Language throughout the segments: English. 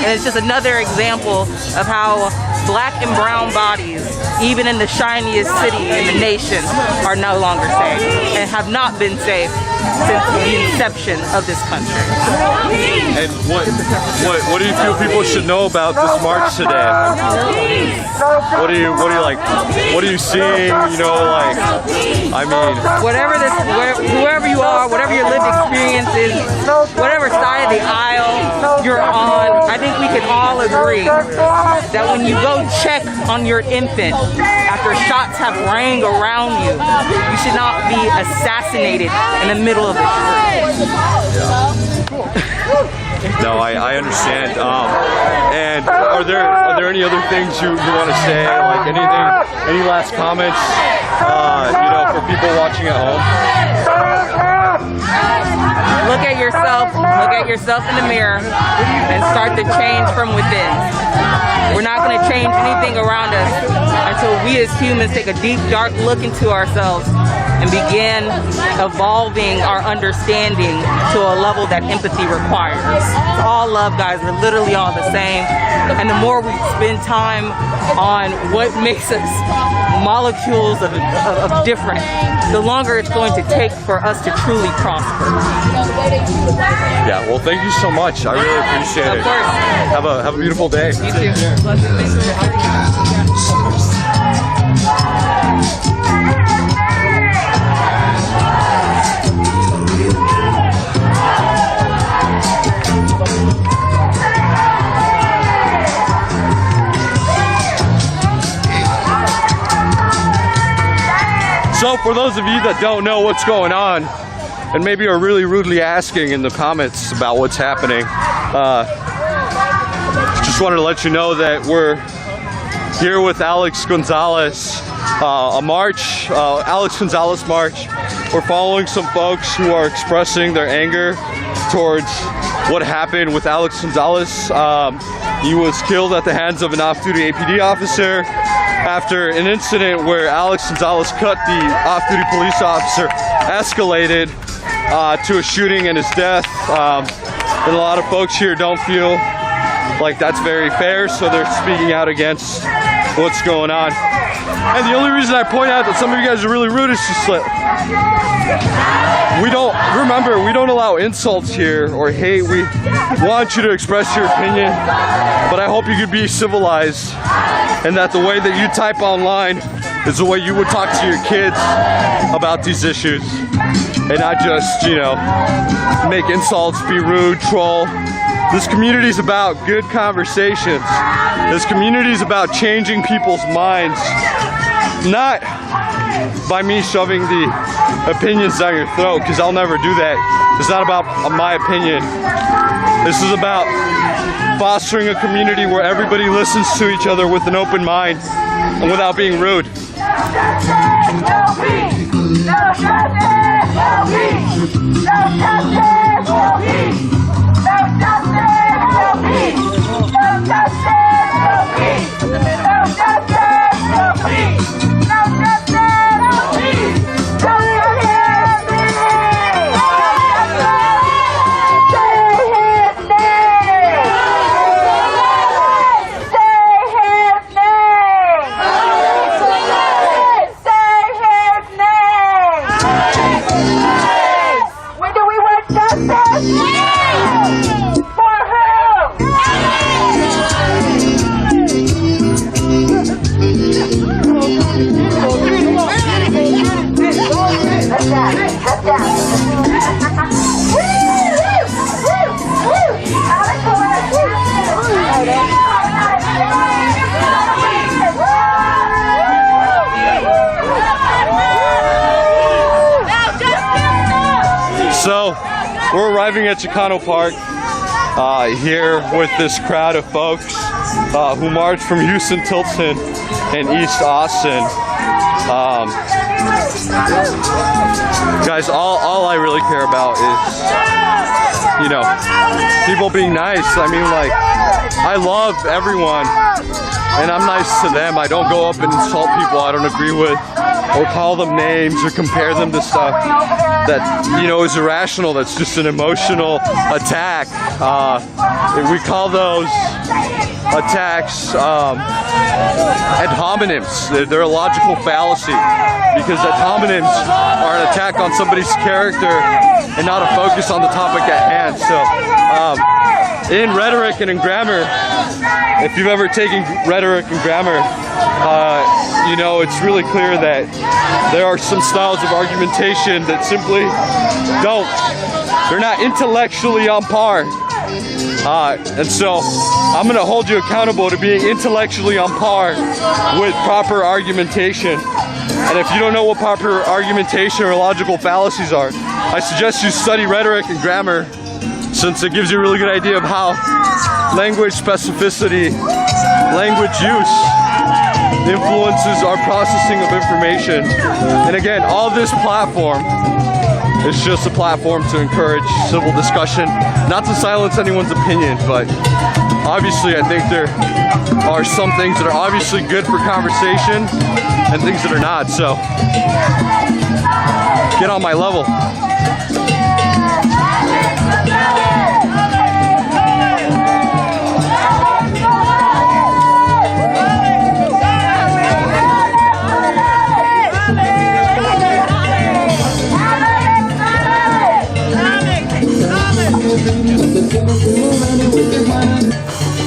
And it's just another example of how black and brown bodies, even in the shiniest city in the nation, are no longer safe and have not been safe since the inception of this country. And what do you feel people should know about this march today? What are you seeing? You know, like, I mean, whoever you are, whatever your lived experience is, whatever side of the aisle you're on, I think we can all agree that when you go check on your infant after shots have rang around you, you should not be assassinated in the middle of the street. No, I understand. And are there any other things you want to say? Like any last comments? You know, for people watching at home. Look at yourself in the mirror and start the change from within. We're not going to change anything around us until we as humans take a deep, dark look into ourselves and begin evolving our understanding to a level that empathy requires. It's all love, guys. We're literally all the same. And the more we spend time on what makes us molecules of different, the longer it's going to take for us to truly prosper. Yeah, well, thank you so much. I really appreciate it. Of course. Have a beautiful day. You too. So for those of you that don't know what's going on, and maybe are really rudely asking in the comments about what's happening, just wanted to let you know that we're here with Alex Gonzalez, a march, Alex Gonzalez March. We're following some folks who are expressing their anger towards what happened with Alex Gonzalez. He was killed at the hands of an off-duty APD officer after an incident where Alex Gonzalez cut the off-duty police officer, escalated to a shooting and his death. And a lot of folks here don't feel like that's very fair, so they're speaking out against what's going on. And the only reason I point out that some of you guys are really rude is just that we don't allow insults here or hate. We want you to express your opinion, but I hope you could be civilized and that the way that you type online is the way you would talk to your kids about these issues, and not just, you know, make insults, be rude, troll. This community is about good conversations. This community is about changing people's minds, not by me shoving the opinions down your throat, because I'll never do that. It's not about my opinion. This is about fostering a community where everybody listens to each other with an open mind and without being rude. So we're arriving at Chicano Park here with this crowd of folks who marched from Houston, Tilton, and East Austin. Guys, all I really care about is, you know, people being nice. I mean, like, I love everyone and I'm nice to them. I don't go up and insult people I don't agree with. or call them names or compare them to stuff that, you know, is irrational, that's just an emotional attack. We call those attacks ad hominems. They're a logical fallacy, because ad hominems are an attack on somebody's character and not a focus on the topic at hand. So in rhetoric and in grammar, if you've ever taken rhetoric and grammar, you know, it's really clear that there are some styles of argumentation that simply they're not intellectually on par. And so I'm going to hold you accountable to being intellectually on par with proper argumentation. And if you don't know what proper argumentation or logical fallacies are, I suggest you study rhetoric and grammar, since it gives you a really good idea of how language specificity, language use influences our processing of information. And again, all this platform is just a platform to encourage civil discussion, not to silence anyone's opinion, but obviously I think there are some things that are obviously good for conversation and things that are not, so get on my level.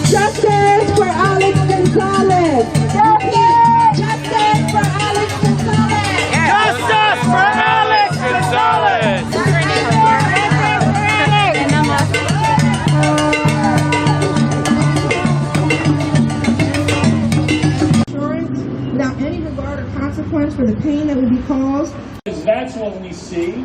Justice for Alex Gonzalez! Justice for Alex Gonzalez! Justice for Alex Gonzalez! Without any regard or consequence for the pain that will be caused. That's what we see.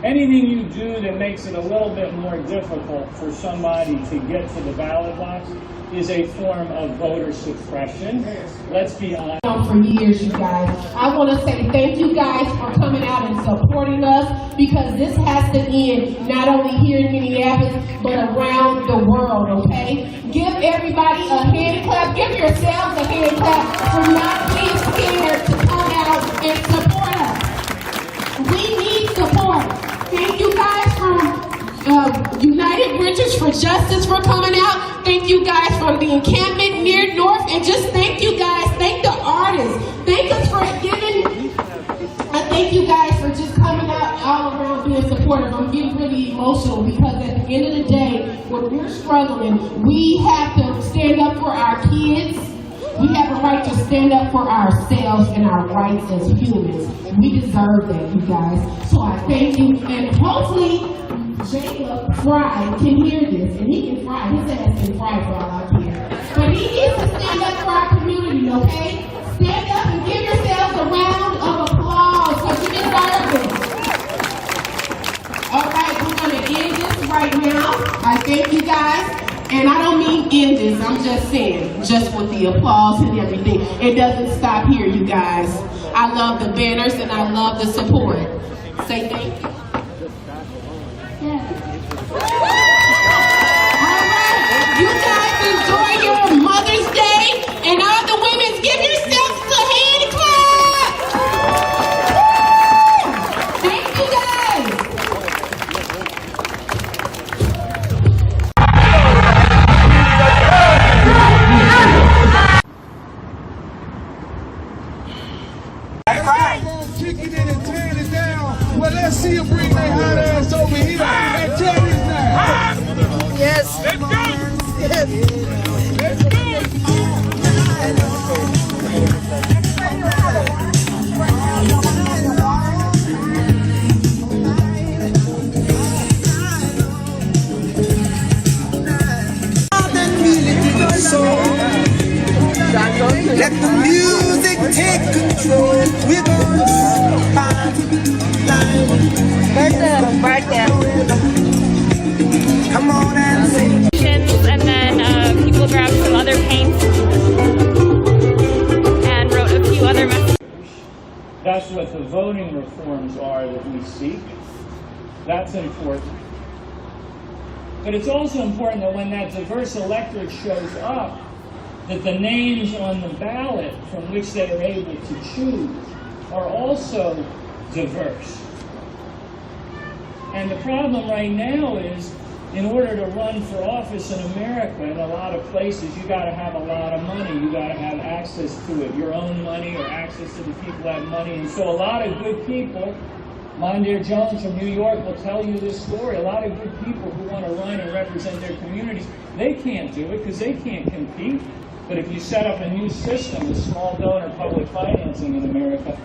Anything you do that makes it a little bit more difficult for somebody to get to the ballot box is a form of voter suppression. Let's be honest. For years, you guys. I want to say thank you guys for coming out and supporting us, because this has to end not only here in Minneapolis, but around the world, okay? Give everybody a hand clap. Give yourselves a hand clap for not being scared to come out and support us. We need support. Thank you guys from United Bridges for Justice for coming out. Thank you guys from the encampment near North, and just thank you guys. Thank the artists. Thank us for giving. Thank you guys for just coming out all around being supportive. I'm getting really emotional, because at the end of the day, when we're struggling, we have to stand up for our kids. We have a right to stand up for ourselves and our rights as humans. We deserve that, you guys. So I thank you, and hopefully Jacob Fry can hear this, and he can fry. His ass can fry for all I care. But he needs to stand up for our community, okay? Stand up and give yourselves a round of applause, because you deserve it. All right, we're going to end this right now. I thank you guys. And I don't mean end this, I'm just saying, just with the applause and everything. It doesn't stop here, you guys. I love the banners and I love the support. Say thank you. Yeah. All right, you guys enjoy your Mother's Day, and all the women, give yourselves a hand clap. Thank you guys. Kicking it and tearing it down. Well, let's see you bring that hot ass over here and tear it down. Yes. Let's go. Yes. Let's Let the music take control with Come on and sing. And then people grabbed some other paints and wrote a few other messages. That's what the voting reforms are that we seek. That's important. But it's also important that when that diverse electorate shows up, that the names on the ballot from which they are able to choose are also diverse. And the problem right now is, in order to run for office in America, in a lot of places, you got to have a lot of money. You got to have access to it, your own money or access to the people who have money. And so a lot of good people, Mondaire Jones from New York will tell you this story. A lot of good people who want to run and represent their communities, they can't do it because they can't compete. But if you set up a new system with small donor public financing in America,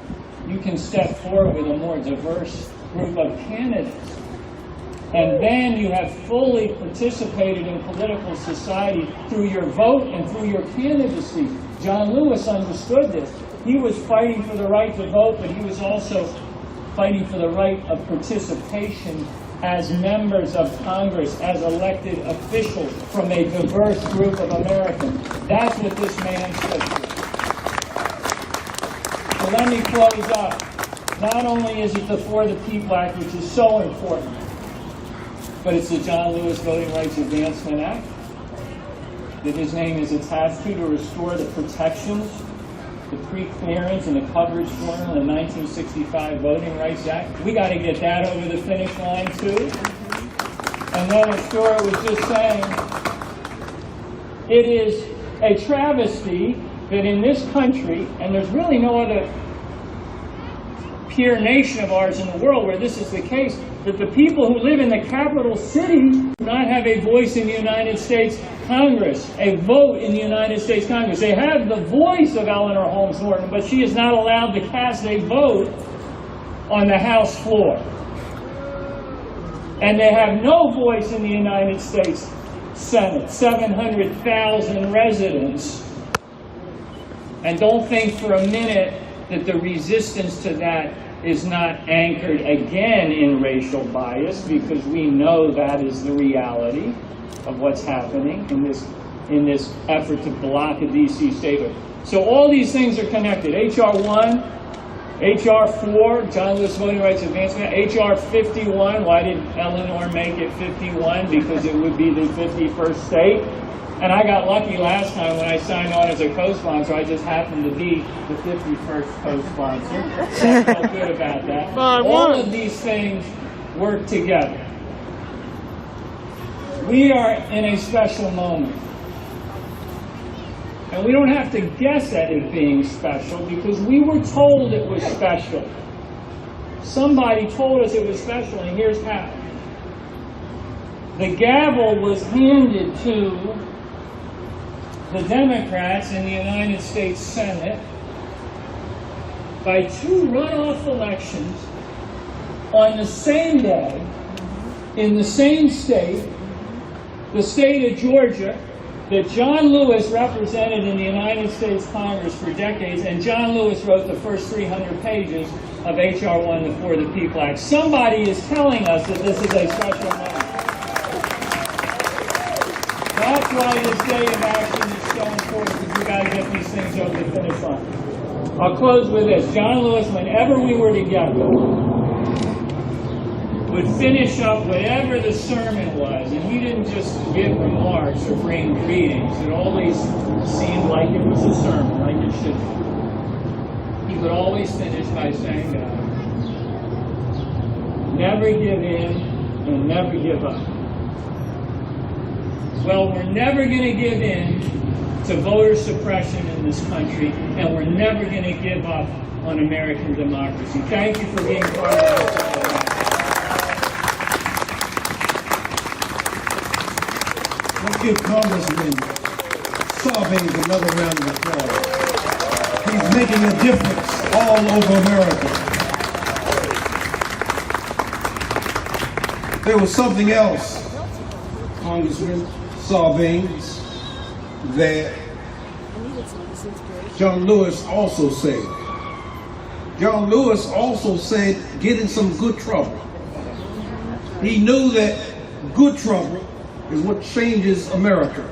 you can step forward with a more diverse group of candidates. And then you have fully participated in political society through your vote and through your candidacy. John Lewis understood this. He was fighting for the right to vote, but he was also fighting for the right of participation as members of Congress, as elected officials from a diverse group of Americans. That's what this man stood for. So let me close up. Not only is it the For the People Act, which is so important, but it's the John Lewis Voting Rights Advancement Act that his name is attached to restore the protections, the pre-clearance and the coverage formula in the 1965 Voting Rights Act. We got to get that over the finish line too. And then as Stuart was just saying, it is a travesty that in this country, and there's really no other peer nation of ours in the world where this is the case, that the people who live in the capital city do not have a voice in the United States Congress, a vote in the United States Congress. They have the voice of Eleanor Holmes Norton, but she is not allowed to cast a vote on the House floor. And they have no voice in the United States Senate, 700,000 residents. And don't think for a minute that the resistance to that is not anchored again in racial bias, because we know that is the reality of what's happening in this effort to block a D.C. statehood. So all these things are connected. H.R. 1, H.R. 4, John Lewis Voting Rights Advancement, H.R. 51, why did Eleanor make it 51? Because it would be the 51st state. And I got lucky last time when I signed on as a co-sponsor. I just happened to be the 51st co-sponsor. I felt good about that. All of these things work together. We are in a special moment. And we don't have to guess at it being special because we were told it was special. Somebody told us it was special, and here's how. The gavel was handed to the Democrats in the United States Senate by 2 runoff elections on the same day, in the same state, the state of Georgia, that John Lewis represented in the United States Congress for decades, and John Lewis wrote the first 300 pages of H.R. 1, the For the People Act. Somebody is telling us that this is a special moment. That's why this day of action is so important, because we've got to get these things over the finish line. I'll close with this. John Lewis, whenever we were together, would finish up whatever the sermon was, and he didn't just give remarks or bring greetings. It always seemed like it was a sermon, like it should be. He would always finish by saying, never give in and never give up. Well, we're never going to give in to voter suppression in this country, and we're never going to give up on American democracy. Thank you for being part of this. Let's give Congressman Sarbanes another round of applause. He's making a difference all over America. There was something else, Congressman Sarbanes, that John Lewis also said. John Lewis also said, get in some good trouble. He knew that good trouble is what changes America.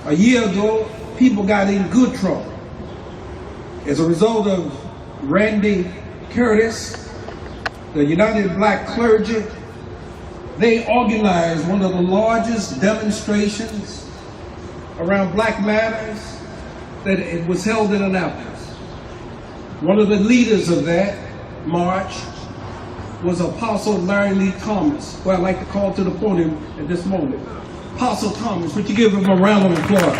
A year ago, people got in good trouble as a result of Randy Curtis, the United Black Clergy. They organized one of the largest demonstrations around Black matters that it was held in Annapolis. One of the leaders of that march was Apostle Larry Lee Thomas, who I'd like to call to the podium at this moment. Apostle Thomas, would you give him a round of applause?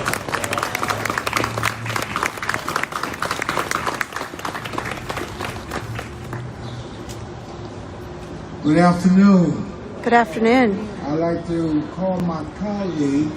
Good afternoon. Good afternoon. I'd like to call my colleague,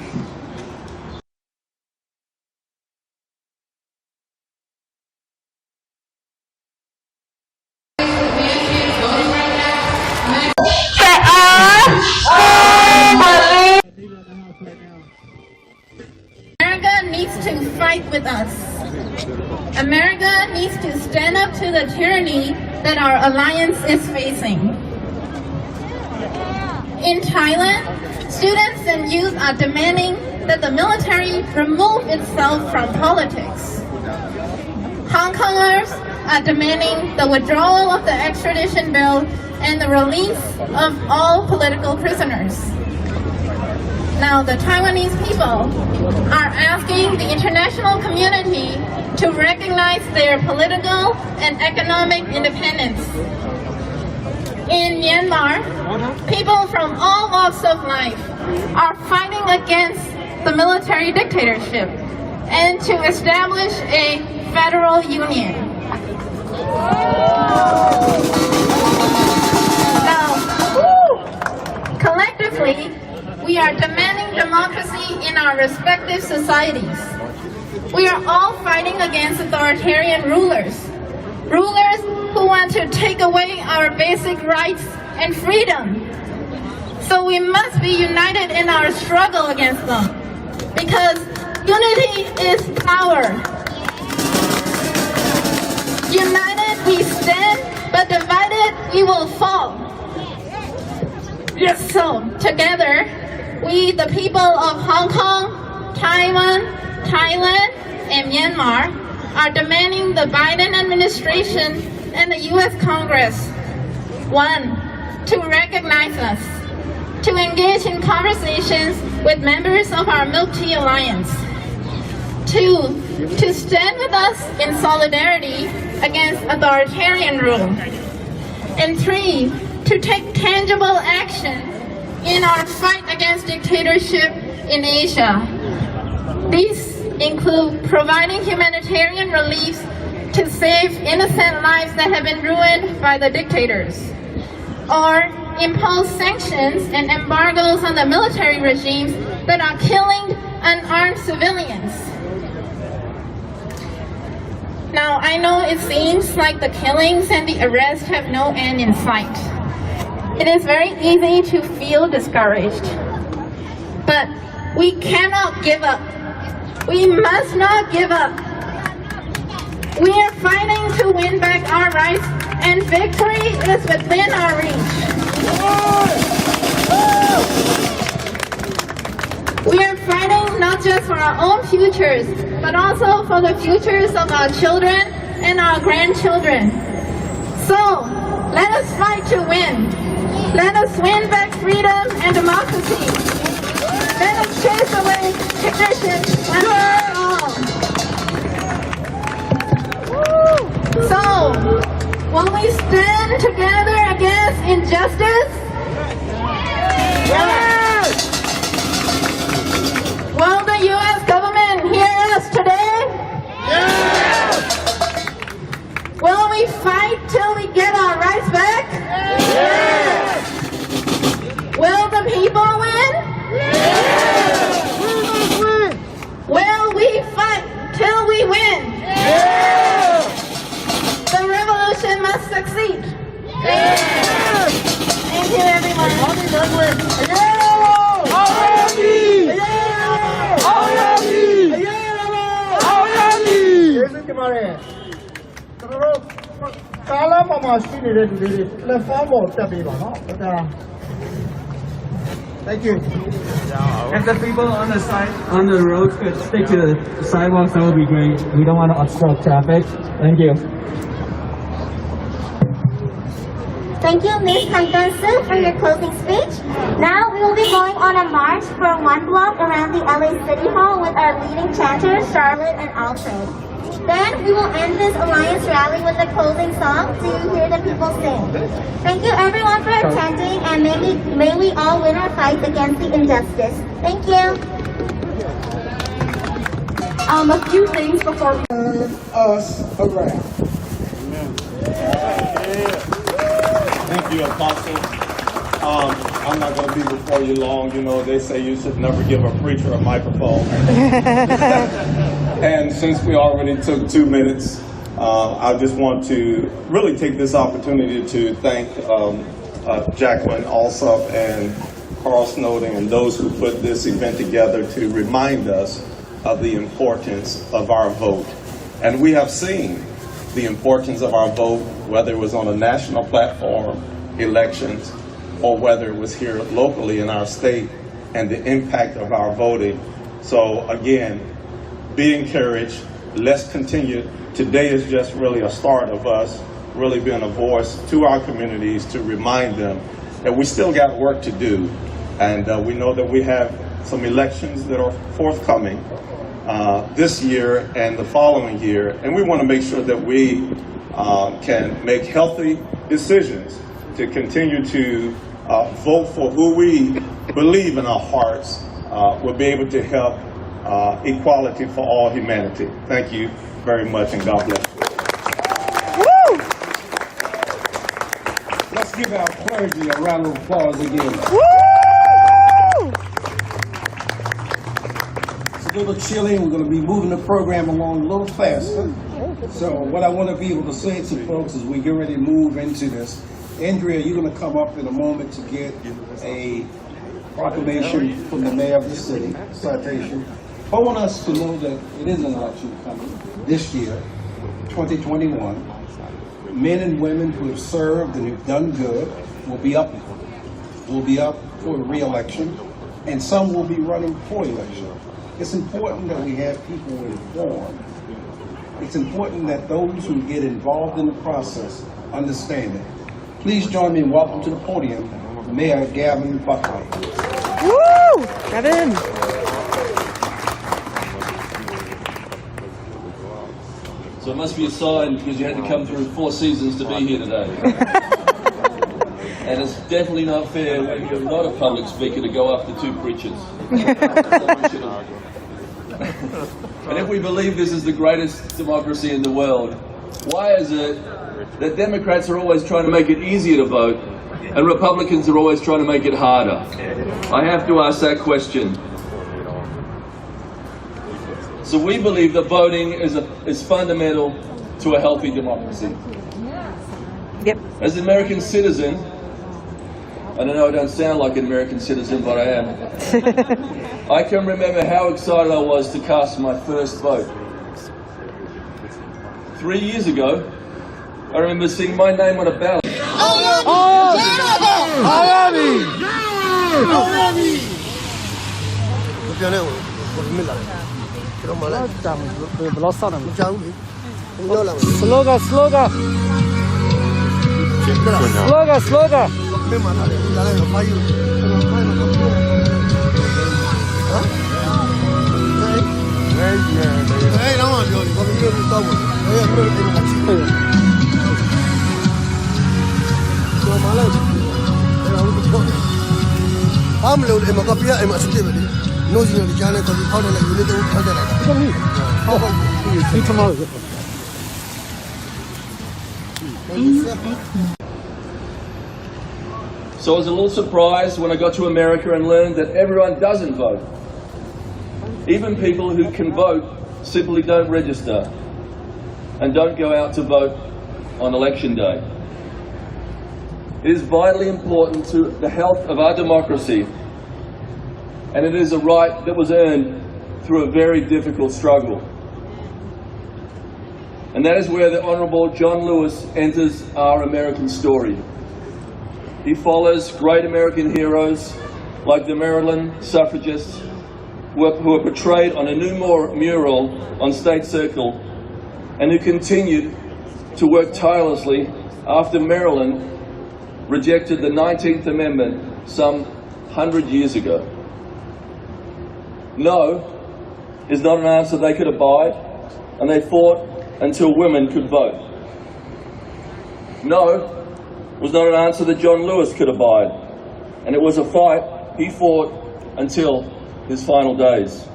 America needs to fight with us. America needs to stand up to the tyranny that our alliance is facing. In Thailand, students and youth are demanding that the military remove itself from politics. Hong Kongers are demanding the withdrawal of the extradition bill and the release of all political prisoners. Now, the Taiwanese people are asking the international community to recognize their political and economic independence. In Myanmar, people from all walks of life are fighting against the military dictatorship and to establish a federal union. Now, collectively, we are demanding democracy in our respective societies. We are all fighting against authoritarian rulers who want to take away our basic rights and freedom. So we must be united in our struggle against them, because unity is power. United we stand, but divided we will fall. Yes. So together, we, the people of Hong Kong, Taiwan, Thailand, and Myanmar, are demanding the Biden administration and the U.S. Congress, 1, to recognize us, to engage in conversations with members of our Milk Tea Alliance, 2, to stand with us in solidarity against authoritarian rule, and 3, to take tangible action in our fight against dictatorship in Asia. These include providing humanitarian relief to save innocent lives that have been ruined by the dictators, or impose sanctions and embargoes on the military regimes that are killing unarmed civilians. Now, I know it seems like the killings and the arrests have no end in sight. It is very easy to feel discouraged, but we cannot give up. We must not give up. We are fighting to win back our rights, and victory is within our reach. We are fighting not just for our own futures, but also for the futures of our children and our grandchildren. So, let us fight to win. Let us win back freedom and democracy. Let us chase away dictatorship once and all. So, will we stand together against injustice? Yes! Will the U.S. government hear us today? Yes! Will we fight till we get our rights back? Yes! Will the people win? Yes! Will we fight till we win? Yes! The revolution must succeed. Yes! Thank you, everyone. Thank you. If the people on the side, on the road could stick to the sidewalks, that would be great. We don't want to obstruct traffic. Thank you. Thank you, Ms. Hankansu, for your closing speech. Now we will be going on a march for 1 block around the LA City Hall with our leading chanters, Charlotte and Alfred. Then we will end this Alliance rally with a closing song to hear the people sing. Thank you everyone for attending, and may we all win our fight against the injustice. Thank you. A few things before Us around. Thank you, Apostle. I'm not going to be before you long. You know, they say you should never give a preacher a microphone. And since we already took 2 minutes, I just want to really take this opportunity to thank Jacqueline Alsop and Carl Snowden and those who put this event together to remind us of the importance of our vote. And we have seen the importance of our vote, whether it was on a national platform, elections, or whether it was here locally in our state, and the impact of our voting. So again, be encouraged. Let's continue. Today is just really a start of us really being a voice to our communities to remind them that we still got work to do. And we know that we have some elections that are forthcoming this year and the following year. And we want to make sure that we can make healthy decisions to continue to vote for who we believe in our hearts will be able to help equality for all humanity. Thank you very much, and God bless you. Woo! Let's give our clergy a round of applause again. Woo! It's a little chilly. We're going to be moving the program along a little faster. So what I want to be able to say to folks as we get ready to move into this, Andrea, you're going to come up in a moment to get a proclamation from the mayor of the city, citation. I want us to know that it is an election coming this year, 2021. Men and women who have served and have done good will be up for re-election, and some will be running for election. It's important that we have people informed. It's important that those who get involved in the process understand it. Please join me in welcome to the podium, Mayor Gavin Buckley. Woo! Gavin! So it must be a sign because you had to come through 4 seasons to be here today. And it's definitely not fair when you're not a public speaker to go after 2 preachers. And if we believe this is the greatest democracy in the world, why is it that Democrats are always trying to make it easier to vote and Republicans are always trying to make it harder? I have to ask that question. So we believe that voting is fundamental to a healthy democracy. Yep. As an American citizen, I know I don't sound like an American citizen, but I am. I can remember how excited I was to cast my first vote. 3 years ago, I remember seeing my name on a ballot. Slogan. So I was a little surprised when I got to America and learned that everyone doesn't vote. Even people who can vote simply don't register and don't go out to vote on election day. It is vitally important to the health of our democracy, and it is a right that was earned through a very difficult struggle. And that is where the Honourable John Lewis enters our American story. He follows great American heroes like the Maryland suffragists who are portrayed on a new mural on State Circle, and who continued to work tirelessly after Maryland rejected the 19th Amendment some 100 years ago. No is not an answer they could abide, and they fought until women could vote. No was not an answer that John Lewis could abide, and it was a fight he fought until his final days.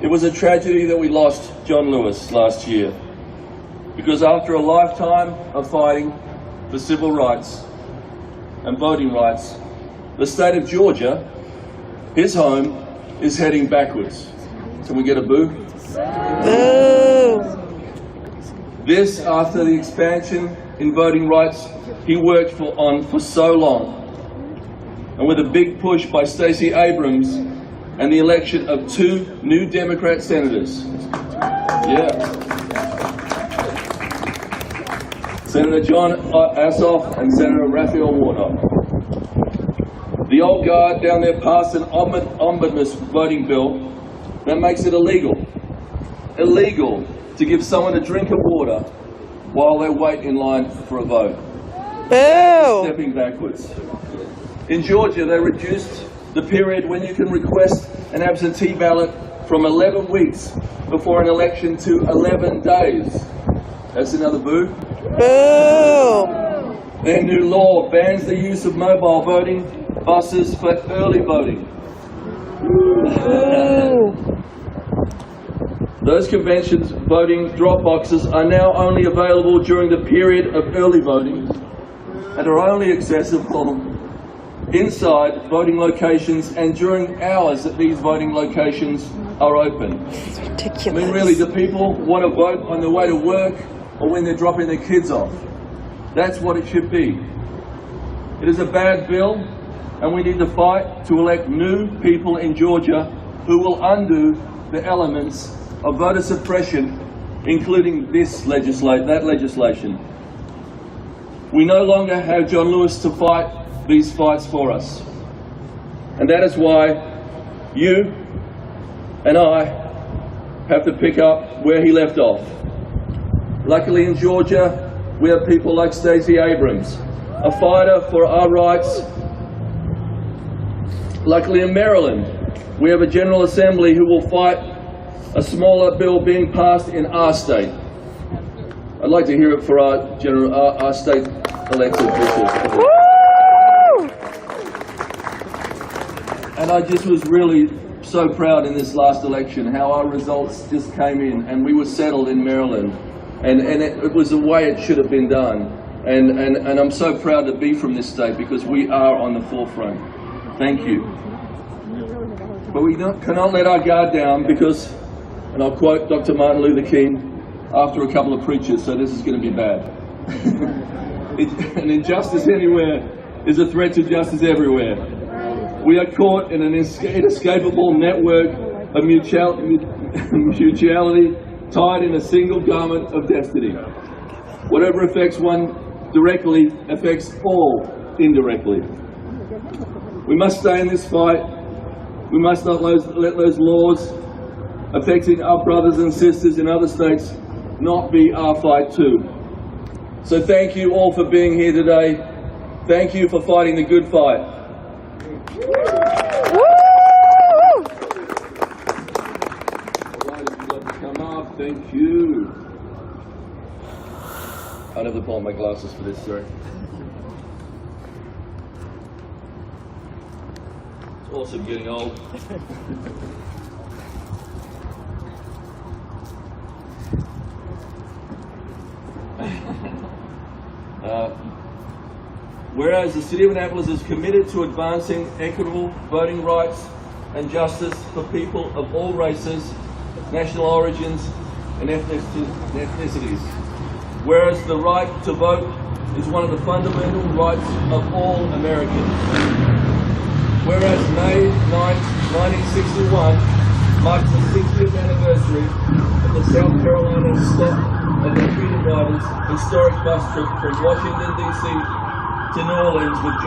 It was a tragedy that we lost John Lewis last year, because after a lifetime of fighting for civil rights and voting rights, the state of Georgia, his home, is heading backwards. Can we get a boo? Boo! This after the expansion in voting rights he worked on for so long, and with a big push by Stacey Abrams and the election of 2 new Democrat senators. Yeah. Senator John Ossoff and Senator Raphael Warnock. The old guard down there passed an omnibus voting bill that makes it illegal to give someone a drink of water while they wait in line for a vote. Ew. Stepping backwards. In Georgia, they reduced the period when you can request an absentee ballot from 11 weeks before an election to 11 days. That's another boo. Boo! Their new law bans the use of mobile voting buses for early voting. Those conventions voting drop boxes are now only available during the period of early voting and are only accessible inside voting locations and during hours that these voting locations are open. It's ridiculous. I mean, really, do people want to vote on their way to work or when they're dropping their kids off? That's what it should be. It is a bad bill, and we need to fight to elect new people in Georgia who will undo the elements of voter suppression, including that legislation. We no longer have John Lewis to fight these fights for us. And that is why you and I have to pick up where he left off. Luckily in Georgia, we have people like Stacey Abrams, a fighter for our rights. Luckily in Maryland, we have a General Assembly who will fight a smaller bill being passed in our state. I'd like to hear it for our state elected officials. And I just was really so proud in this last election how our results just came in and we were settled in Maryland. And it was the way it should have been done. And I'm so proud to be from this state because we are on the forefront. Thank you. But we cannot let our guard down because, and I'll quote Dr. Martin Luther King after a couple of preachers, so this is going to be bad. An injustice anywhere is a threat to justice everywhere. We are caught in an inescapable network of mutuality tied in a single garment of destiny. Whatever affects one directly affects all indirectly. We must stay in this fight. We must not let those laws affecting our brothers and sisters in other states not be our fight too. So thank you all for being here today. Thank you for fighting the good fight. Thank you. I'll have to pull out my glasses for this, sorry. It's awesome getting old. Whereas the City of Annapolis is committed to advancing equitable voting rights and justice for people of all races, national origins, and ethnicities. Whereas the right to vote is one of the fundamental rights of all Americans. Whereas May 9, 1961 marks the 60th anniversary of the South Carolina stop of the Freedom Riders' historic bus trip from Washington, D.C. to New Orleans where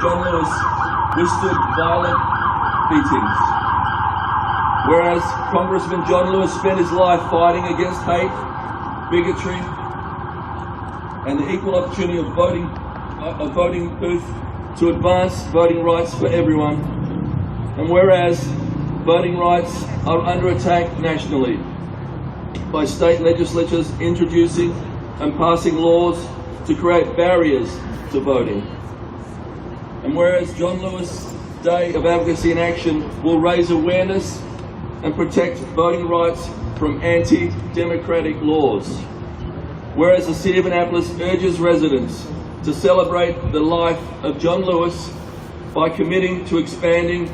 John Lewis withstood violent beatings. Whereas Congressman John Lewis spent his life fighting against hate, bigotry, and the equal opportunity of voting booth to advance voting rights for everyone. And whereas voting rights are under attack nationally, by state legislatures introducing and passing laws to create barriers to voting. And whereas John Lewis Day of Advocacy in Action will raise awareness and protect voting rights from anti-democratic laws. Whereas the City of Annapolis urges residents to celebrate the life of John Lewis by committing to expanding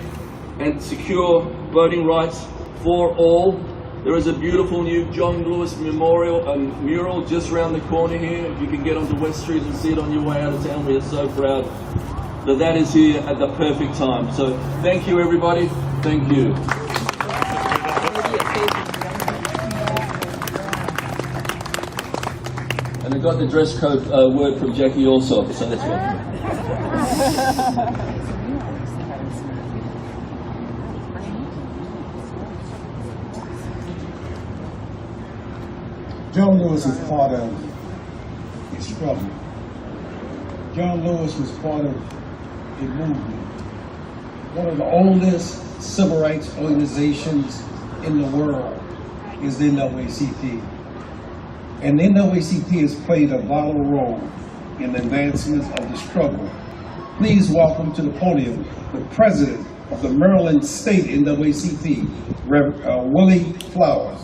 and secure voting rights for all. There is a beautiful new John Lewis memorial and mural just around the corner here. If you can get onto West Street and see it on your way out of town, we are so proud that is here at the perfect time. So thank you, everybody. Thank you. And I got the dress code word from Jackie also, so that's good. John Lewis is part of his struggle. John Lewis was part of a movement. One of the oldest civil rights organizations in the world is the NAACP. And the NAACP has played a vital role in the advancement of the struggle. Please welcome to the podium the president of the Maryland State NAACP, Reverend Willie Flowers.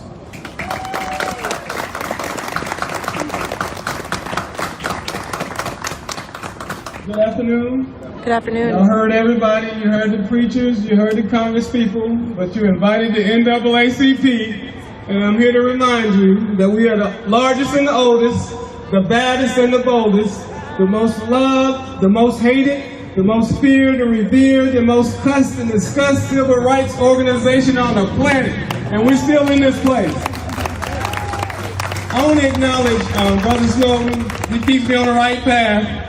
Good afternoon. Good afternoon. You heard everybody, you heard the preachers, you heard the Congress people, but you invited the NAACP, and I'm here to remind you that we are the largest and the oldest, the baddest and the boldest, the most loved, the most hated, the most feared and revered, the most cussed and discussed civil rights organization on the planet, and we're still in this place. I want to acknowledge Brother Snowden. He keeps me on the right path.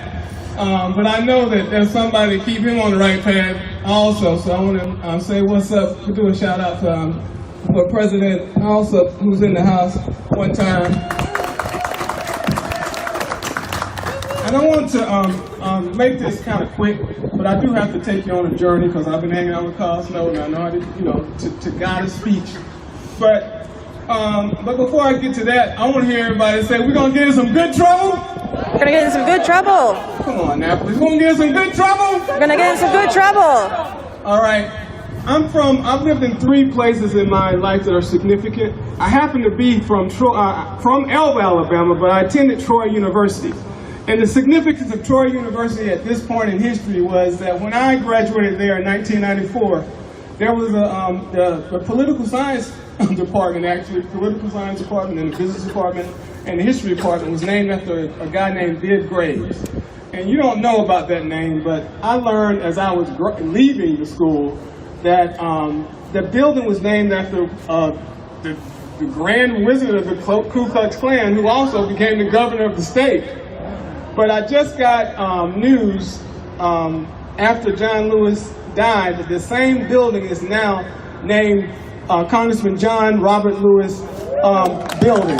But I know that there's somebody to keep him on the right path also, so I want to say what's up. We'll do a shout out to for President also, who's in the house one time. And I want to make this kind of quick, but I do have to take you on a journey because I've been hanging out with Carl Snowden. I know how to guide a speech. But before I get to that, I want to hear everybody say, we're going to get in some good trouble. We're gonna get in some good trouble. Come on now, we're gonna get in some good trouble. We're gonna get in some good trouble. All right. I've lived in 3 places in my life that are significant. I happen to be from Elba, Alabama, but I attended Troy University. And the significance of Troy University at this point in history was that when I graduated there in 1994, there was the political science department, actually, political science department and the business department and the history department was named after a guy named Vid Graves. And you don't know about that name, but I learned as I was leaving the school that the building was named after the Grand Wizard of the Ku Klux Klan, who also became the governor of the state. But I just got news after John Lewis died that the same building is now named Congressman John Robert Lewis Building.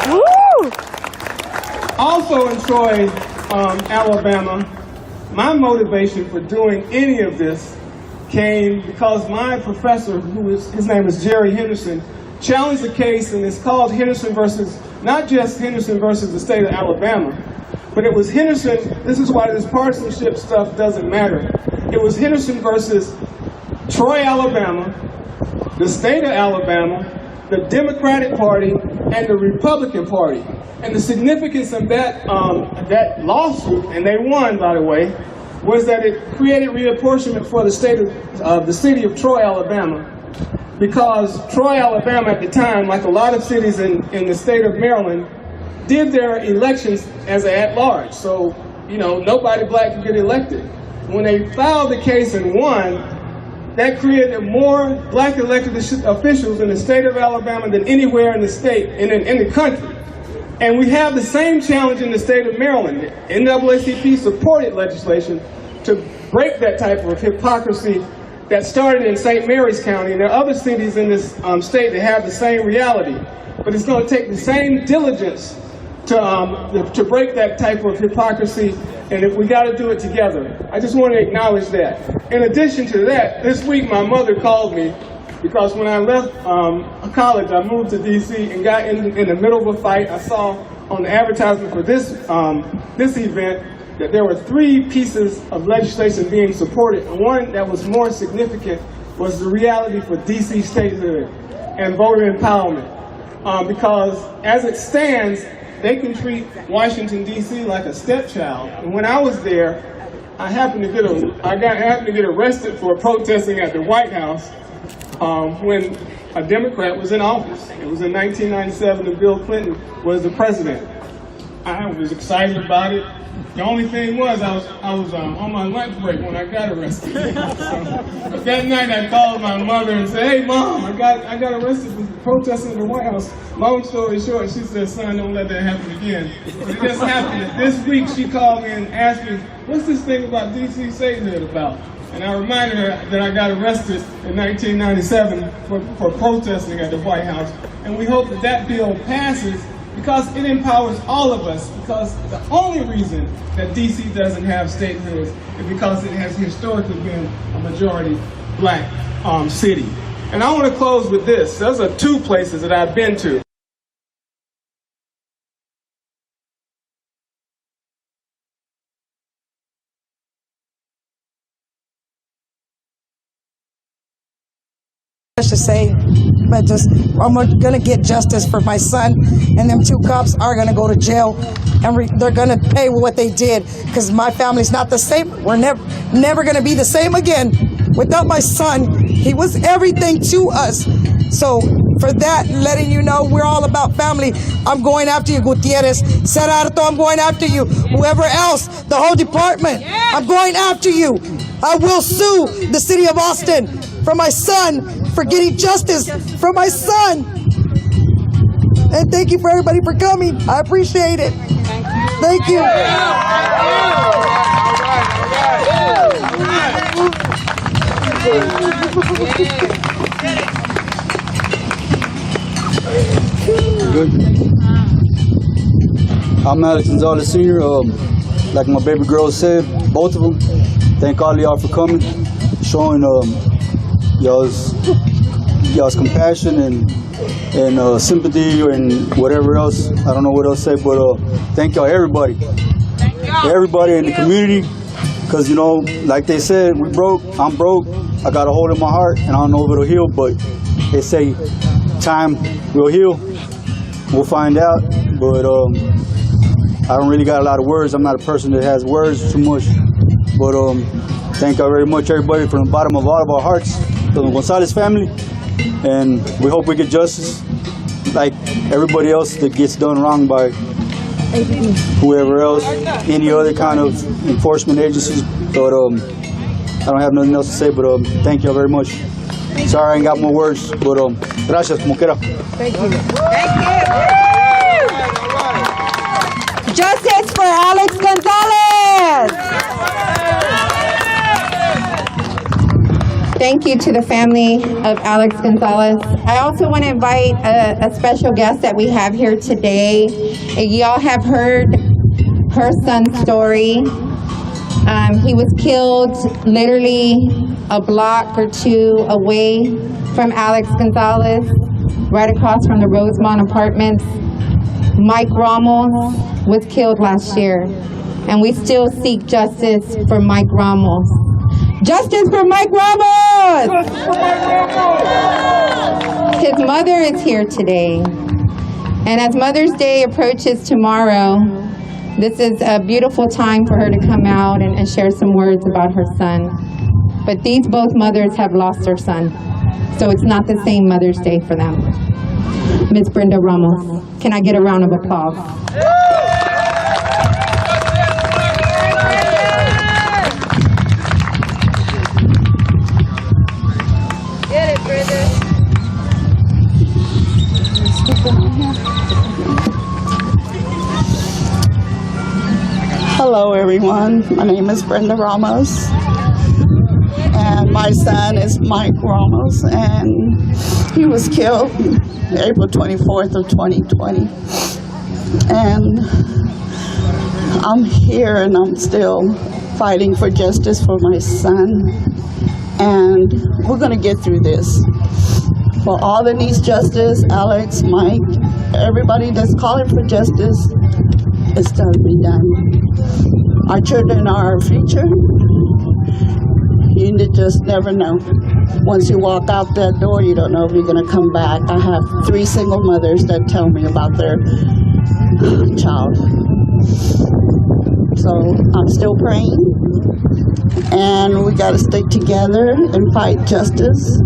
Woo! Also in Troy, Alabama, my motivation for doing any of this came because my professor, his name is Jerry Henderson, challenged the case, and it's called Henderson versus, not just Henderson versus the state of Alabama, but it was Henderson. This is why this partisanship stuff doesn't matter. It was Henderson versus Troy, Alabama, the state of Alabama, the Democratic Party, and the Republican Party. And the significance of that lawsuit, and they won, by the way, was that it created reapportionment for the city of Troy, Alabama, because Troy, Alabama at the time, like a lot of cities in the state of Maryland, did their elections as at-large. So, nobody black could get elected. When they filed the case and won, that created more black elected officials in the state of Alabama than anywhere in the state, in the country. And we have the same challenge in the state of Maryland. The NAACP supported legislation to break that type of hypocrisy that started in St. Mary's County. And there are other cities in this state that have the same reality. But it's going to take the same diligence to break that type of hypocrisy, and we got to do it together. I just want to acknowledge that. In addition to that, this week my mother called me because when I left college, I moved to D.C. and got in the middle of a fight. I saw on the advertisement for this event that there were 3 pieces of legislation being supported. And one that was more significant was the reality for D.C. statehood and voter empowerment. Because as it stands, they can treat Washington, D.C. like a stepchild. And when I was there, I happened to get arrested for protesting at the White House when a Democrat was in office. It was in 1997 and Bill Clinton was the president. I was excited about it. The only thing was I was on my lunch break when I got arrested. So, that night I called my mother and said, "Hey Mom, I got arrested for protesting in the White House." Long story short, she said, "Son, don't let that happen again." But it just happened. This week she called me and asked me, "What's this thing about D.C. statehood about?" And I reminded her that I got arrested in 1997 for protesting at the White House. And we hope that that bill passes because it empowers all of us, because the only reason that D.C. doesn't have statehood is because it has historically been a majority black city. And I want to close with this. Those are 2 places that I've been to. To say, but just I'm gonna get justice for my son, and them 2 cops are gonna go to jail, and they're gonna pay what they did, because my family's not the same. We're never gonna be the same again without my son. He was everything to us. So for that, letting you know we're all about family. I'm going after you, Gutierrez. Serarto, I'm going after you. Whoever else, the whole department, I'm going after you. I will sue the city of Austin for my son, for getting justice for my son. And thank you for everybody for coming. I appreciate it. Thank you. Good. I'm Alex Gonzalez Sr. Like my baby girl said, both of them. Thank all of y'all for coming, showing y'all's compassion and sympathy and whatever else. I don't know what else to say, but thank y'all, everybody. Everybody in the community, because you know, like they said, we broke. I'm broke. I got a hole in my heart, and I don't know if it'll heal, but they say time will heal. We'll find out, but I don't really got a lot of words. I'm not a person that has words too much, but thank y'all very much, everybody, from the bottom of all of our hearts, to the Gonzalez family, and we hope we get justice like everybody else that gets done wrong by whoever else, any other kind of enforcement agencies. But I don't have nothing else to say, but thank y'all very much. Sorry I ain't got more words, but gracias, como quiera. Thank you. Thank you. Justice for Alex Gonzalez. Thank you to the family of Alex Gonzalez. I also want to invite a special guest that we have here today. Y'all have heard her son's story. He was killed literally a block or 2 away from Alex Gonzalez, right across from the Rosemont Apartments. Mike Ramos was killed last year, and we still seek justice for Mike Ramos. Justice for Mike Ramos! His mother is here today, and as Mother's Day approaches tomorrow, this is a beautiful time for her to come out and share some words about her son. But these both mothers have lost their son, so it's not the same Mother's Day for them. Ms. Brenda Ramos, can I get a round of applause? Get it, Brenda. Hello everyone, my name is Brenda Ramos, and my son is Mike Ramos, and he was killed April 24th of 2020. And I'm here and I'm still fighting for justice for my son, and we're going to get through this. for all that needs justice, Alex, Mike, everybody that's calling for justice, it's got to be done. Our children are our future. You just never know. Once you walk out that door, you don't know if you're going to come back. I have 3 single mothers that tell me about their child. So I'm still praying, and we got to stick together and fight justice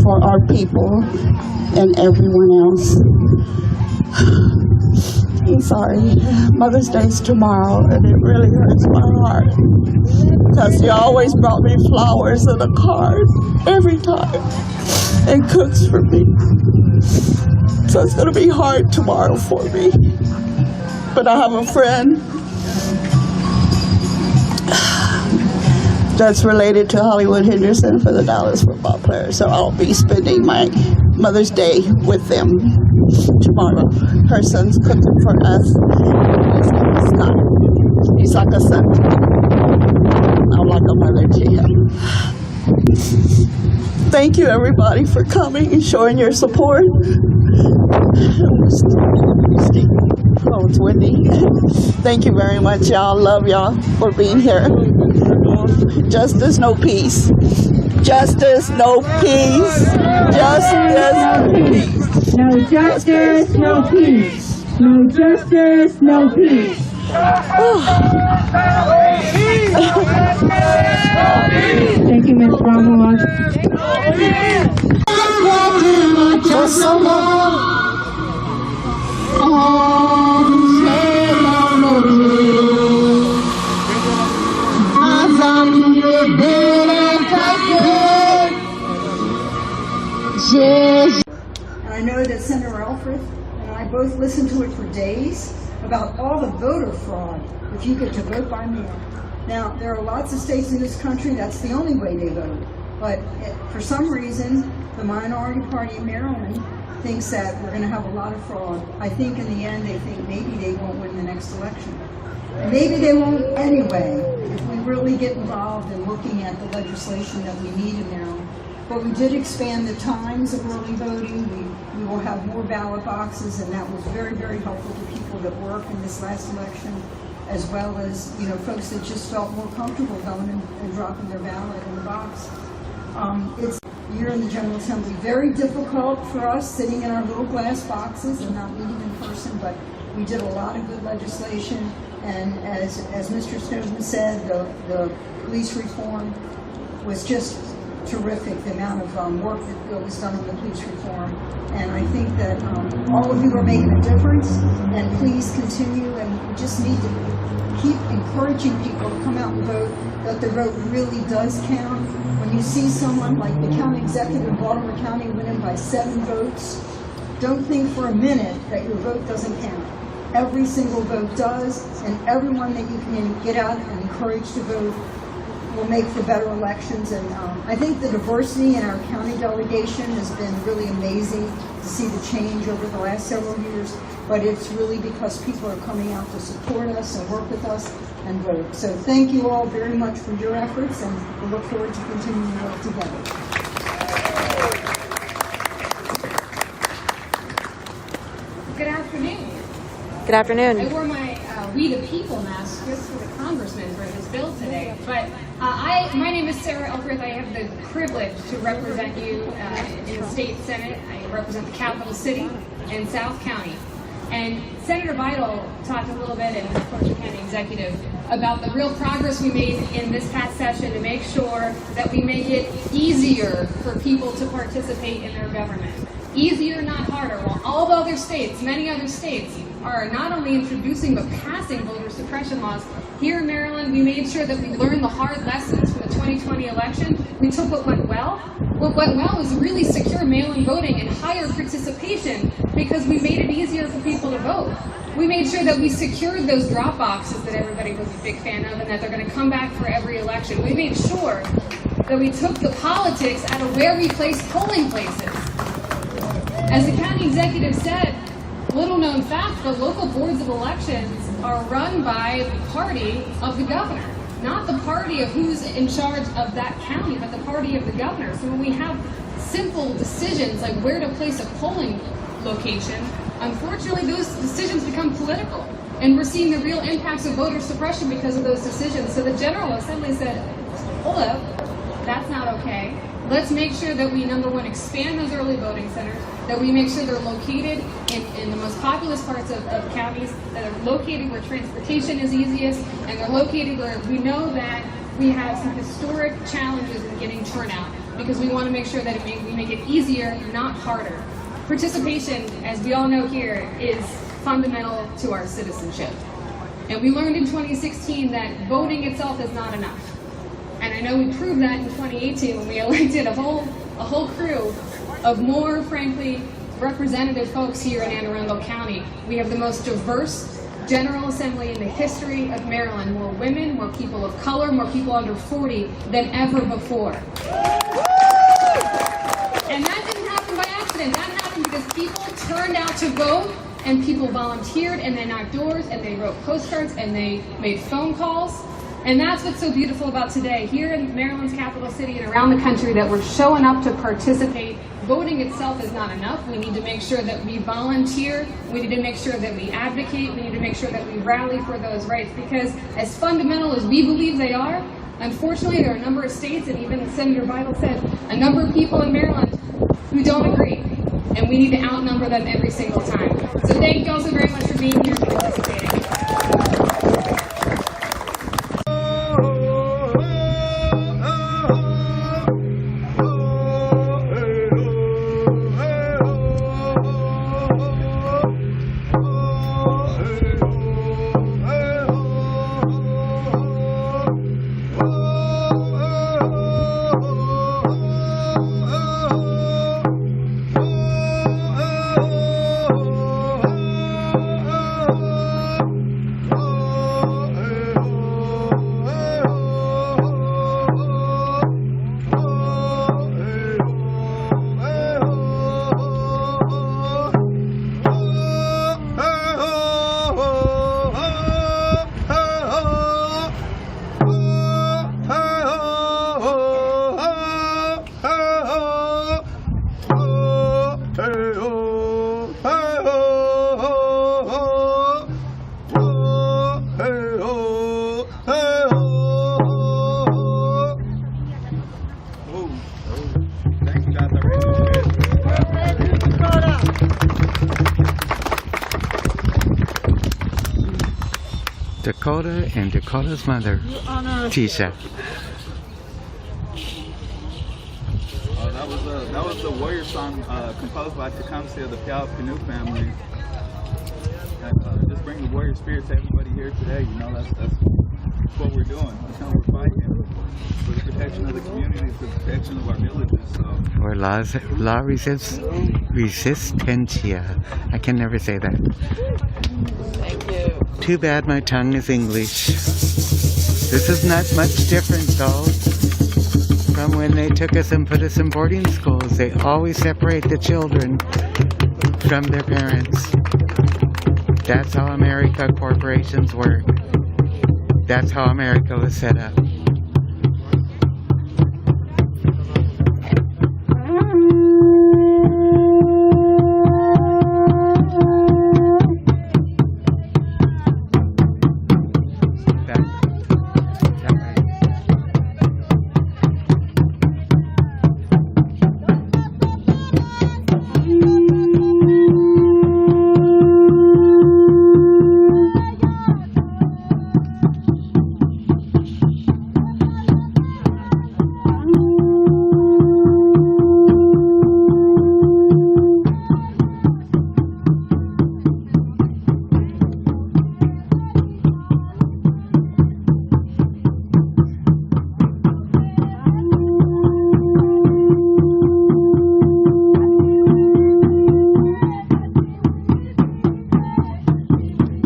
for our people and everyone else. I'm sorry. Mother's Day is tomorrow, and it really hurts my heart because she always brought me flowers and a card every time and cooks for me. So it's going to be hard tomorrow for me. But I have a friend that's related to Hollywood Henderson for the Dallas football player. So I'll be spending my Mother's Day with them tomorrow. Her son's cooking for us. He's like a son. I'm like a mother to him. Thank you, everybody, for coming and showing your support. Oh, it's windy. Thank you very much, y'all. Love y'all for being here. Justice, no peace. Justice, no peace. Justice, no peace. No justice, no peace. No justice, no peace. Thank you, Ms. Ramos. And I know that Senator Alfred and I both listened to it for days about all the voter fraud if you get to vote by mail. Now, there are lots of states in this country that's the only way they vote. But for some reason, the minority party in Maryland thinks that we're going to have a lot of fraud. I think in the end they think maybe they won't win the next election. And maybe they won't anyway if we really get involved in looking at the legislation that we need in Maryland. But we did expand the times of early voting. We will have more ballot boxes, and that was very, very helpful to people that work in this last election, as well as folks that just felt more comfortable going and dropping their ballot in the box. It's here in the General Assembly very difficult for us sitting in our little glass boxes and not meeting in person, but we did a lot of good legislation. And as Mr. Snowden said, the police reform was just terrific, the amount of work that was done on the police reform. And I think that all of you are making a difference, and please continue, and we just need to keep encouraging people to come out and vote, that their vote really does count. When you see someone like the county executive in Baltimore County winning by 7 votes, don't think for a minute that your vote doesn't count. Every single vote does, and everyone that you can get out and encourage to vote will make for better elections. And I think the diversity in our county delegation has been really amazing to see the change over the last several years, but it's really because people are coming out to support us and work with us and vote. So thank you all very much for your efforts, and we look forward to continuing to work together. Good afternoon. Good afternoon. I wore my We the People mask just for the congressman for his bill today. But my name is Sarah Elfrith. I have the privilege to represent you in the state senate. I represent the capital city and South County. And Senator Vidal talked a little bit, and of course the county executive, about the real progress we made in this past session to make sure that we make it easier for people to participate in their government. Easier, not harder. While all the other states, many other states, are not only introducing but passing voter suppression laws, here in Maryland we made sure that we learned the hard lessons from the 2020 election. We took what went well. What went well was really secure mail-in voting and higher participation because we made it easier for people to vote. We made sure that we secured those drop boxes that everybody was a big fan of and that they're going to come back for every election. We made sure that we took the politics out of where we place polling places. As the county executive said, little known fact, but local boards of elections are run by the party of the governor. Not the party of who's in charge of that county, but the party of the governor. So when we have simple decisions like where to place a polling location, unfortunately those decisions become political. And we're seeing the real impacts of voter suppression because of those decisions. So the General Assembly said, hold up, that's not okay. Let's make sure that we, number one, expand those early voting centers, that we make sure they're located in the most populous parts of counties, that are located where transportation is easiest, and they're located where we know that we have some historic challenges in getting turnout, because we want to make sure that we make it easier, not harder. Participation, as we all know here, is fundamental to our citizenship. And we learned in 2016 that voting itself is not enough. And I know we proved that in 2018 when we elected a whole crew of more, frankly, representative folks here in Anne Arundel County. We have the most diverse General Assembly in the history of Maryland. More women, more people of color, more people under 40 than ever before. And that didn't happen by accident. That happened because people turned out to vote, and people volunteered, and they knocked doors, and they wrote postcards, and they made phone calls. And that's what's so beautiful about today. Here in Maryland's capital city and around the country, that we're showing up to participate. Voting itself is not enough. We need to make sure that we volunteer. We need to make sure that we advocate. We need to make sure that we rally for those rights, because as fundamental as we believe they are, unfortunately there are a number of states, and even Senator Vital said, a number of people in Maryland who don't agree. And we need to outnumber them every single time. So thank you all so very much for being here and participating. Dakota and Dakota's mother, Tisha. That was the warrior song composed by Tecumseh of the Puyallup Canoe family. Just bring the warrior spirit to everybody here today. You know, that's what we're doing. You know, we're fighting for the protection of the community, for the protection of our villages. So. Or la resistencia. I can never say that. Thank you. Too bad my tongue is English. This is not much different though from when they took us and put us in boarding schools. They always separate the children from their parents. That's how America corporations work. That's how America was set up.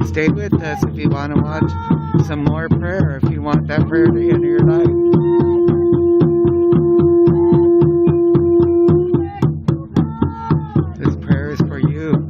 Stay with us if you want to watch some more prayer, if you want that prayer to enter your life. This prayer is for you.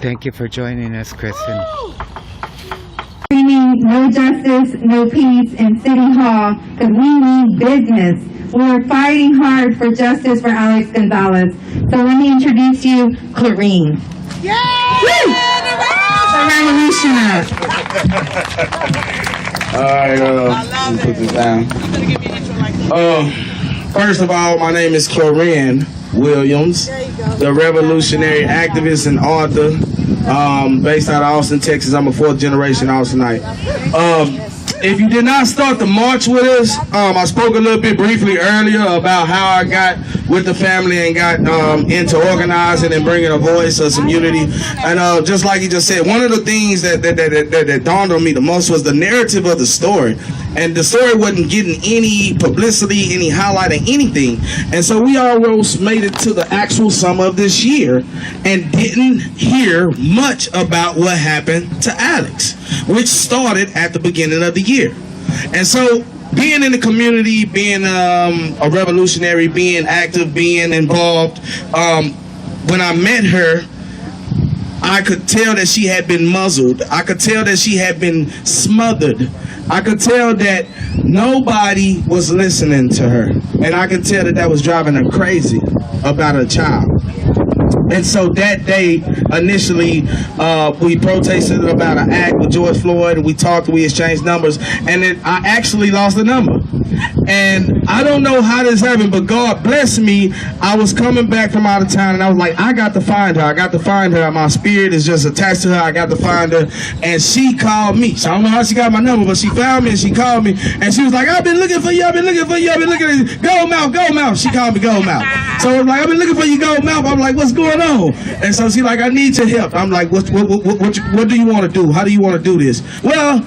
Thank you for joining us, Kristen. Screaming no justice, no peace in City Hall because we need business. We're fighting hard for justice for Alex Gonzalez. So let me introduce you, Clarine. Yay! The revolutionary. All right, let me put this down. First of all, my name is Clarine Williams, the revolutionary activist and author, based out of Austin, Texas. I'm a fourth-generation Austinite. If you did not start the march with us, I spoke a little bit briefly earlier about how I got with the family and got into organizing and bringing a voice of some unity. And just like he just said, one of the things that dawned on me the most was the narrative of the story. And the story wasn't getting any publicity, any highlighting, anything. And so we almost made it to the actual summer of this year and didn't hear much about what happened to Alex, which started at the beginning of the year. And so being in the community, being a revolutionary, being active, being involved, when I met her, I could tell that she had been muzzled. I could tell that she had been smothered. I could tell that nobody was listening to her. And I could tell that that was driving her crazy about her child. And so that day, initially, we protested about an act with George Floyd, and we talked, we exchanged numbers, and then I actually lost the number. And I don't know how this happened, but God bless me. I was coming back from out of town, and I was like, I got to find her. I got to find her. My spirit is just attached to her. I got to find her. And she called me. So I don't know how she got my number, but she found me, and she called me, and she was like, I've been looking for you. I've been looking for you. I've been looking at you. Gold Mouth, Gold Mouth. She called me Gold Mouth. So I was like, I've been looking for you, Gold Mouth. I'm like, what's going on? And so she's like, I need your help. I'm like, what do you want to do? How do you want to do this? Well,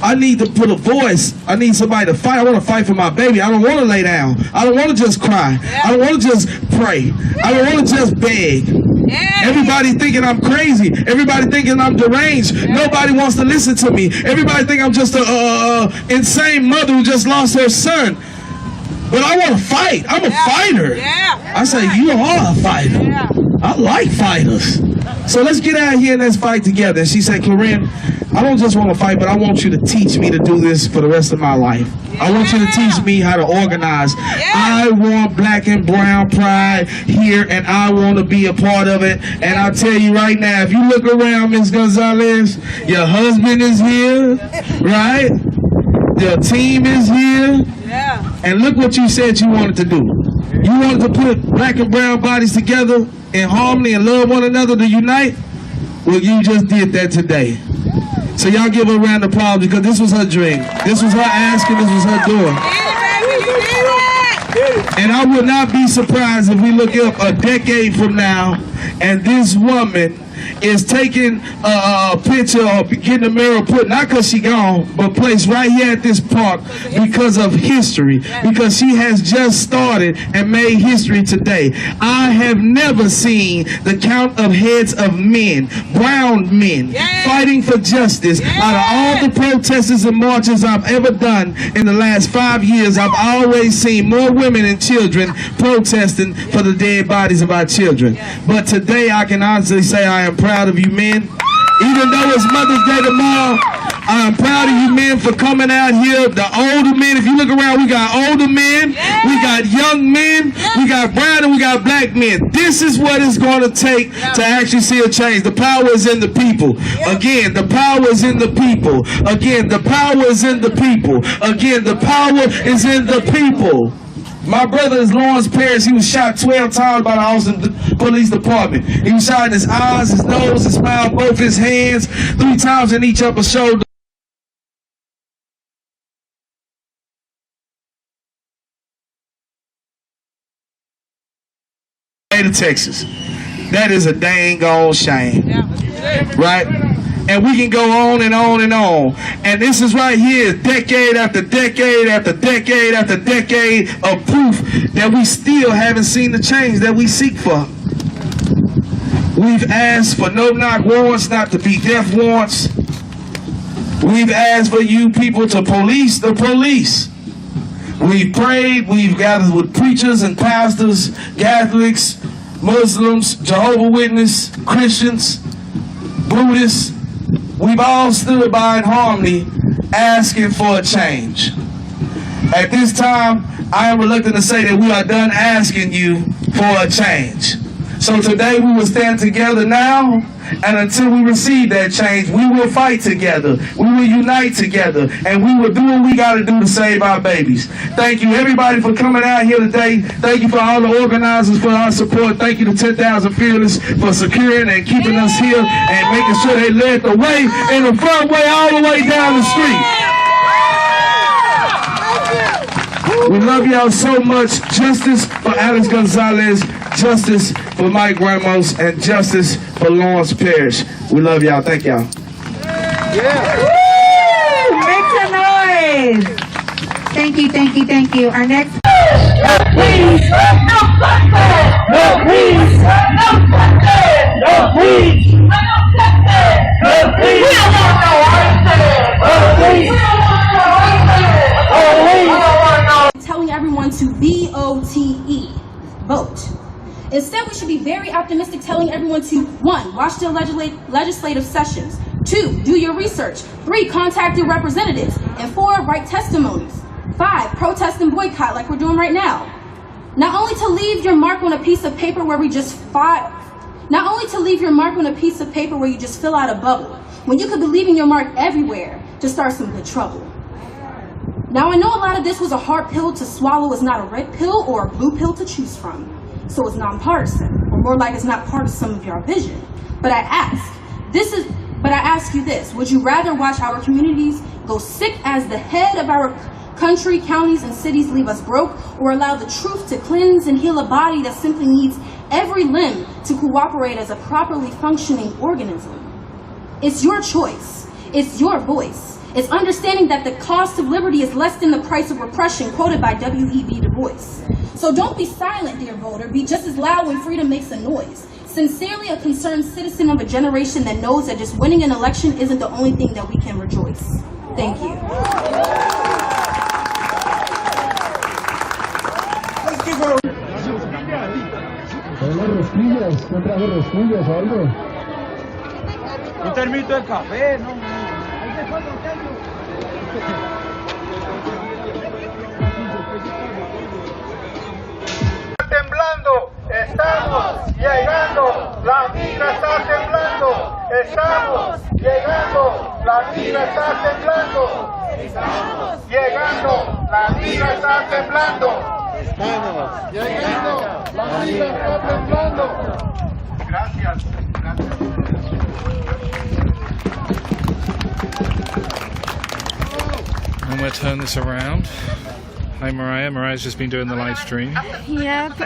I need to put a voice. I need somebody to fight. I want to fight for my baby. I don't want to lay down. I don't want to just cry. I don't want to just pray. I don't want to just beg. Everybody thinking I'm crazy. Everybody thinking I'm deranged. Nobody wants to listen to me. Everybody think I'm just a insane mother who just lost her son. But I want to fight. I'm a fighter. I say, you are a fighter. I like fighters. So let's get out here and let's fight together. And she said, Clarine, I don't just want to fight, but I want you to teach me to do this for the rest of my life. I want you to teach me how to organize. I want black and brown pride here, and I want to be a part of it. And I'll tell you right now, if you look around, Ms. Gonzalez, your husband is here, right? Your team is here. And look what you said you wanted to do. You wanted to put black and brown bodies together in harmony and love one another to unite. Well, you just did that today. So y'all give her a round of applause because this was her dream. This was her asking, this was her doing. And I would not be surprised if we look up a decade from now and this woman is taking a picture or getting a mirror put, not because she gone, but placed right here at this park because of history, because she has just started and made history today. I have never seen the count of heads of men, brown men, fighting for justice. Out of all the protesters and marches I've ever done in the last 5 years, I've always seen more women and children protesting for the dead bodies of our children. But today I can honestly say I am proud of you men. Even though it's Mother's Day tomorrow, I'm proud of you men for coming out here. The older men, if you look around, we got older men, we got young men, we got brown and we got black men. This is what it's going to take to actually see a change. The power is in the people. Again, the power is in the people. Again, the power is in the people. Again, the power is in the people. My brother is Lawrence Parrish. He was shot 12 times by the Austin Police Department. He was shot in his eyes, his nose, his mouth, both his hands, 3 times in each upper shoulder. State of Texas. That is a dang on shame. Right? And we can go on and on and on. And this is right here, decade after decade after decade after decade of proof that we still haven't seen the change that we seek for. We've asked for no-knock warrants, not to be death warrants. We've asked for you people to police the police. We've prayed, we've gathered with preachers and pastors, Catholics, Muslims, Jehovah's Witnesses, Christians. Buddhists, we've all stood by in harmony asking for a change. At this time, I am reluctant to say that we are done asking you for a change. So today we will stand together now, and until we receive that change, we will fight together, we will unite together, and we will do what we got to do to save our babies. Thank you everybody for coming out here today. Thank you for all the organizers for our support. Thank you to 10,000 Fearless for securing and keeping us here and making sure they led the way in the front way all the way down the street. We love y'all so much. Justice for Alex Gonzalez, justice for Mike Ramos, and justice for Lawrence Parrish. We love y'all. Thank y'all. Yeah. Woo! Make some noise. Thank you, thank you, thank you. Our next. No peace, no justice. No peace, no justice. No peace, no justice. No peace. We don't want no justice. No peace. We don't want no justice. No peace. Telling everyone to VOTE, vote. Instead, we should be very optimistic, telling everyone to 1. Watch the legislative sessions, 2. Do your research, 3. Contact your representatives, and 4. Write testimonies, 5. Protest and boycott like we're doing right now. Not only to leave your mark on a piece of paper where you just fill out a bubble, when you could be leaving your mark everywhere to start some good trouble. Now, I know a lot of this was a hard pill to swallow. It's not a red pill or a blue pill to choose from. So it's nonpartisan, or more like it's not part of some of your vision. But I ask you this, would you rather watch our communities go sick as the head of our country, counties, and cities leave us broke, or allow the truth to cleanse and heal a body that simply needs every limb to cooperate as a properly functioning organism? It's your choice. It's your voice. It's understanding that the cost of liberty is less than the price of repression, quoted by W.E.B. Du Bois. So don't be silent, dear voter. Be just as loud when freedom makes a noise. Sincerely a concerned citizen of a generation that knows that just winning an election isn't the only thing that we can rejoice. Thank you. Un termito de café, ¿no? Temblando, estamos llegando, la migra está temblando, estamos llegando, la migra está temblando, estamos llegando, la migra está temblando, estamos llegando, la migra está temblando. Gracias, gracias. I'm going to turn this around. Hi Mariah. Mariah's just been doing the live stream. Yep.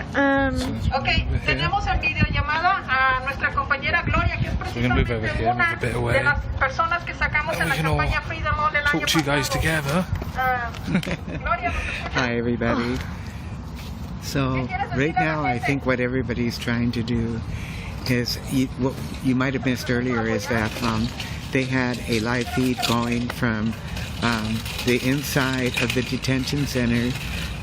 Okay, tenemos en videollamada a nuestra compañera Gloria, que es precisamente una de las personas que sacamos en la campaña Freedom All el año talk to you guys together. Hi everybody. So right now I think what everybody's trying to do is, what you might have missed earlier is that they had a live feed going from the inside of the detention center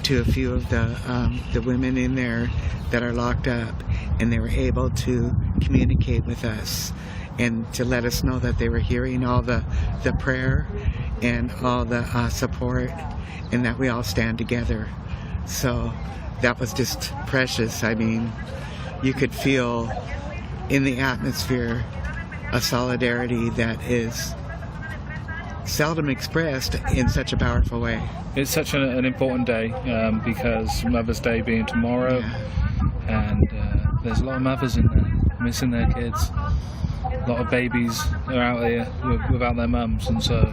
to a few of the women in there that are locked up, and they were able to communicate with us and to let us know that they were hearing all the prayer and all the support, and that we all stand together. So that was just precious. I mean, you could feel in the atmosphere a solidarity that is seldom expressed in such a powerful way. It's such an important day because Mother's Day being tomorrow, and there's a lot of mothers in there missing their kids. A lot of babies are out here without their mums, and so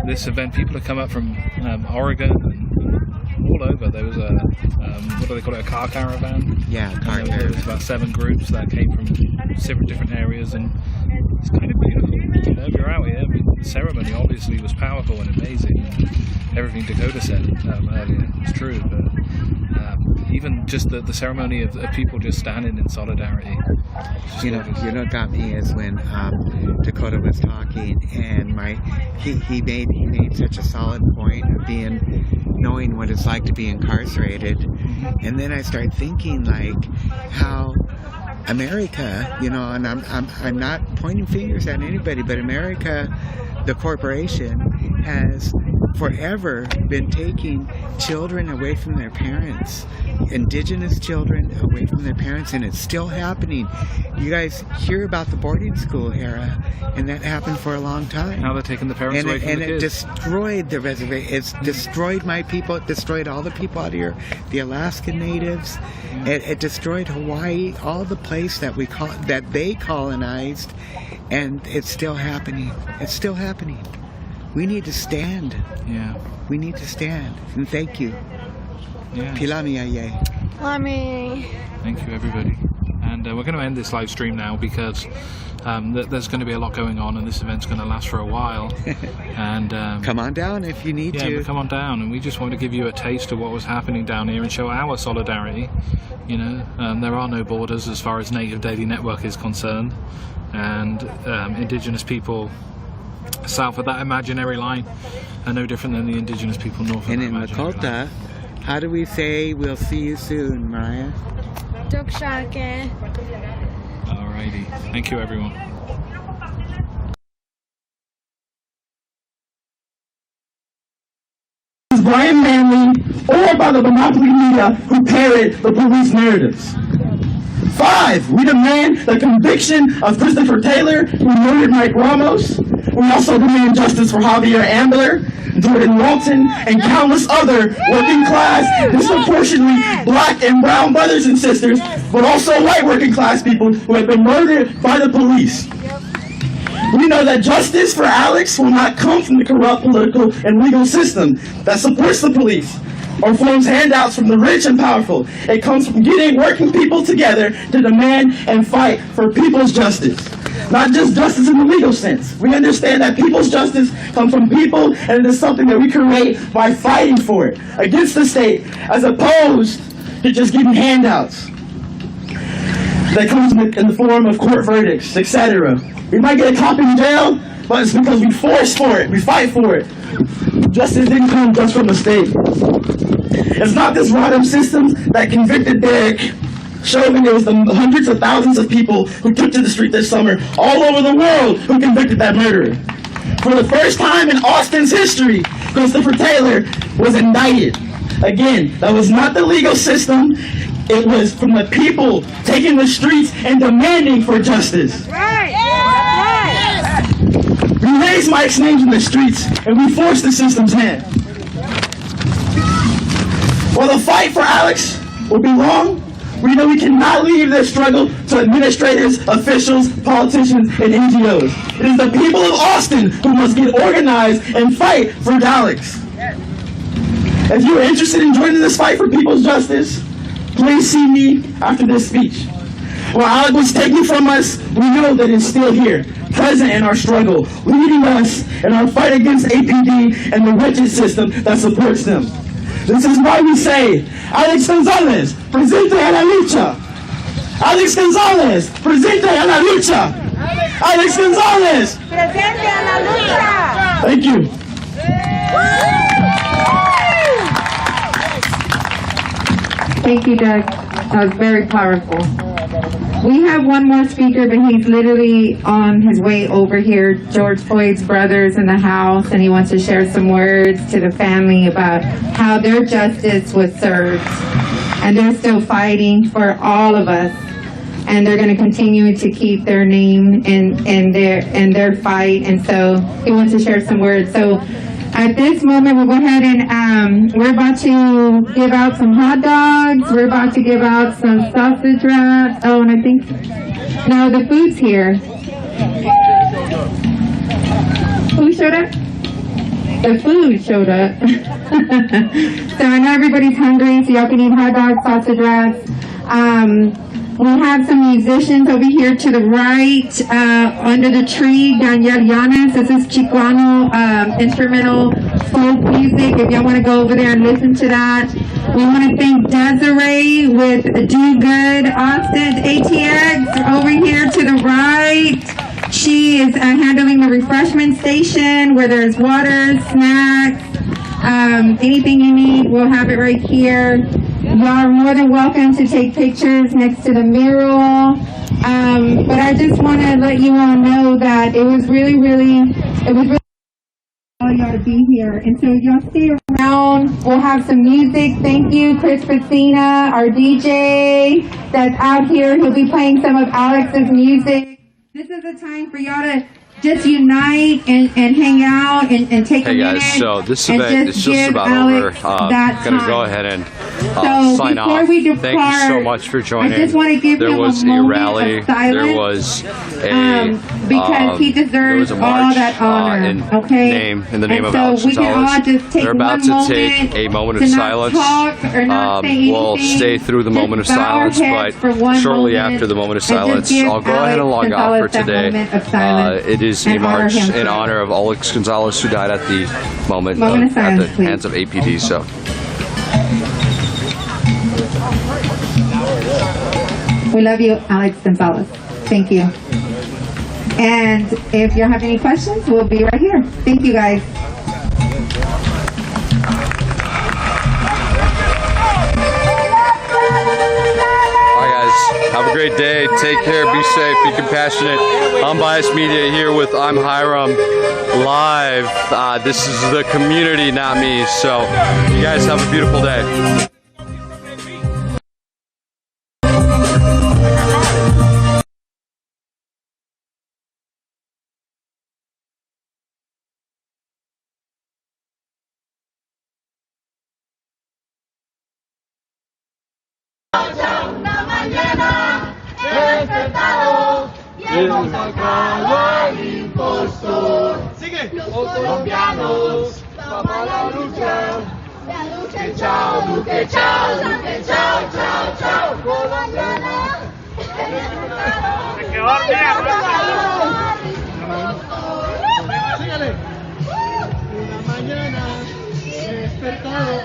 this event, people have come up from Oregon and all over. There was a what do they call it, a car caravan? Yeah, car caravan. There was about 7 groups that came from several different areas, and it's kind of beautiful. You know, if you're out here, I mean, the ceremony obviously was powerful and amazing, and everything Dakota said earlier was true, but even just the ceremony of people just standing in solidarity. You know what got me is when Dakota was talking, and he made such a solid point of knowing what it's like to be incarcerated, and then I started thinking like how America, you know, and I'm not pointing fingers at anybody, but America, the corporation, has forever been taking children away from their parents, Indigenous children away from their parents, and it's still happening. You guys hear about the boarding school era, and that happened for a long time. Now they're taking the parents away from the kids. And it destroyed the reservation. It's destroyed my people. It destroyed all the people out here, the Alaskan natives. It destroyed Hawaii, all the place that they colonized, and it's still happening. It's still happening. We need to stand. Yeah. We need to stand. And thank you. Yeah. Pilamiaye. Thank you, everybody. And we're going to end this live stream now because there's going to be a lot going on, and this event's going to last for a while. And come on down if you need to. Yeah, come on down. And we just want to give you a taste of what was happening down here and show our solidarity. You know, there are no borders as far as Native Daily Network is concerned, and Indigenous people south of that imaginary line are no different than the Indigenous people north of that imaginary line. And in Lakota, how do we say we'll see you soon, Mariah? Alrighty. Thank you, everyone. Brian Manley or by the monopoly media who parrot the police narratives. 5, we demand the conviction of Christopher Taylor, who murdered Mike Ramos. We also demand justice for Javier Ambler, Jordan Walton, and countless other working class, disproportionately black and brown brothers and sisters, but also white working class people who have been murdered by the police. We know that justice for Alex will not come from the corrupt political and legal system that supports the police or forms handouts from the rich and powerful. It comes from getting working people together to demand and fight for people's justice. Not just justice in the legal sense. We understand that people's justice comes from people, and it is something that we create by fighting for it against the state, as opposed to just getting handouts that comes in the form of court verdicts, etc. We might get a cop in jail, but it's because we force for it, we fight for it. Justice didn't come just from the state. It's not this rotten system that convicted Derek Chauvin. It was the hundreds of thousands of people who took to the street this summer all over the world who convicted that murderer. For the first time in Austin's history, Christopher Taylor was indicted. Again, that was not the legal system. It was from the people taking the streets and demanding for justice. Right. Yes. We raised Mike's names in the streets, and we forced the system's hand. While the fight for Alex will be long, we know we cannot leave this struggle to administrators, officials, politicians, and NGOs. It is the people of Austin who must get organized and fight for Alex. If you are interested in joining this fight for people's justice, please see me after this speech. While Alex was taken from us, we know that it's still here, present in our struggle, leading us in our fight against APD and the wretched system that supports them. This is why we say, Alex Gonzalez, presente a la lucha. Alex Gonzalez, presente a la lucha. Alex Gonzalez, presente a la lucha. Thank you. Thank you, Doug. That was very powerful. We have one more speaker, but he's literally on his way over here. George Floyd's brother's in the house, and he wants to share some words to the family about how their justice was served. And they're still fighting for all of us. And they're going to continue to keep their name in their fight. And so he wants to share some words. So at this moment, we'll go ahead and we're about to give out some hot dogs. We're about to give out some sausage wraps. Oh, and I think, no, the food's here. Who showed up? The food showed up. So I know everybody's hungry, so y'all can eat hot dogs, sausage wraps. We have some musicians over here to the right, under the tree, Daniel Llanes. This is Chicuano instrumental folk music, if y'all want to go over there and listen to that. We want to thank Desiree with Do Good Austin ATX over here to the right. She is handling the refreshment station where there's water, snacks, anything you need, we'll have it right here. Y'all are more than welcome to take pictures next to the mural. But I just want to let you all know that it was really all y'all to be here. And so y'all stay around. We'll have some music. Thank you, Chris Pacina, our DJ that's out here. He'll be playing some of Alex's music. This is a time for y'all to just unite and hang out and take a minute. Hey guys, so this event is just about over. Gonna go ahead and sign off. Thank you so much for joining. I just want to give him was a moment rally. of silence, there was a because he deserves all that honor. In the name of Alex Gonzalez. They're about to take a moment of silence. We'll stay through the moment of silence, but shortly after the moment of silence, I'll go ahead and log off for today. It is a march in honor of Alex Gonzalez, who died at the moment of silence, at the hands of APD. So. We love you, Alex Gonzalez. Thank you. And if you have any questions, we'll be right here. Thank you, guys. Have a great day. Take care. Be safe. Be compassionate. Unbiased Media here with I'm Hiram live. This is the community, not me. So you guys have a beautiful day. Hemos sacado al impostor. Sigue. Los colombianos vamos a la lucha. La lucha, chao, Duque, chao, Duque, chao, chao, chao. Colombiana. Se quedó sígale. Una mañana he despertado.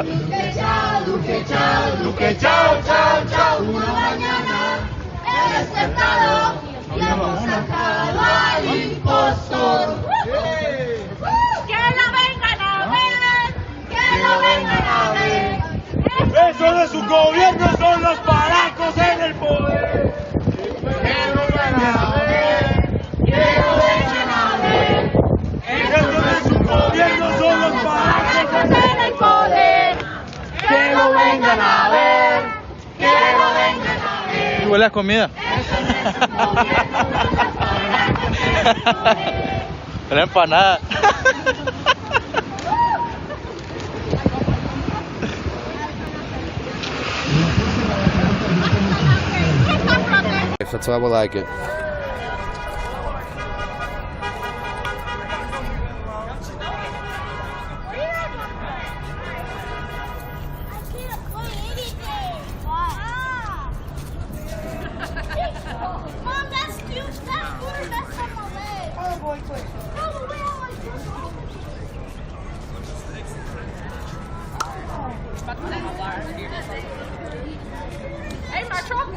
Duque, chao, Duque, chao, Duque, chao, chao, chao. Una mañana he despertado. Y hemos sacado al impostor. Que lo vengan a ver, que lo vengan a ver. Eso de su gobierno son los paracos en el poder. Que lo vengan a ver, que lo vengan a ver. Eso de su gobierno son los paracos en el poder. Que lo vengan a ver, que lo vengan a ver. ¿Y huele a comida? Una empanada. That's how I would like it.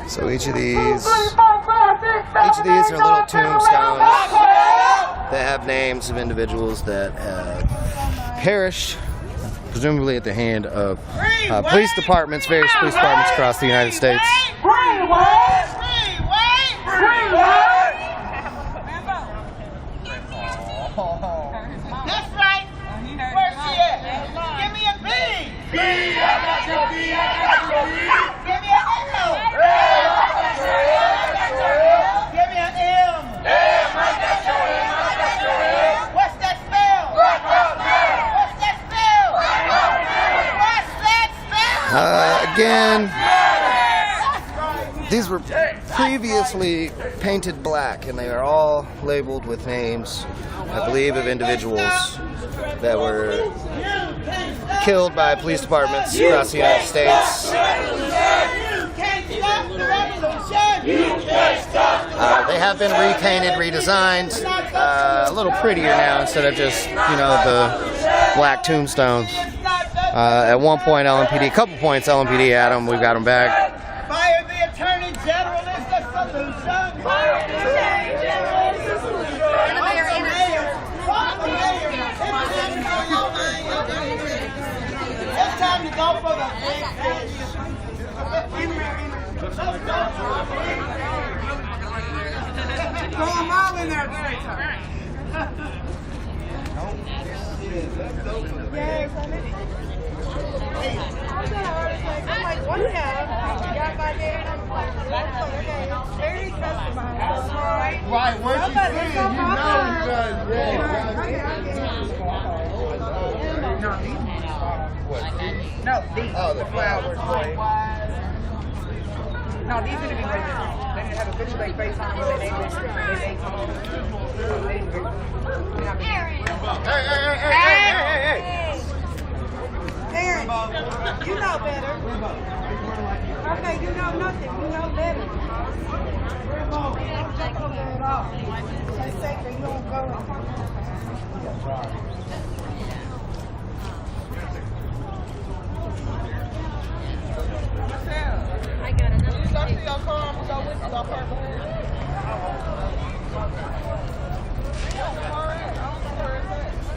So each of these are little tombstones that have names of individuals that have perished, presumably at the hand of police departments, various police departments across the United States. That's right. Where's she at? Give me a B. B, I got your B, I got your B. Give me an L. Give me an M. M, I got your M, I got your M. What's that spell? What's that spell? What's that Again, these were previously painted black, and they are all labeled with names, I believe, of individuals that were killed by police departments across the United States. They have been repainted, redesigned, a little prettier now instead of just, the black tombstones. At one point, LMPD, a couple points, LMPD had them. We've got them back. Fire the Attorney General is the solution. Fire the Attorney General is the solution. It's time to go for the big throw them all in there at the same time. Yes, I'm like, what the hell? Got my name, I'm like, okay, very customized. Right, once you see it, you know you guys ready. No, these flowers. No, these are the big ones. They didn't have a picture of their face on them when they ate Hey! Aaron, you know better. Okay, you know nothing. You know better. Don't take over at all. It's sacred. You don't go. I got another. You go to your car. I'm going to go with you. I'll park with you.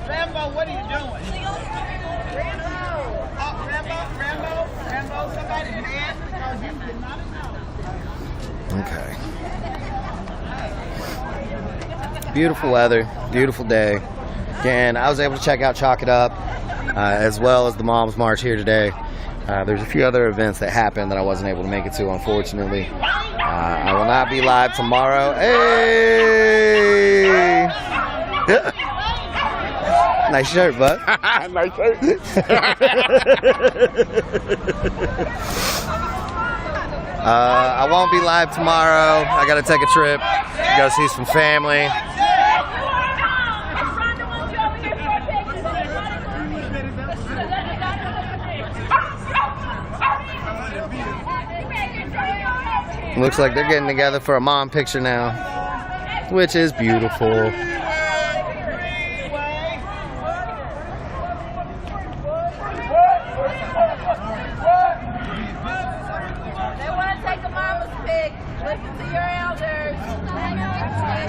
Rambo, what are you doing? Rambo, somebody mad because you did not know. Okay. Beautiful weather, beautiful day. Again, I was able to check out Chalk It Up, as well as the Moms March here today. There's a few other events that happened that I wasn't able to make it to, unfortunately. I will not be live tomorrow. Hey! Nice shirt, bud. Nice shirt. I won't be live tomorrow. I gotta take a trip, go see some family. Looks like they're getting together for a mom picture now, which is beautiful.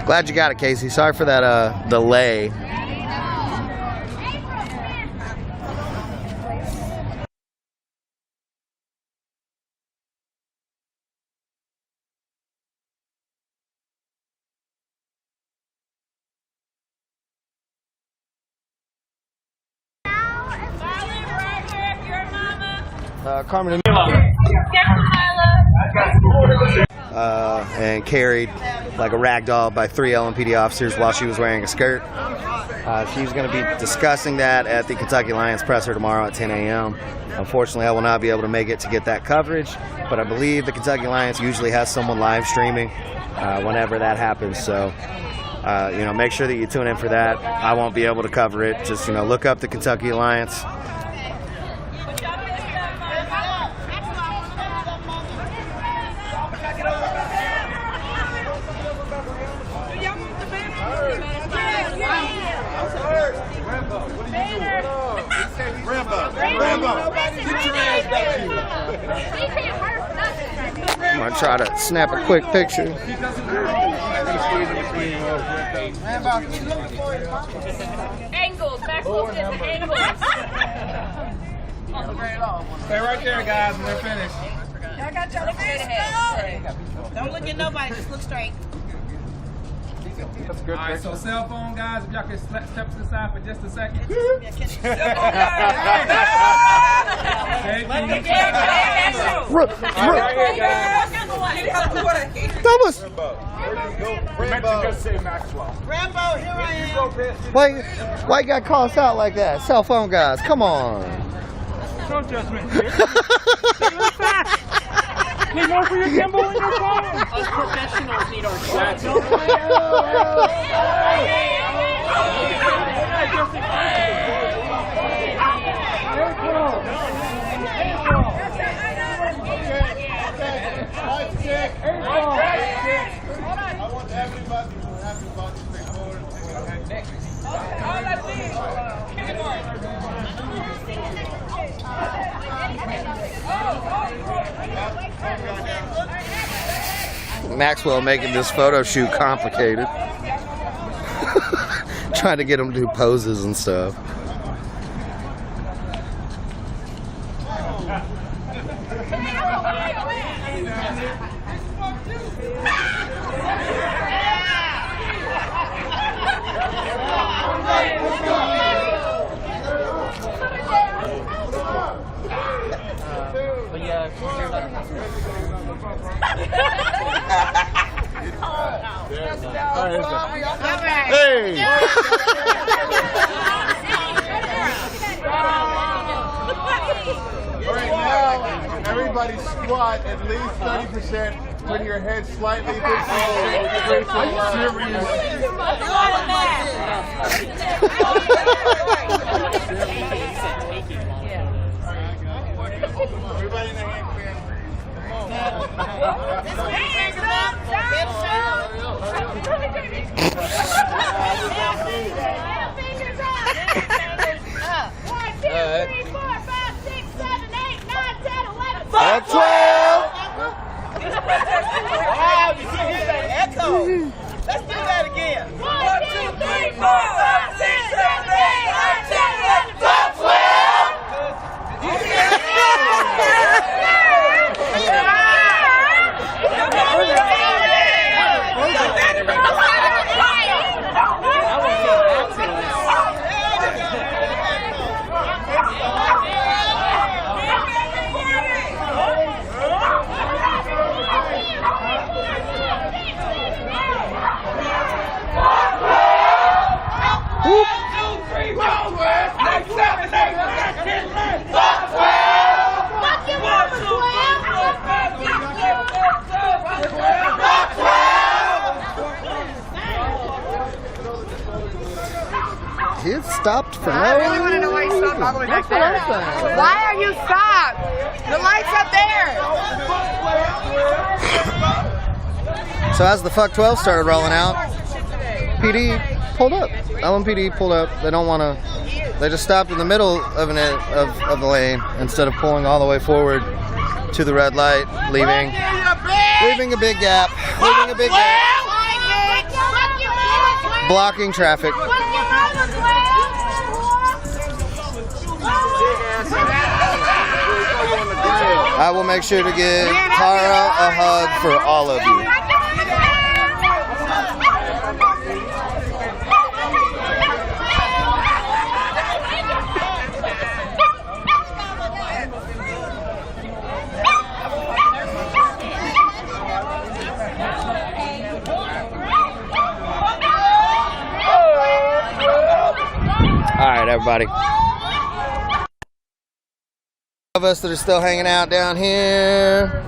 Glad you got it, Casey. Sorry for that delay. Carmen and carried like a rag doll by 3 LMPD officers while she was wearing a skirt. She's going to be discussing that at the Kentucky Alliance presser tomorrow at 10 a.m. Unfortunately, I will not be able to make it to get that coverage, but I believe the Kentucky Alliance usually has someone live streaming whenever that happens. So, make sure that you tune in for that. I won't be able to cover it. Just, look up the Kentucky Alliance. I'm gonna try to snap a quick picture. Angles, Maxwell says angles. Stay right there, guys, when they're finished. I got y'all to finish. Don't look at nobody, just look straight. That's good. All right, so cell phone guys, if y'all can step to the side for just a second. Thomas! Rambo, here I am. Why you gotta call us out like that? Cell phone guys, come on. Don't judge me. Need more for your gimbal and your phone. Us professionals need our shots. Maxwell making this photo shoot complicated. Trying to get him to do poses and stuff. Hey! All right, now everybody squat at least 30%. Put your head slightly this way. Are you serious? Everybody in the hand clear. That's 12. Wow, you can hear that echo. Let's do that again. 1, 2, 3, 4, 5, 6, 7, 8, 9, 10, 11, It stopped for I no really want to know why you stopped all the way back there. Why are you stopped? The light's up there. So as the fuck 12 started rolling out, PD pulled up. LMPD pulled up. They don't want to. They just stopped in the middle of the lane instead of pulling all the way forward to the red light, leaving a big gap, blocking traffic. I will make sure to give Tara a hug for all of you. All right, everybody. Of us that are still hanging out down here.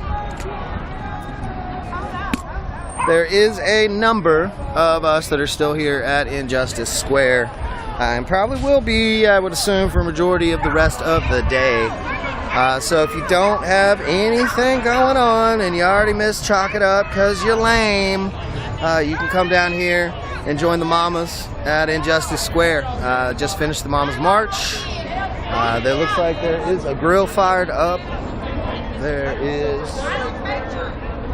There is a number of us that are still here at Injustice Square, and probably will be, I would assume, for a majority of the rest of the day. So if you don't have anything going on and you already missed Chalk It Up because you're lame, you can come down here and join the Mamas at Injustice Square. Just finished the Mamas March. There looks like there is a grill fired up. There is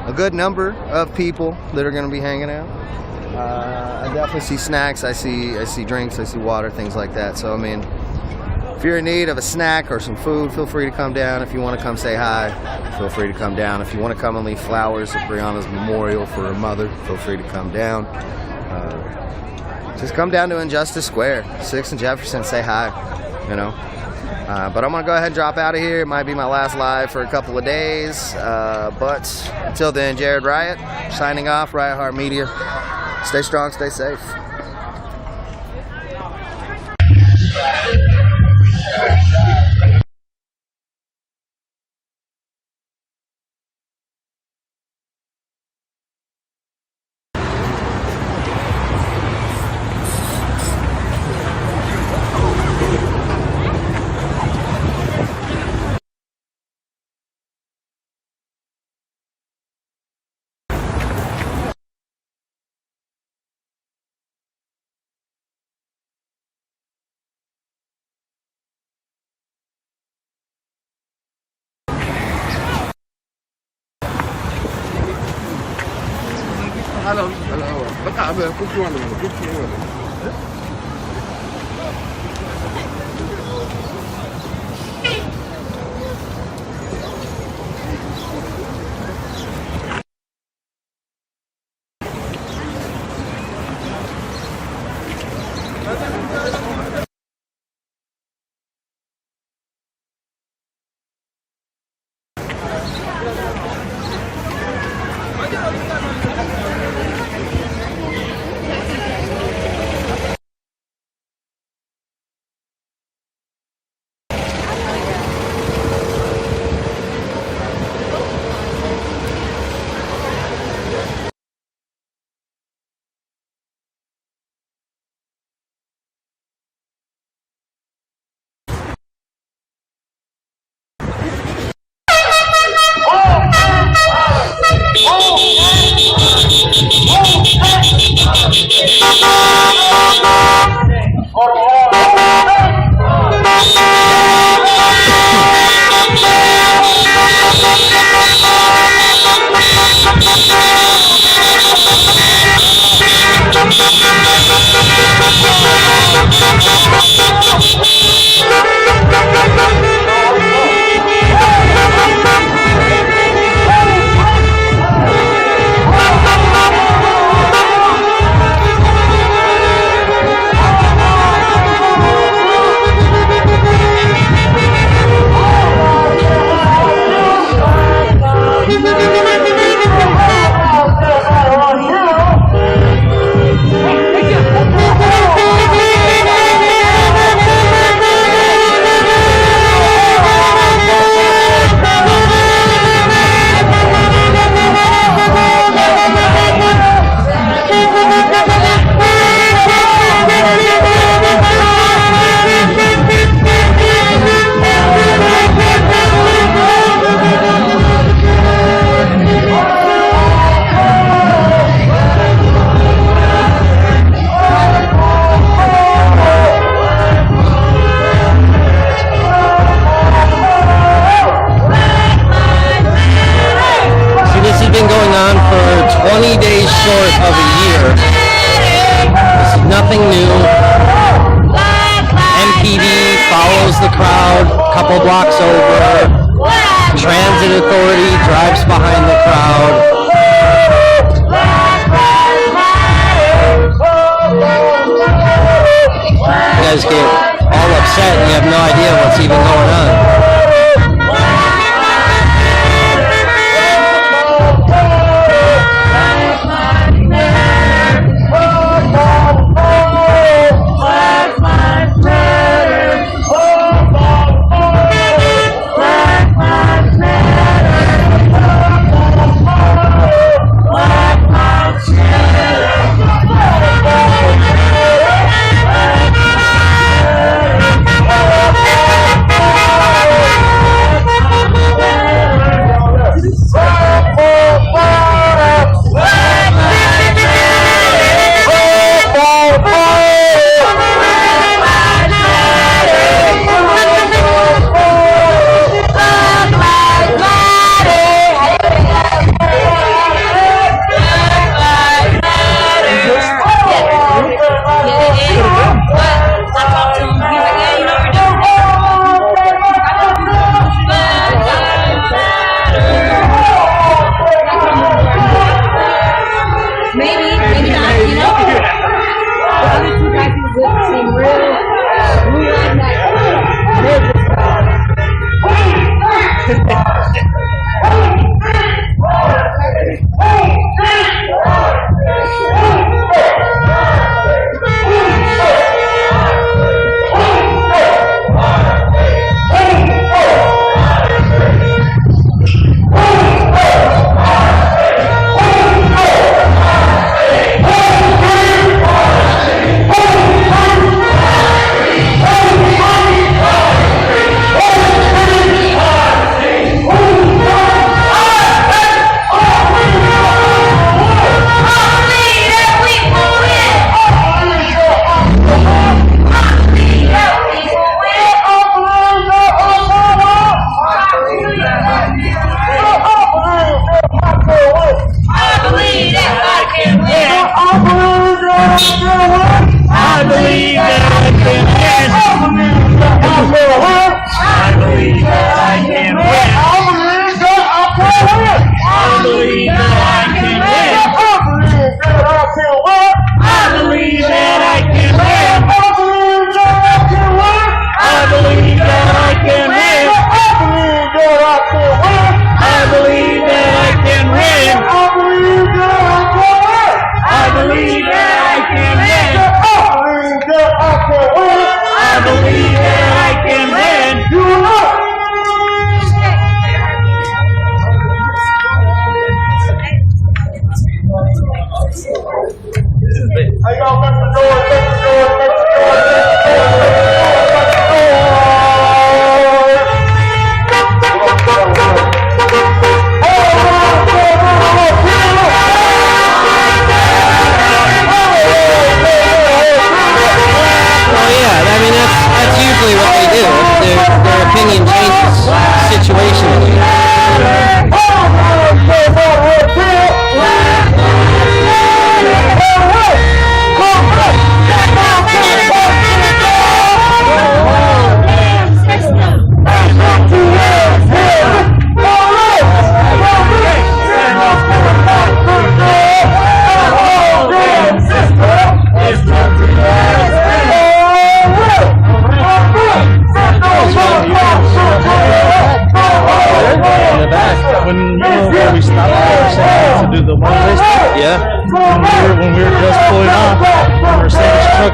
a good number of people that are going to be hanging out. I definitely see snacks. I see drinks. I see water, things like that. So I mean, if you're in need of a snack or some food, feel free to come down. If you want to come say hi, feel free to come down. If you want to come and leave flowers at Brianna's memorial for her mother, feel free to come down. Just come down to Injustice Square, 6th and Jefferson, say hi, you know. But I'm going to go ahead and drop out of here. It might be my last live for a couple of days. But until then, Jared Riot, signing off, Riot Heart Media. Stay strong, stay safe. Hello. Which one? of a year. This is nothing new. MPD follows the crowd a couple blocks over. Transit authority drives behind the crowd. You guys get all upset and you have no idea what's even going on.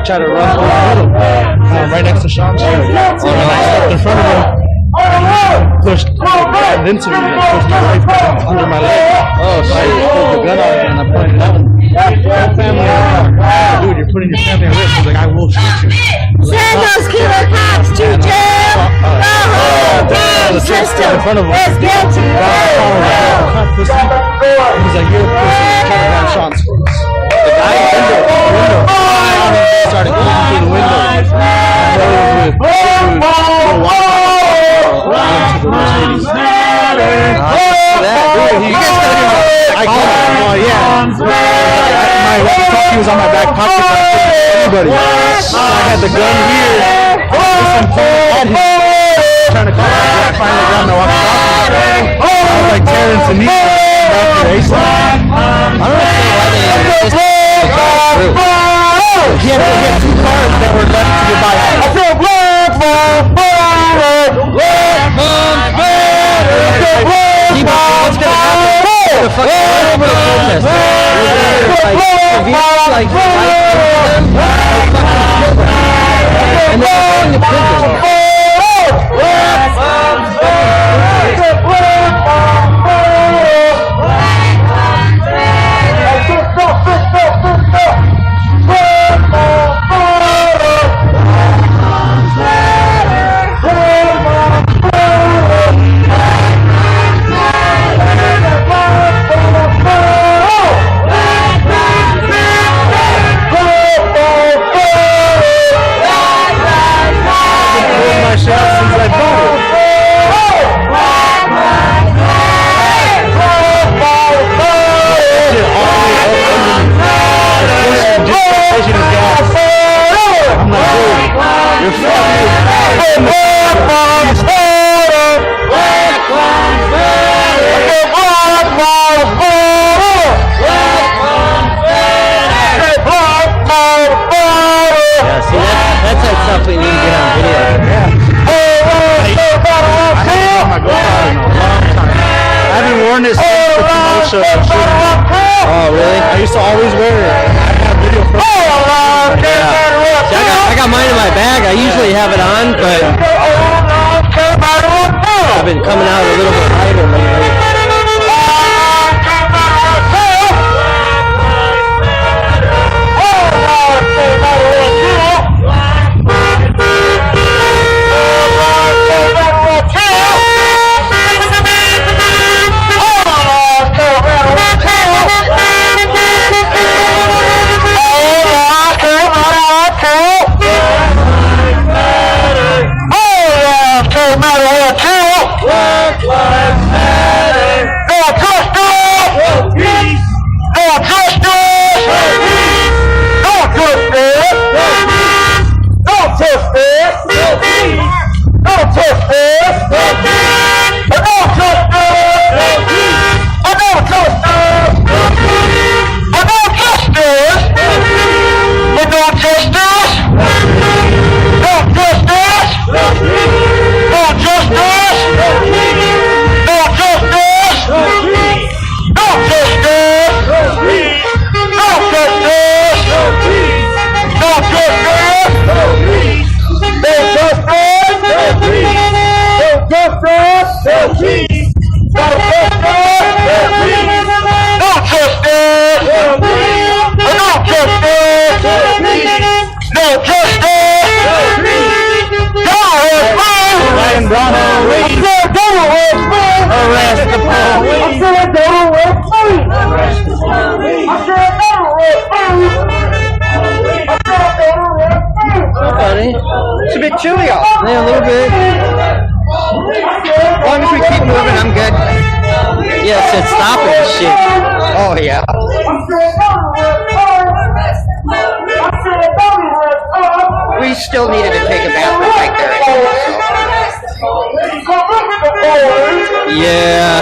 Try to run through the middle, right next to Sean's street. And I stepped in front of him, pushed into me, and pushed my right foot under my leg. Oh, so I pulled the gun out and I pointed at him. Family, dude, you're putting your family at risk. He's like, I will shoot you. Send those killer cops to jail. The whole damn system is guilty. He's like, you're a pussy. Trying to grab Sean's face. The guy in the window started going through the window. I called him. Oh, yeah. was on my back pocket, but I couldn't hit anybody. So I had the gun here, and pointing at him, trying to call my dad. Finally got my walkie-talkie. I was like Terrence and Nina back to ASAP. I don't know why they just through. He had 2 cars that were left to get by. I feel black man better. What's gonna happen? The fucking over the protest. Like, if you like them, and they're going to prison. Oh, really? I used to always wear it. I got video from I got mine in my bag. I usually have it on, but I've been coming out a little bit lighter lately. It's a bit chilly out. Yeah, a little bit. As long as we keep moving, I'm good. Yeah, it's stopping this shit. Oh, yeah. We still needed to take a bathroom right there. Yeah.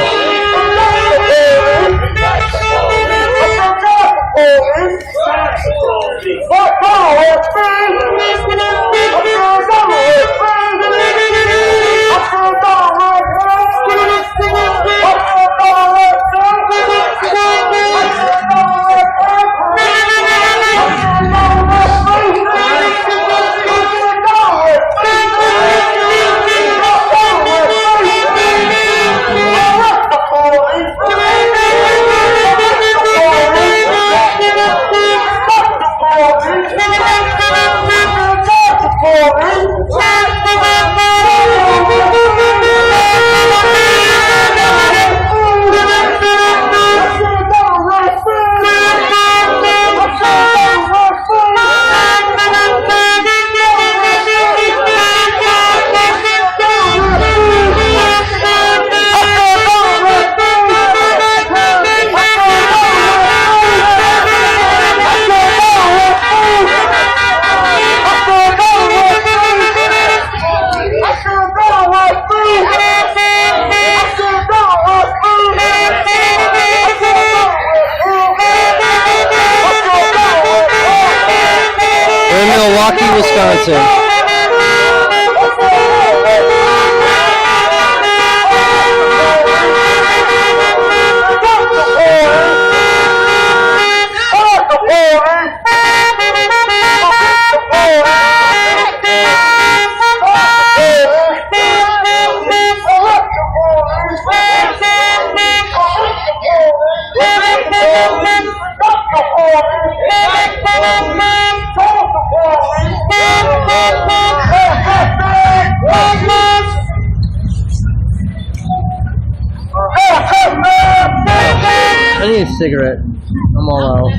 Milwaukee, Wisconsin. I need a cigarette. I'm all out.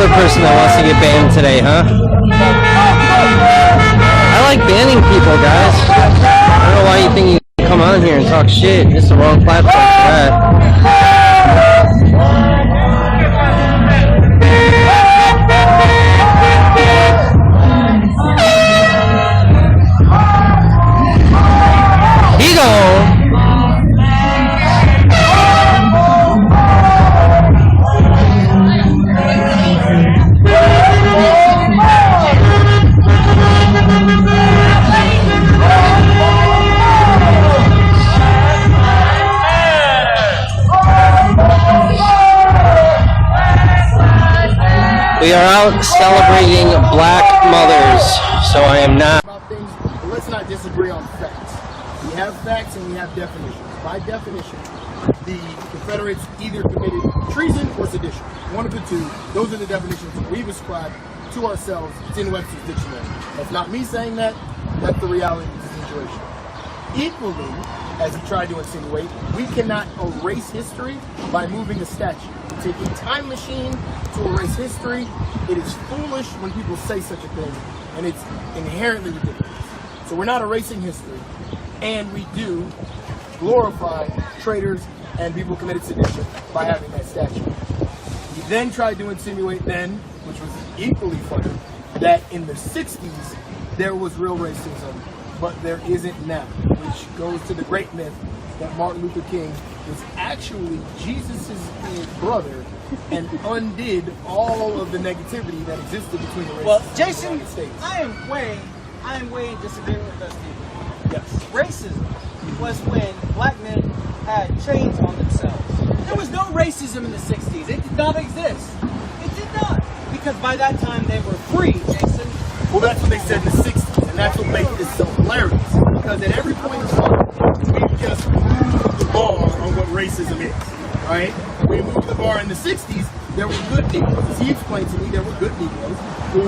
Person that wants to get banned today, huh? I like banning people, guys. I don't know why you think you can come on here and talk shit. It's the wrong platform for that. He gone. We are out celebrating Black mothers, so I am not. But let's not disagree on facts. We have facts and we have definitions. By definition, the Confederates either committed treason or sedition. One of the two. Those are the definitions that we've ascribed to ourselves. It's in Webster's dictionary. That's not me saying that. That's the reality of the situation. Equally, as he tried to insinuate, we cannot erase history by moving a statue. Taking a time machine to erase history, it is foolish when people say such a thing, and it's inherently ridiculous. So we're not erasing history, and we do glorify traitors and people who committed sedition by having that statue. He then tried to insinuate then, which was equally funny, that in the 60s there was real racism, but there isn't now, which goes to the great myth that Martin Luther King was actually Jesus' brother and undid all of the negativity that existed between the races. Well, Jason, I am way in disagreement with those people. Yes. Racism was when black men had chains on themselves. There was no racism in the 60s. It did not exist. It did not. Because by that time they were free, Jason. Well, that's what they said in the 60s, and that's what makes this so hilarious. Because at every point in time, we've just moved the bar on what racism is, right? We moved the bar in the 60s, there were good Negroes. As he explained to me, there were good Negroes who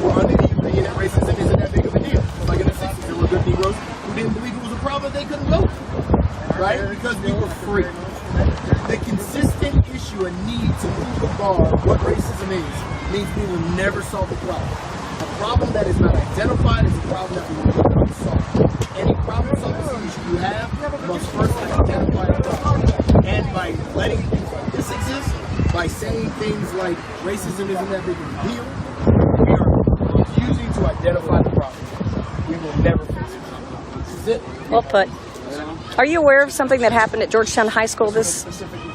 were under the opinion that racism isn't that big of a deal. Like in the 60s, there were good Negroes who didn't believe it was a problem they couldn't go to, right? Because we were free. The consistent issue and need to move the bar of what racism is means we will never solve the problem. A problem that is not identified is a problem that we will not solve. Any problem-solving issue you have, you must first identify the problem. And by letting things like this exist, by saying things like racism isn't that big of a deal, we are refusing to identify the problem. We will never fix it. This is it. Well put. Are you aware of something that happened at Georgetown High School this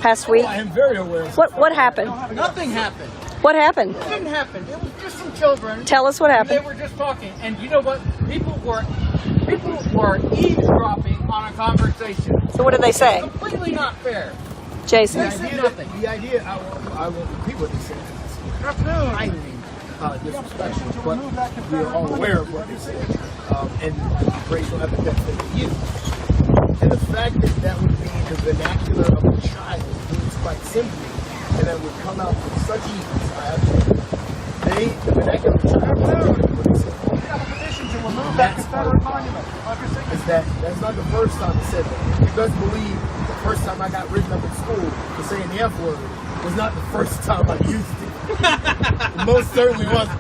past week? Oh, I am very aware of What happened? Nothing happened. What happened? It didn't happen. It was just some children. Tell us what happened. They were just talking, and you know what? People were eavesdropping on a conversation. So what did they say? Completely not fair. Jason. The idea, I won't repeat what they said. It's highly disrespectful, but we are all aware of what they said and the racial epithets that they use. And the fact that that would be the vernacular of a child means quite simply, and that would come out with such ease. The vernacular of a child that's not the first time it said that. You best believe the first time I got written up in school for saying the F word was not the first time I used it. It most certainly wasn't.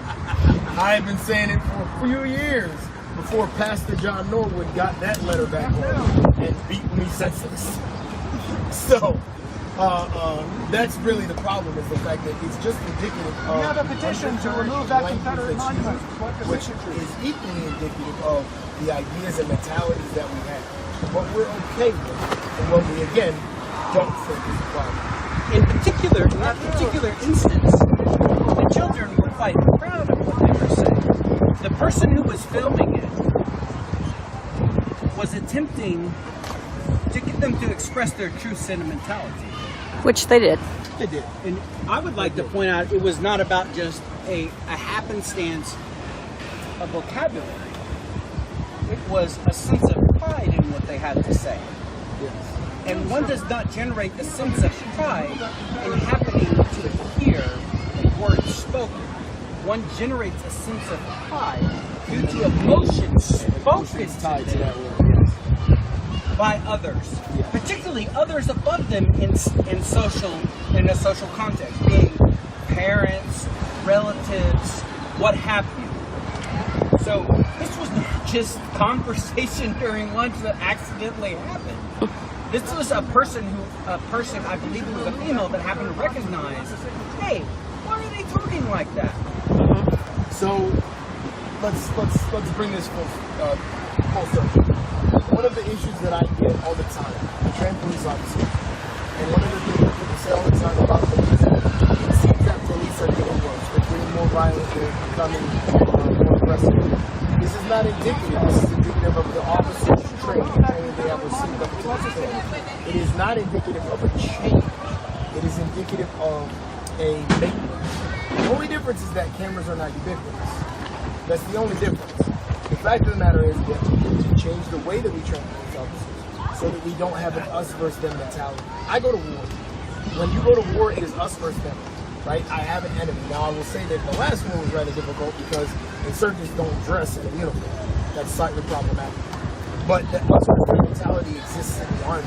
I have been saying it for a few years before Pastor John Norwood got that letter back home and beat me senseless. So, that's really the problem, is the fact that it's just indicative of... We have a petition to remove that Confederate monument. Which is equally indicative of the ideas and mentalities that we have. What we're okay with, and what we, again, don't think is a problem. In particular, in that particular instance, the children were quite proud of what they were saying. The person who was filming it was attempting to get them to express their true sentimentality. Which they did. They did. And I would like to point out, it was not about just a happenstance of vocabulary. It was a sense of pride in what they had to say. Yes. And one does not generate a sense of pride in happening to hear words spoken. One generates a sense of pride due to emotions spoken tied to that word. by others, particularly others above them in a social context, being parents, relatives, what have you. So this was not just conversation during lunch that accidentally happened. This was a person, I believe it was a female, that happened to recognize, hey, why are they talking like that? So let's bring this full circle. One of the issues that I get all the time, trained police officers, and one of the things that people say all the time about police, it seems that police are getting worse. They're getting more violent, they're becoming more aggressive. This is not indicative. This is indicative of the officers' training they have received up to this point. It is not indicative of a change. It is indicative of a maintenance. The only difference is that cameras are not ubiquitous. That's the only difference. The fact of the matter is that we need to change the way that we train police officers so that we don't have an us versus them mentality. I go to war. When you go to war, it is us versus them, right? I have an enemy. Now, I will say that the last one was rather difficult because insurgents don't dress in a uniform. That's slightly problematic. But the us versus them mentality exists in the Army.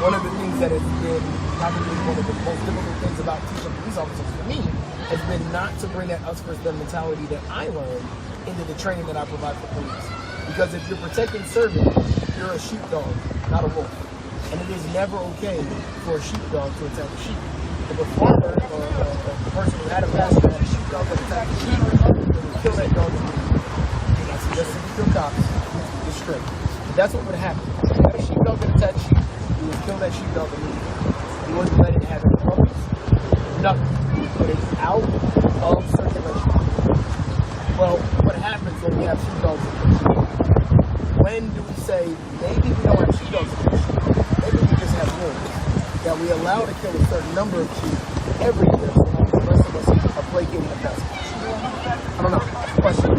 One of the things that has been probably one of the most difficult things about teaching police officers for me has been not to bring that us versus them mentality that I learned into the training that I provide for police. Because if you're protecting servants, you're a sheepdog, not a wolf. And it is never okay for a sheepdog to attack a sheep. If a farmer or a person who had a pasture had a sheepdog that attacked a sheep, they would kill that dog immediately. And I suggest that you kill cops, just straight. That's what would happen. If you had a sheepdog that attacked sheep, you would kill that sheepdog immediately. You wouldn't let it have any puppies, nothing. You would put it out of circulation. Well, what happens when we have sheepdogs in the sheep? When do we say, maybe we don't have sheepdogs in the sheep, maybe we just have wolves that we allow to kill a certain number of sheep every year so long as the rest of us are placating the best? I don't know. Question.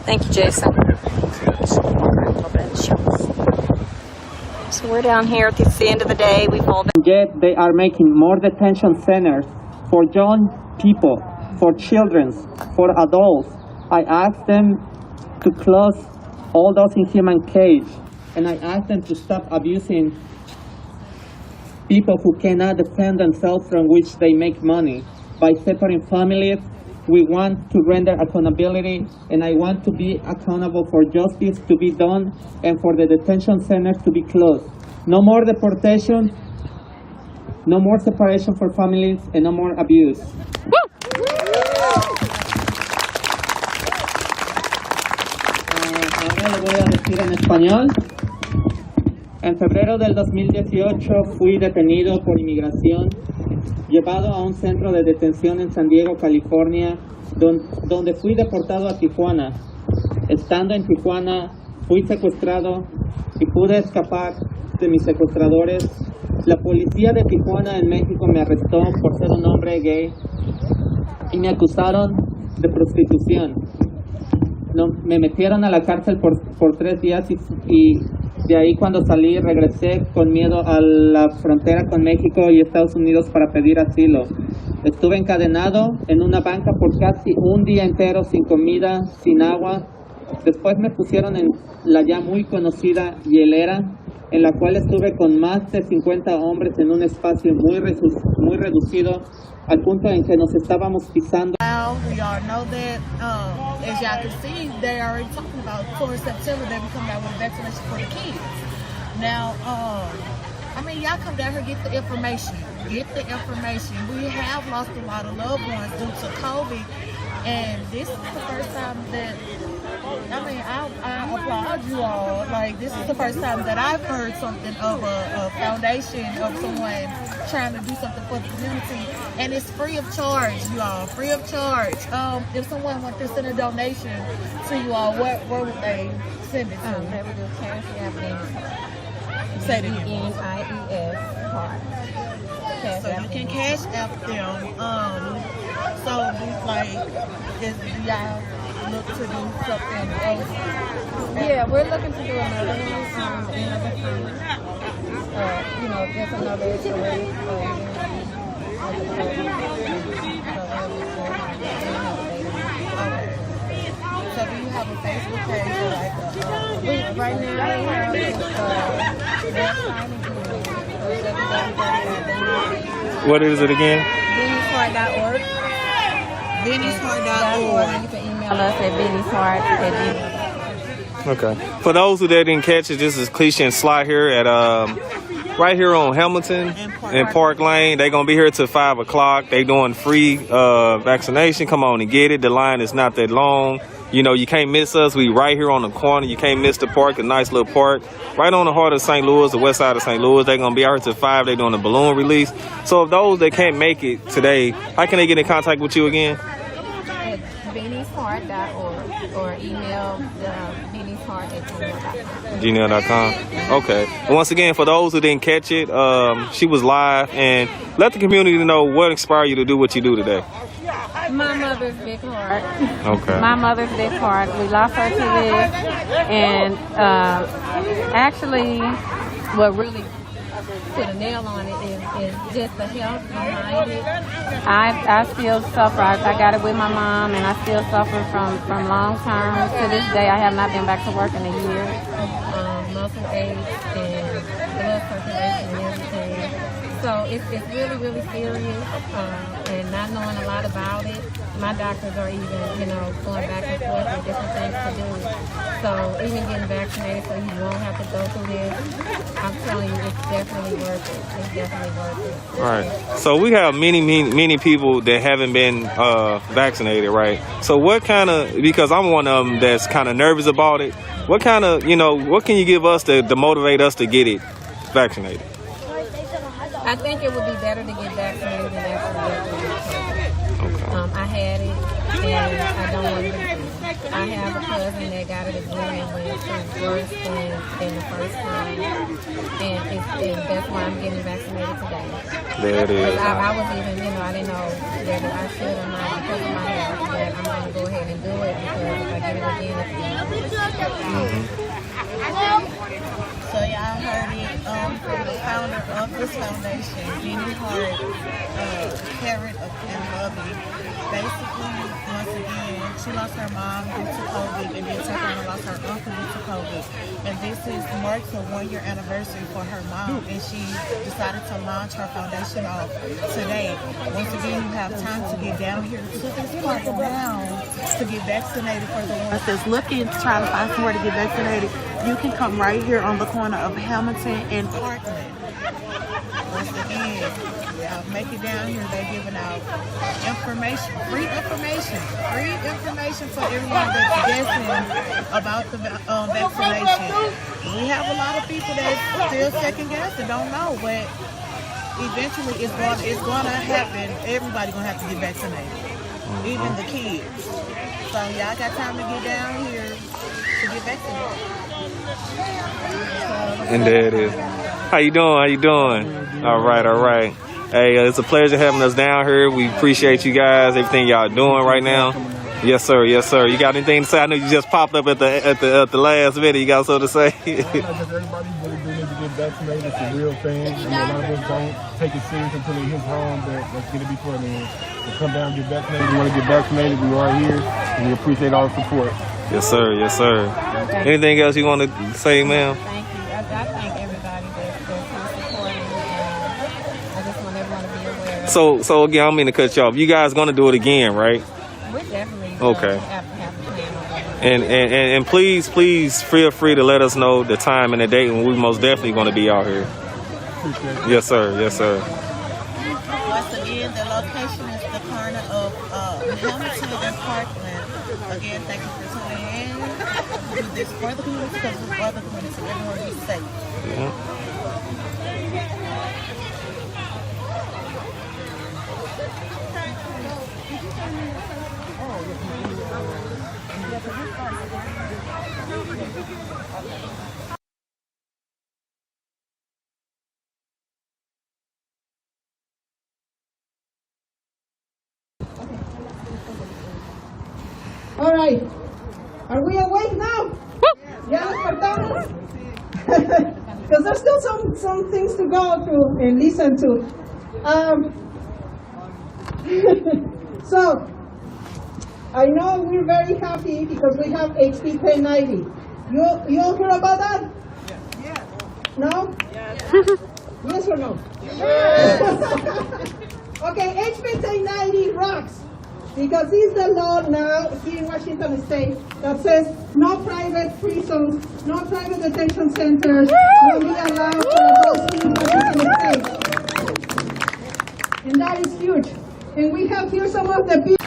Thank you, Jason. So we're down here at the end of the day. We've all been... Yet they are making more detention centers for young people, for children, for adults. I asked them to close all those inhuman cages, and I asked them to stop abusing people who cannot defend themselves from which they make money. By separating families, we want to render accountability, and I want to be accountable for justice to be done and for the detention centers to be closed. No more deportation, no more separation for families, and no more abuse. Ahora lo voy a decir en español. En febrero del 2018 fui detenido por inmigración, llevado a un centro de detención en San Diego, California, donde fui deportado a Tijuana. Estando en Tijuana, fui secuestrado y pude escapar de mis secuestradores. La policía de Tijuana en México me arrestó por ser un hombre gay y me acusaron de prostitución. Me metieron a la cárcel por 3 días y de ahí cuando salí regresé con miedo a la frontera con México y Estados Unidos para pedir asilo. Estuve encadenado en una banca por casi un día entero sin comida, sin agua. Después me pusieron en la ya muy conocida hielera, en la cual estuve con más de 50 hombres en un espacio muy reducido, al punto en que nos estábamos pisando. We all know that, as y'all can see, they already talking about for September, they be coming out with a vaccination for the kids. Now, I mean, y'all come down here, get the information. Get the information. We have lost a lot of loved ones due to COVID, and this is the first time that, I mean, I applaud you all. Like, this is the first time that I've heard something of a foundation of someone trying to do something for the community, and it's free of charge, you all, free of charge. If someone wants to send a donation to you all, where would they send it to? They would do cash app Venus. Say it again. VNIES card. So you can cash app them. So like, is y'all look to do something else? Yeah, we're looking to do another one, you know, just another way. So do you have a Facebook page or like right now we have website. What is it again? VenusHeart.org. VenusHeart.org. You can email us at VenusHeart@gmail.com. Okay. For those who didn't catch it, this is Cliche and Sly here at right here on Hamilton and Park Lane. They're gonna be here till 5 o'clock. They doing free vaccination. Come on and get it. The line is not that long. You know, you can't miss us. We right here on the corner. You can't miss the park, a nice little park. Right on the heart of St. Louis, the west side of St. Louis. They're going to be out here till 5. They're doing a balloon release. So if those that can't make it today, how can they get in contact with you again? At VenusHeart.org or email VenusHeart@gmail.com. gmail.com. Okay. And once again, for those who didn't catch it, she was live. And let the community know what inspired you to do what you do today. My mother's big heart. Okay. My mother's big heart. We lost her to this, and actually, what really put a nail on it is just the health behind it. I still suffer. I got it with my mom, and I still suffer from long term. To this day, I have not been back to work in a year. Muscle aches and blood circulation and everything. So it's really, really serious, and not knowing a lot about it. My doctors are even, you know, going back and forth with different things to do. So even getting vaccinated so you won't have to go through this, I'm telling you, it's definitely worth it. It's definitely worth it. Right. So we have many people that haven't been vaccinated, right? So what kind of, because I'm one of them that's kind of nervous about it, what kind of, you know, what can you give us to motivate us to get it vaccinated? I think it would be better to get vaccinated than actually get COVID. I had it, and I don't want to. I have a cousin that got it again and went through worse than the first time, and that's why I'm getting vaccinated today. There it is. I was even, you know, I didn't know whether I should or not because of my health, but I'm going to go ahead and do it because if I get it again, it's So y'all heard it from the founder of this foundation, Jenny Hart, caring and loving. Basically, once again, she lost her mom due to COVID, and then turned around and lost her uncle due to COVID. And this marks a 1-year anniversary for her mom, and she decided to launch her foundation off today. Once again, you have time to get down here to this park now to get vaccinated for the ones that's looking to try to find somewhere to get vaccinated. You can come right here on the corner of Hamilton and Parkland. Once again, make it down here. They're giving out information, free information for everyone that's guessing about the vaccination. We have a lot of people that still second guess and don't know, but eventually it's going to happen. Everybody's going to have to get vaccinated, even the kids. So y'all got time to get down here to get vaccinated. And there it is. How you doing? How you doing? All right. Hey, it's a pleasure having us down here. We appreciate you guys, everything y'all doing right now. Yes, sir. You got anything to say? I know you just popped up at the last minute. You got something to say? Everybody really do need to get vaccinated. It's a real thing. A lot of us don't take it serious until it hits home, but let's get it before then. We'll come down and get vaccinated. We want to get vaccinated. We are here, and we appreciate all the support. Yes, sir. Okay. Anything else you want to say, ma'am? Thank you. I thank everybody that's supporting, and I just want everyone to be aware. So again, I don't mean to cut you off. You guys going to do it again, right? We're definitely okay. Have a plan on that. And please feel free to let us know the time and the date when we most definitely going to be out here. Yes, sir. Once again, the location is the corner of Hamilton and Parkland. Again, thank you for tuning in. We do this for the community because we're for the community. Everyone be safe. Yeah. All right. Are we awake now? Yeah, despertamos? Because there's still some things to go through and listen to. So, I know we're very happy because we have HB 1090. You all hear about that? Yes. No? Yes. Yes or no? Yes. Okay, HB 1090 rocks. Because it's the law now here in Washington State that says no private prisons, no private detention centers will be allowed for adults in Washington State. And that is huge. And we have here some of the people.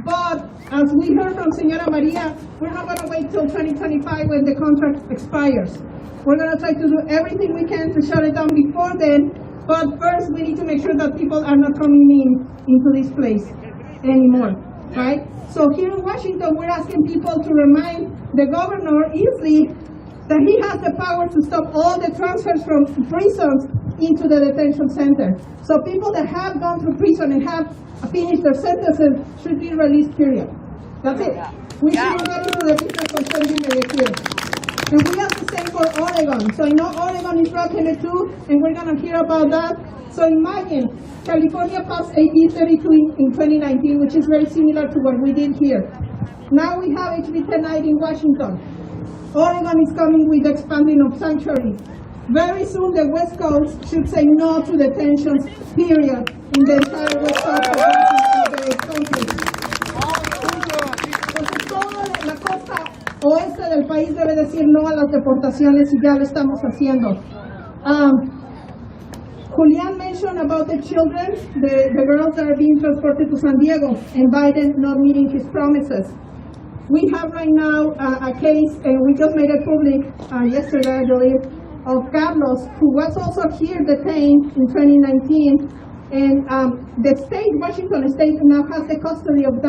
But as we heard from Señora Maria, we're not going to wait till 2025 when the contract expires. We're going to try to do everything we can to shut it down before then. But first, we need to make sure that people are not coming into this place anymore, right? So here in Washington, we're asking people to remind the governor easily that he has the power to stop all the transfers from prisons into the detention center. So people that have gone through prison and have finished their sentences should be released, period. That's it. We shouldn't get into the business of sending them here. And we have the same for Oregon. So I know Oregon is rocking it too, and we're going to hear about that. So imagine, California passed AB 32 in 2019, which is very similar to what we did here. Now we have HB 1090 in Washington. Oregon is coming with expanding of sanctuaries. Very soon the West Coast should say no to detentions, period, in the entire West Coast of the country. Entonces toda la costa oeste del país debe decir no a las deportaciones y ya lo estamos haciendo. Julian mentioned about the children, the girls that are being transported to San Diego, and Biden not meeting his promises. We have right now a case, and we just made it public yesterday, I believe, of Carlos, who was also here detained in 2019, and the state, Washington State, now has the custody of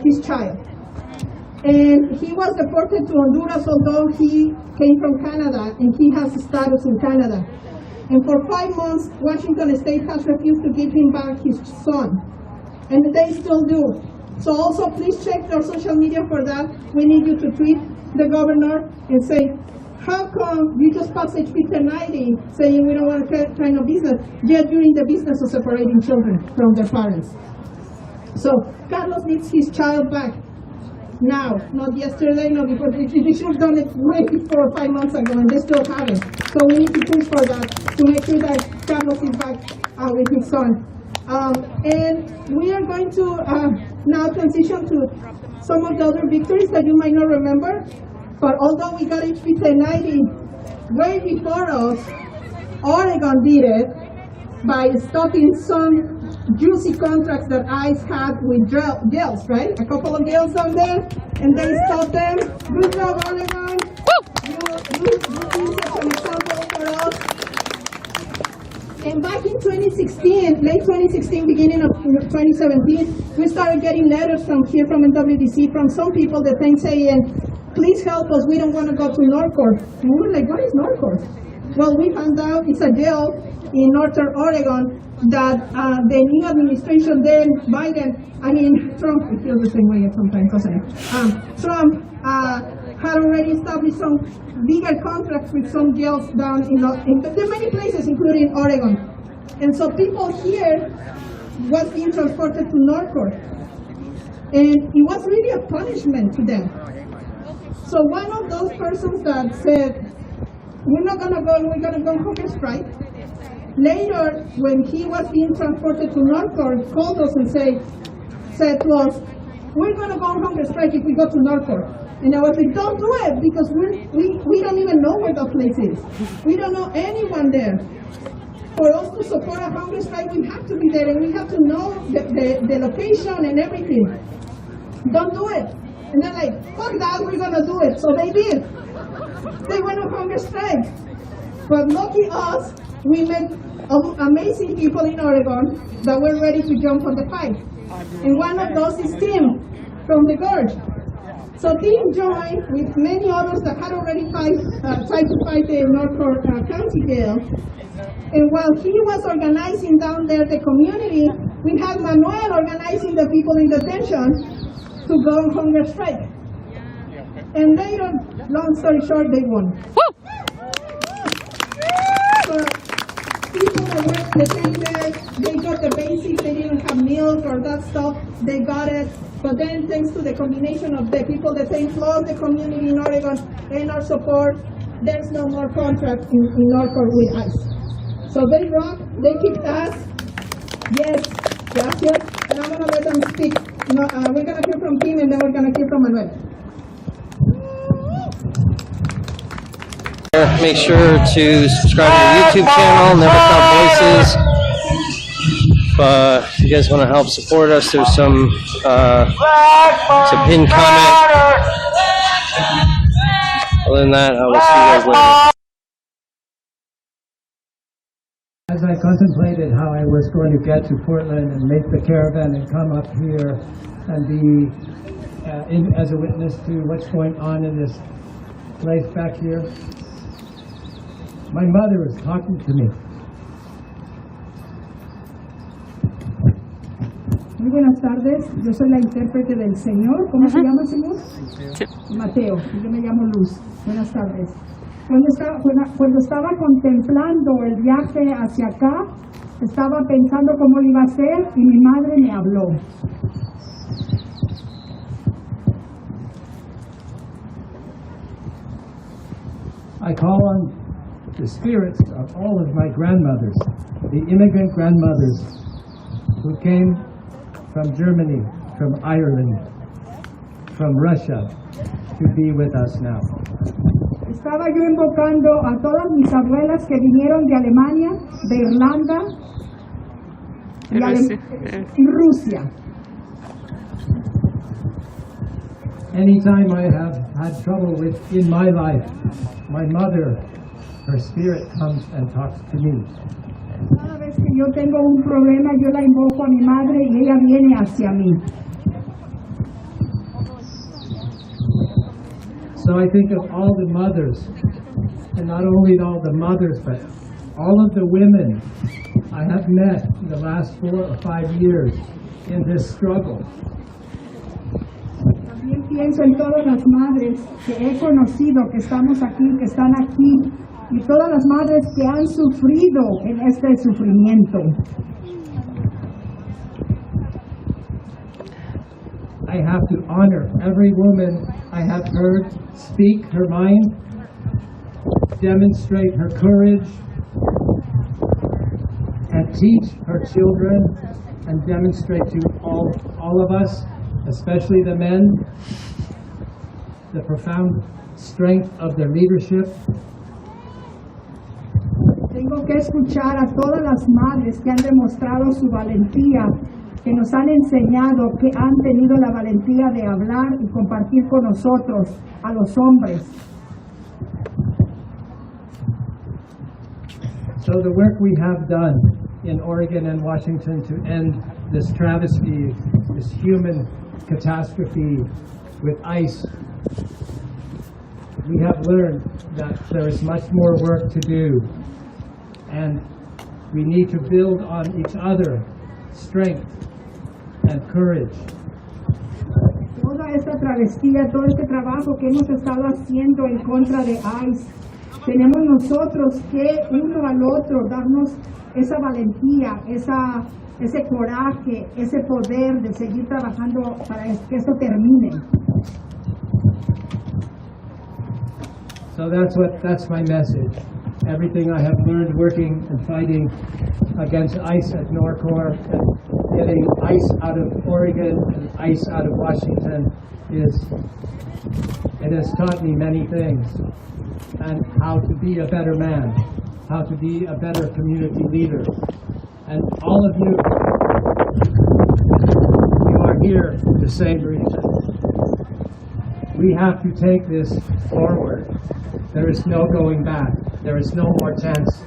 his child. And he was deported to Honduras, although he came from Canada, and he has status in Canada. And for 5 months, Washington State has refused to give him back his son. And they still do. So also please check your social media for that. We need you to tweet the governor and say, how come you just passed HB 1090 saying we don't want that kind of business, yet you're in the business of separating children from their parents? So Carlos needs his child back now, not yesterday, not before. They should have done it way before 5 months ago, and they still haven't. So we need to push for that to make sure that Carlos is back with his son. And we are going to now transition to some of the other victories that you might not remember. But although we got HB 1090 way before us, Oregon did it by stopping some juicy contracts that ICE had with jails, right? A couple of jails down there, and they stopped them. Good job, Oregon. You such an example for us. And back in 2016, late 2016, beginning of 2017, we started getting letters from here from NWDC from some people that think saying, please help us, we don't want to go to Northcourt. And we were like, what is Northcourt? Well, we found out it's a jail in northern Oregon that the new administration then, Trump, it feels the same way sometimes, doesn't it? Trump had already established some bigger contracts with some jails down in many places, including Oregon. And so people here was being transported to Northcourt. And it was really a punishment to them. So one of those persons that said, we're not going to go, we're going to go on hunger strike. Later, when he was being transported to Northcourt, called us and said to us, we're going to go on hunger strike if we go to Northcourt. And I was like, don't do it, because we don't even know where the place is. We don't know anyone there. For us to support a hunger strike, we have to be there, and we have to know the location and everything. Don't do it. And they're like, fuck that, we're going to do it. So they did. They went on hunger strike. But lucky us, we met amazing people in Oregon that were ready to jump on the fight. And one of those is Tim from the Gorge. So Tim joined with many others that had already tried to fight the Northcourt County jail. And while he was organizing down there the community, we had Manuel organizing the people in detention to go on hunger strike. And later, long story short, they won. So people that were detained there, they got the basics, they didn't have milk or that stuff, they got it. But then thanks to the combination of the people that came plus the community in Oregon and our support, there's no more contract in Northcourt with ICE. So they rock, they kicked ass. Yes, gracias. And I'm going to let them speak. No, we're going to hear from Tim and then we're going to hear from Manuel. Make sure to subscribe to the YouTube channel, Never Stop Voices. If you guys want to help support us, there's some it's a pinned comment. Other than that, I will see you guys later. As I contemplated how I was going to get to Portland and make the caravan and come up here and be as a witness to what's going on in this place back here, my mother was talking to me. Muy buenas tardes, yo soy la intérprete del Señor. ¿Cómo se llama el Señor? Mateo, y yo me llamo Luz. Buenas tardes. Cuando estaba contemplando el viaje hacia acá, estaba pensando cómo lo iba a hacer y mi madre me habló. I call on the spirits of all of my grandmothers, the immigrant grandmothers who came from Germany, from Ireland, from Russia, to be with us now. Estaba yo invocando a todas mis abuelas que vinieron de Alemania, de Irlanda y Rusia. Anytime I have had trouble in my life, my mother, her spirit comes and talks to me. Cada vez que yo tengo un problema, yo la invoco a mi madre y ella viene hacia mí. So I think of all the mothers, and not only all the mothers, but all of the women I have met in the last 4 or 5 years in this struggle. También pienso en todas las madres que he conocido, que estamos aquí, que están aquí, y todas las madres que han sufrido en este sufrimiento. I have to honor every woman I have heard speak her mind, demonstrate her courage, and teach her children, and demonstrate to all of us, especially the men, the profound strength of their leadership. Tengo que escuchar a todas las madres que han demostrado su valentía, que nos han enseñado, que han tenido la valentía de hablar y compartir con nosotros, a los hombres. So the work we have done in Oregon and Washington to end this travesty, this human catastrophe with ICE, we have learned that there is much more work to do, and we need to build on each other strength and courage. Toda esta travesía, todo este trabajo que hemos estado haciendo en contra de ICE, tenemos nosotros que uno al otro darnos esa valentía, ese coraje, ese poder de seguir trabajando para que esto termine. So that's my message. Everything I have learned working and fighting against ICE at Norcor and getting ICE out of Oregon and ICE out of Washington it has taught me many things, and how to be a better man, how to be a better community leader. And all of you are here for the same reason. We have to take this forward. There is no going back. There is no more chance.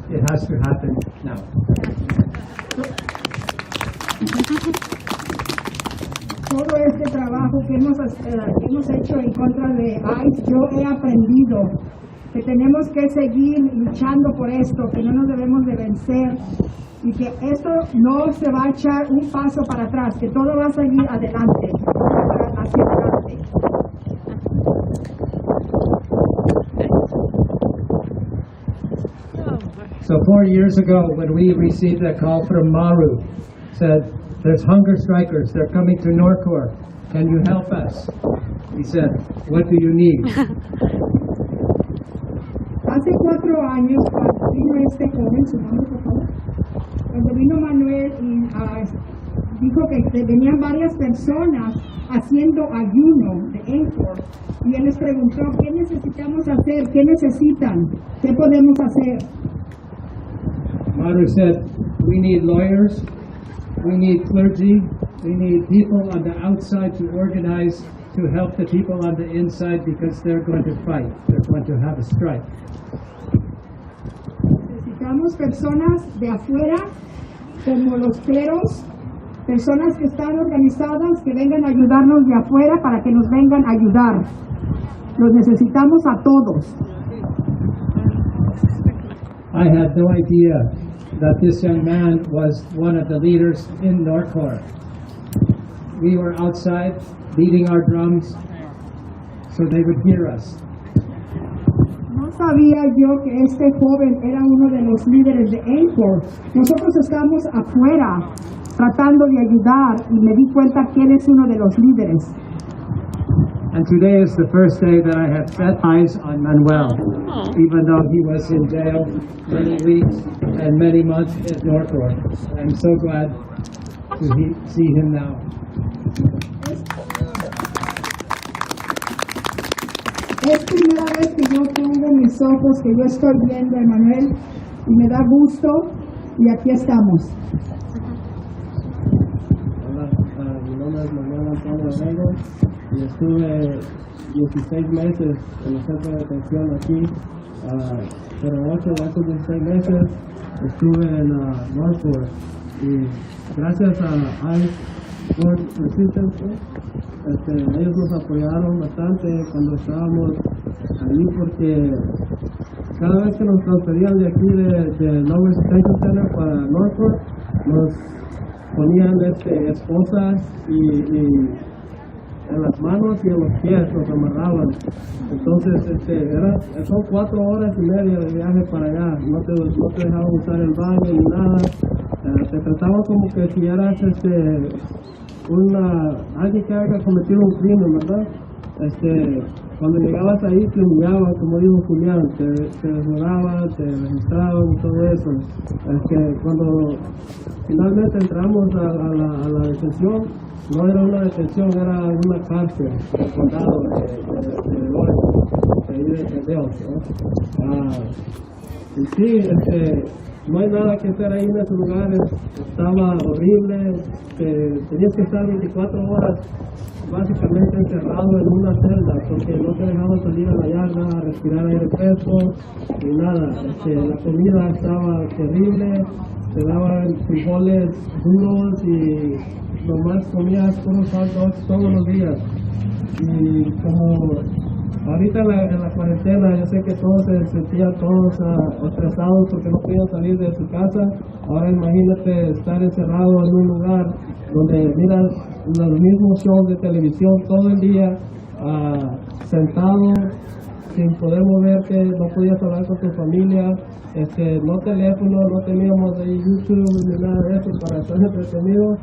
It has to happen now. Todo este trabajo que hemos hecho en contra de ICE, yo he aprendido que tenemos que seguir luchando por esto, que no nos debemos de vencer y que esto no se va a echar un paso para atrás, que todo va a seguir adelante, hacia adelante. So 4 years ago, when we received a call from Maru, said, there's hunger strikers, they're coming to Norcor, can you help us? He said, what do you need? Hace 4 años, cuando vino este joven, su nombre por favor, cuando vino Manuel y dijo que venían varias personas haciendo ayuno de Anchor, y él les preguntó, ¿qué necesitamos hacer? ¿Qué necesitan? ¿Qué podemos hacer? Maru said, we need lawyers, we need clergy, we need people on the outside to organize to help the people on the inside because they're going to fight, they're going to have a strike. Necesitamos personas de afuera, como los cleros, personas que están organizadas, que vengan a ayudarnos de afuera para que nos vengan a ayudar. Los necesitamos a todos. I had no idea that this young man was one of the leaders in Norcor. We were outside beating our drums so they would hear us. No sabía yo que este joven era uno de los líderes de Anchor. Nosotros estábamos afuera tratando de ayudar y me di cuenta que él es uno de los líderes. And today is the first day that I have set eyes on Manuel, even though he was in jail many weeks and many months at Norcor. I'm so glad to see him now. Es primera vez que yo pongo mis ojos, que yo estoy viendo a Emanuel, y me da gusto, y aquí estamos. Hola, mi nombre es Manuel Antonio Arrego, y estuve 16 meses en el centro de detención aquí, pero 8 de esos 16 meses estuve en Northport, y gracias a ICE Court Resistance, ellos nos apoyaron bastante cuando estábamos allí, porque cada vez que nos transferían de aquí de Lower Detention Center para Northport, nos ponían esposas y en las manos y en los pies, nos amarraban. Entonces, son 4 horas y media de viaje para allá, no te dejaban usar el baño ni nada, te trataban como que si eras alguien que haya cometido un crimen, ¿verdad? Cuando llegabas ahí te humillaban, como dijo Julián, te desnudaban, te registraban y todo eso. Cuando finalmente entramos a la detención, no era una detención, era una cárcel, el condado de Dios, ¿no? Y sí, no hay nada que hacer ahí en esos lugares, estaba horrible, tenías que estar 24 horas básicamente encerrado en una celda porque no te dejaban salir a la yarda a respirar aire fresco ni nada. La comida estaba terrible, te daban frijoles duros y nomás comías puros hot dogs todos los días. Y como ahorita en la cuarentena, yo sé que todos se sentían estresados porque no podían salir de su casa. Ahora imagínate estar encerrado en un lugar donde miras los mismos shows de televisión todo el día, sentado, sin poder moverte, no podías hablar con tu familia, no teléfono, no teníamos ahí YouTube ni nada de eso para estar entretenidos.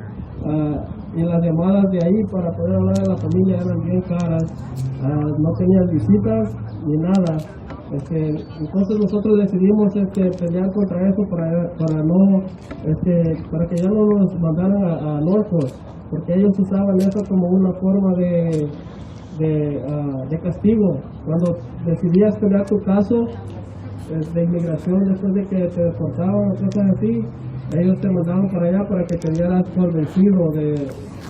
Y las llamadas de ahí para poder hablar de la familia eran bien caras, no tenías visitas ni nada. Entonces nosotros decidimos pelear contra eso para que ya no nos mandaran a Norfolk, porque ellos usaban eso como una forma de castigo. Cuando decidías pelear tu caso de inmigración después de que te deportaban o cosas así, ellos te mandaban para allá para que te dieras por vencido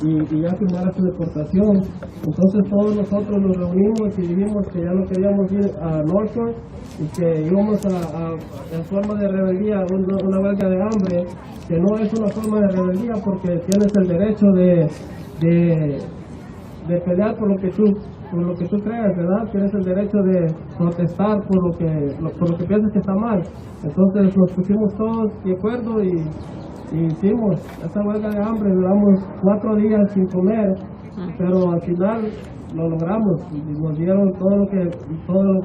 y ya firmaras tu deportación. Entonces todos nosotros nos reunimos y dijimos que ya no queríamos ir a Norfolk y que íbamos en forma de rebeldía, una huelga de hambre, que no es una forma de rebeldía porque tienes el derecho de pelear por lo que tú creas, ¿verdad? Tienes el derecho de protestar por lo que piensas que está mal. Entonces nos pusimos todos de acuerdo y hicimos esta huelga de hambre. Duramos 4 días sin comer, pero al final lo logramos y nos dieron todo lo que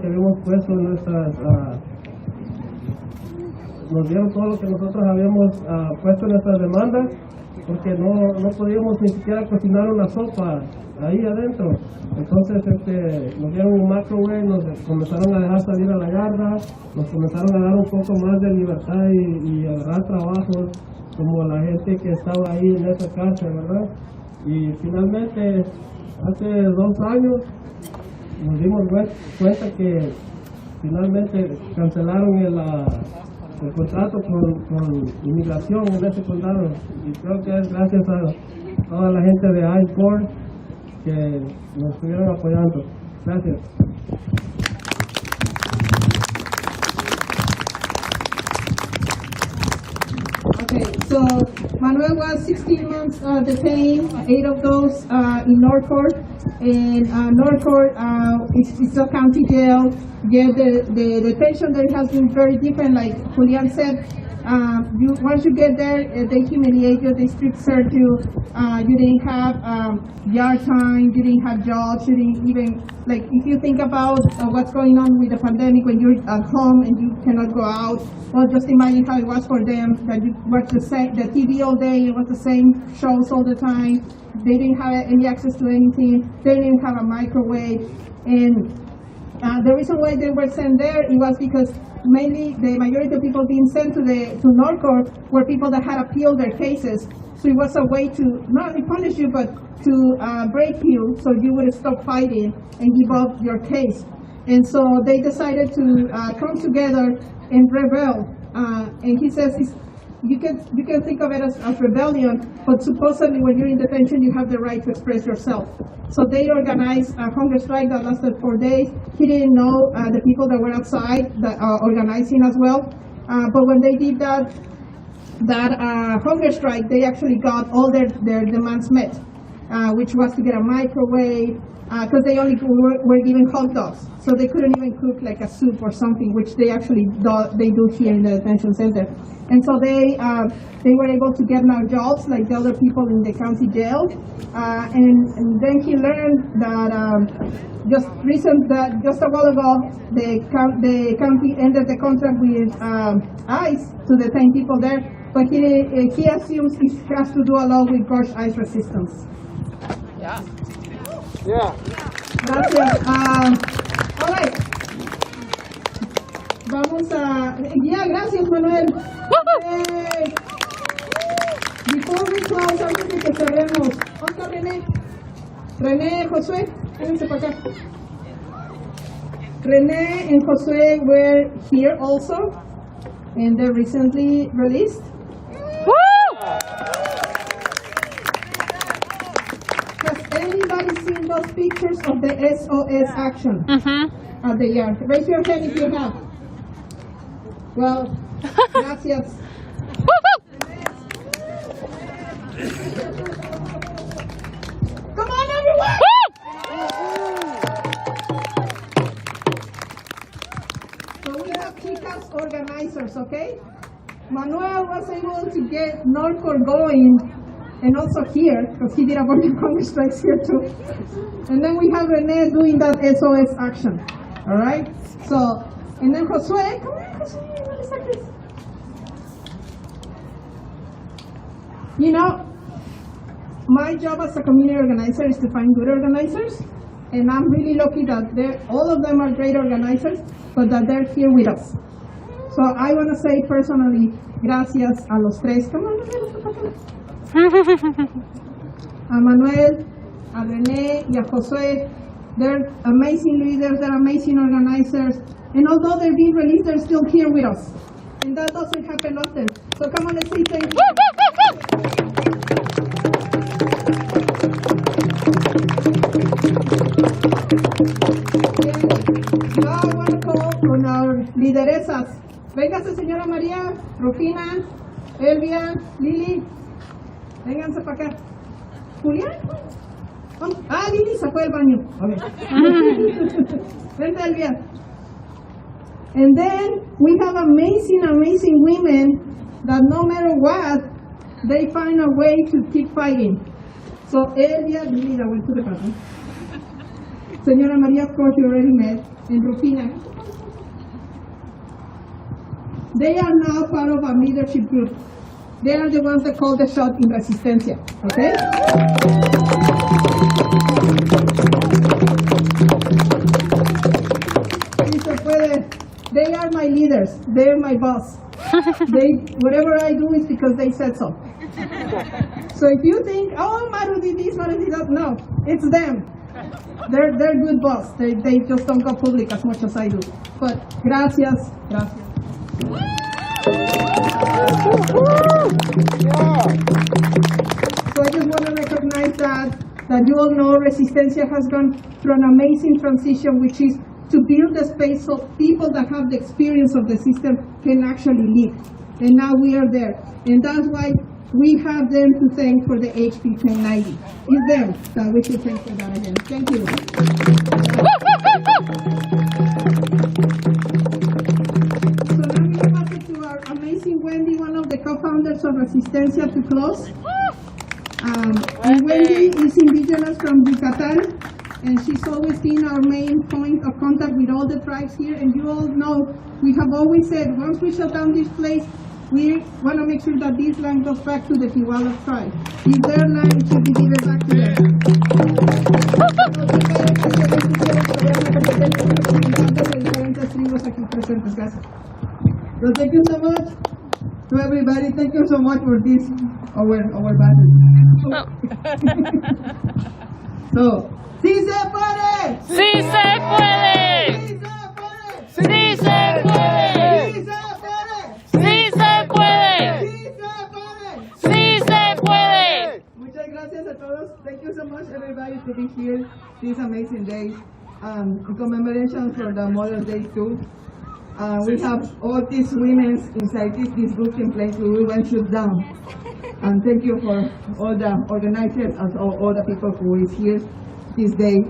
habíamos puesto en nos dieron todo lo que nosotros habíamos puesto en nuestras demandas, porque no podíamos ni siquiera cocinar una sopa ahí adentro. Entonces nos dieron un microwave, nos comenzaron a dejar salir a la yarda, nos comenzaron a dar un poco más de libertad y agarrar trabajos como la gente que estaba ahí en esa cárcel, ¿verdad? Y finalmente, hace 2 años, nos dimos cuenta que finalmente cancelaron el contrato con inmigración en ese condado, y creo que es gracias a toda la gente de I-4 que nos estuvieron apoyando. Gracias. Okay, so Manuel was 16 months detained, 8 of those in Norfolk, and Norfolk is a county jail. Yeah, the detention there has been very different, like Julian said. Once you get there, they humiliate you, they strip search you. You didn't have yard time, you didn't have jobs, you didn't even, like, if you think about what's going on with the pandemic when you're at home and you cannot go out, well, just imagine how it was for them, that you watch the TV all day, it was the same shows all the time. They didn't have any access to anything, they didn't have a microwave, and the reason why they were sent there, it was because mainly the majority of people being sent to Norfolk were people that had appealed their cases. So it was a way to not only punish you, but to break you so you would stop fighting and give up your case. And so they decided to come together and rebel. And he says you can think of it as rebellion, but supposedly when you're in detention, you have the right to express yourself. So they organized a hunger strike that lasted 4 days. He didn't know the people that were outside that are organizing as well. But when they did that hunger strike, they actually got all their demands met. which was to get a microwave, because they only were given hot dogs, so they couldn't even cook like a soup or something, which they actually do here in the detention center. And so they were able to get now jobs like the other people in the county jail. And then he learned that just a while ago, the county ended the contract with ICE to detain people there, but he assumes he has to do a lot with gorge ICE resistance. Yeah. Yeah. Gracias. All right. Vamos a... Yeah, gracias, Manuel. Before we close, antes de que cerremos, ¿dónde está René? René, Josué, vénganse para acá. René and Josué were here also, and they're recently released. Has anybody seen those pictures of the SOS action at the yard? Raise your hand if you have. Well, gracias. Come on, everyone! So we have Chicas organizers, okay? Manuel was able to get Northcore going, and also here, because he did a bunch of hunger strikes here too. And then we have Rene doing that SOS action, all right? So, and then Josué, come on, Josué. You know, my job as a community organizer is to find good organizers, and I'm really lucky that all of them are great organizers, but that they're here with us. So I want to say personally, gracias a los tres. Come on, a Manuel, a René, y a Josué. They're amazing leaders, they're amazing organizers, and although they're being released, they're still here with us. And that doesn't happen often. So come on, let's say thank you. Now I want to call on our lideresas. Véngase, señora María, Rufina, Elvia, Lili. Vénganse para acá. Julián. Lili se fue al baño. Okay. Vente, Elvia. And then we have amazing women that no matter what, they find a way to keep fighting. So Elvia, Lili, that went to the bathroom. Señora María, of course, you already met, and Rufina. They are now part of a leadership group. They are the ones that call the shot in Resistencia, okay? They are my leaders. They are my boss. Whatever I do is because they said so. So if you think, oh, Maru did this, Maru did that, no, it's them. They're good boss. They just don't go public as much as I do. But gracias. So I just want to recognize that you all know Resistencia has gone through an amazing transition, which is to build a space so people that have the experience of the system can actually live. And now we are there. And that's why we have them to thank for the HP 1090. It's them that we should thank for that again. Thank you. So now we pass it to our amazing Wendy, one of the co-founders of Resistencia, to close. And Wendy is Indigenous from Yucatan, and she's always been our main point of contact with all the tribes here. And you all know, we have always said, once we shut down this place, we want to make sure that this land goes back to the Tiwala tribe. If their land, it should be given back to them. So thank you so much to everybody. Thank you so much for this, our battle. So, ¡sí se puede! ¡Sí se puede! ¡Sí se puede! ¡Sí se puede! ¡Sí se puede! Muchas gracias a todos. Thank you so much, everybody, to be here this amazing day. In commemoration for the Mother's Day too. We have all these women inside this book in place where we went shoot down. And thank you for all the organizers and all the people who is here this day.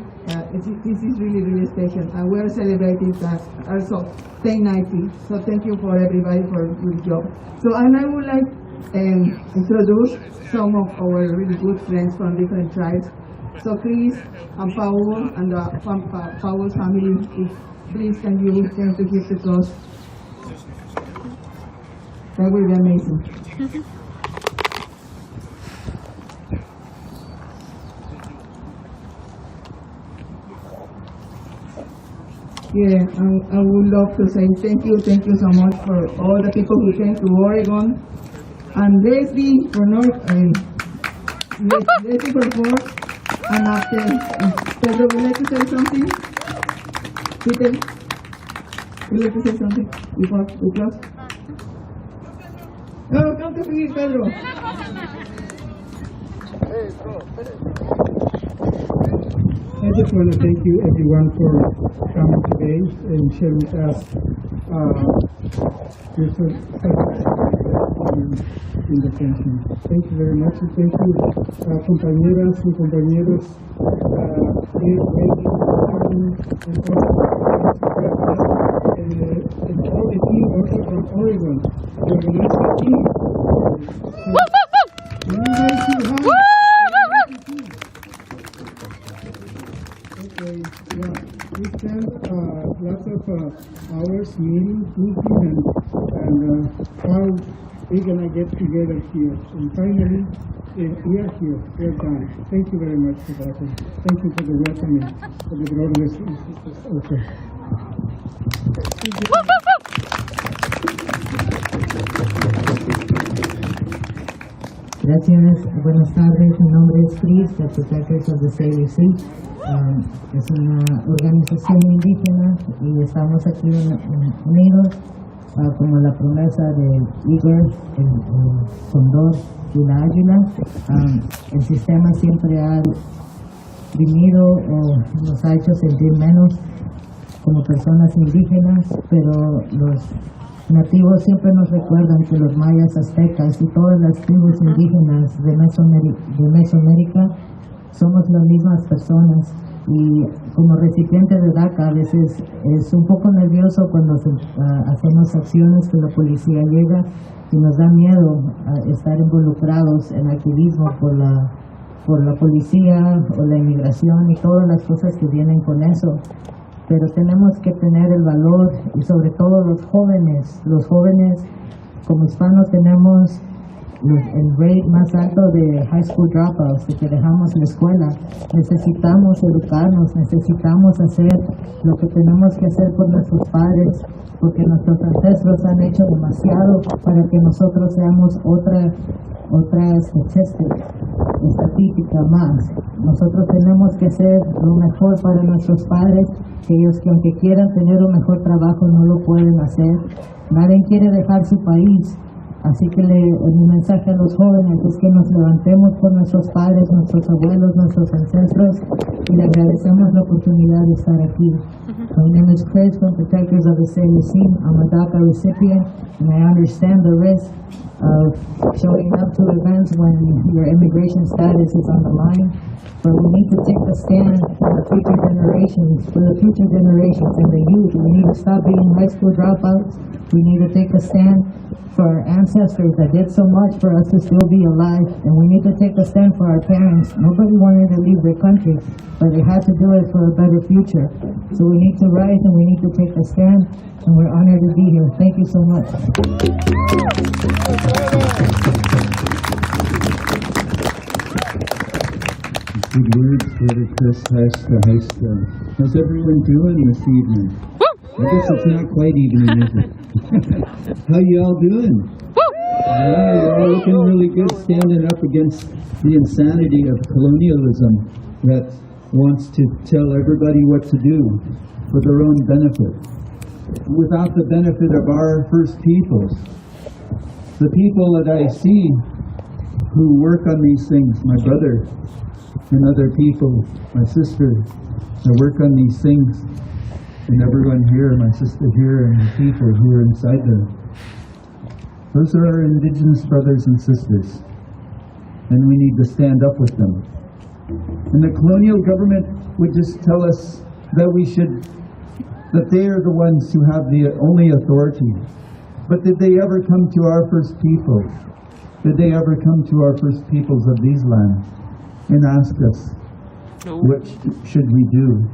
This is really, really special. And we're celebrating that also 1090. So thank you for everybody for your job. So, and I would like introduce some of our really good friends from different tribes. So Chris and Paul and the Paul's family, if please can you turn to give the cross? That will be amazing. Yeah, I would love to say thank you so much for all the people who came to Oregon. And Leslie for Leslie for four. And after, Pedro, would you like to say something? Peter, would you like to say something before we close? Oh, come to me, Pedro. I just want to thank you everyone for coming today and sharing with us your invitation. Thank you very much, and thank you, compañeras y compañeros here and all the team also from Oregon. The organizing team. Okay, yeah, we spent lots of hours meeting, thinking, and how we're gonna get together here. And finally, we are here. We are done. Thank you very much for that. And thank you for the welcoming for the brothers and sisters also. Gracias, buenas tardes. Mi nombre es Chris, de Protectors of the CIVC. Es una organización indígena y estamos aquí unidos como la promesa del Eagle, el Condor y la Águila. El sistema siempre ha venido o nos ha hecho sentir menos como personas indígenas, pero los nativos siempre nos recuerdan que los mayas, aztecas y todas las tribus indígenas de Mesoamérica somos las mismas personas. Y como recipiente de DACA a veces es un poco nervioso cuando hacemos acciones que la policía llega y nos da miedo estar involucrados en activismo por la policía o la inmigración y todas las cosas que vienen con eso. Pero tenemos que tener el valor y sobre todo los jóvenes como hispanos tenemos el rate más alto de high school dropouts, de que dejamos la escuela. Necesitamos educarnos, necesitamos hacer lo que tenemos que hacer por nuestros padres, porque nuestros ancestros han hecho demasiado para que nosotros seamos otra estadística más. Nosotros tenemos que hacer lo mejor para nuestros padres, que ellos que aunque quieran tener un mejor trabajo no lo pueden hacer. Nadie quiere dejar su país. Así que mi mensaje a los jóvenes es que nos levantemos por nuestros padres, nuestros abuelos, nuestros ancestros y le agradecemos la oportunidad de estar aquí. My name is Chris from Protectors of the CIVC. I'm a DACA recipient and I understand the risk of showing up to events when your immigration status is on the line. But we need to take a stand for the future generations, and the youth. We need to stop being high school dropouts. We need to take a stand for our ancestors that did so much for us to still be alive, and we need to take a stand for our parents. Nobody wanted to leave their country, but they had to do it for a better future. So we need to rise and we need to take a stand, and we're honored to be here. Thank you so much. Good words, Brother Chris. How's everyone doing this evening? I guess it's not quite evening, is it? How you all doing? Yeah, you're all looking really good, standing up against the insanity of colonialism that wants to tell everybody what to do for their own benefit, without the benefit of our First Peoples. The people that I see who work on these things, my brother and other people, my sister, that work on these things, and everyone here, my sister here, and the people here inside there. Those are our Indigenous brothers and sisters. and we need to stand up with them. And the colonial government would just tell us that that they are the ones who have the only authority. But did they ever come to our first people? Did they ever come to our first peoples of these lands and ask us, what should we do?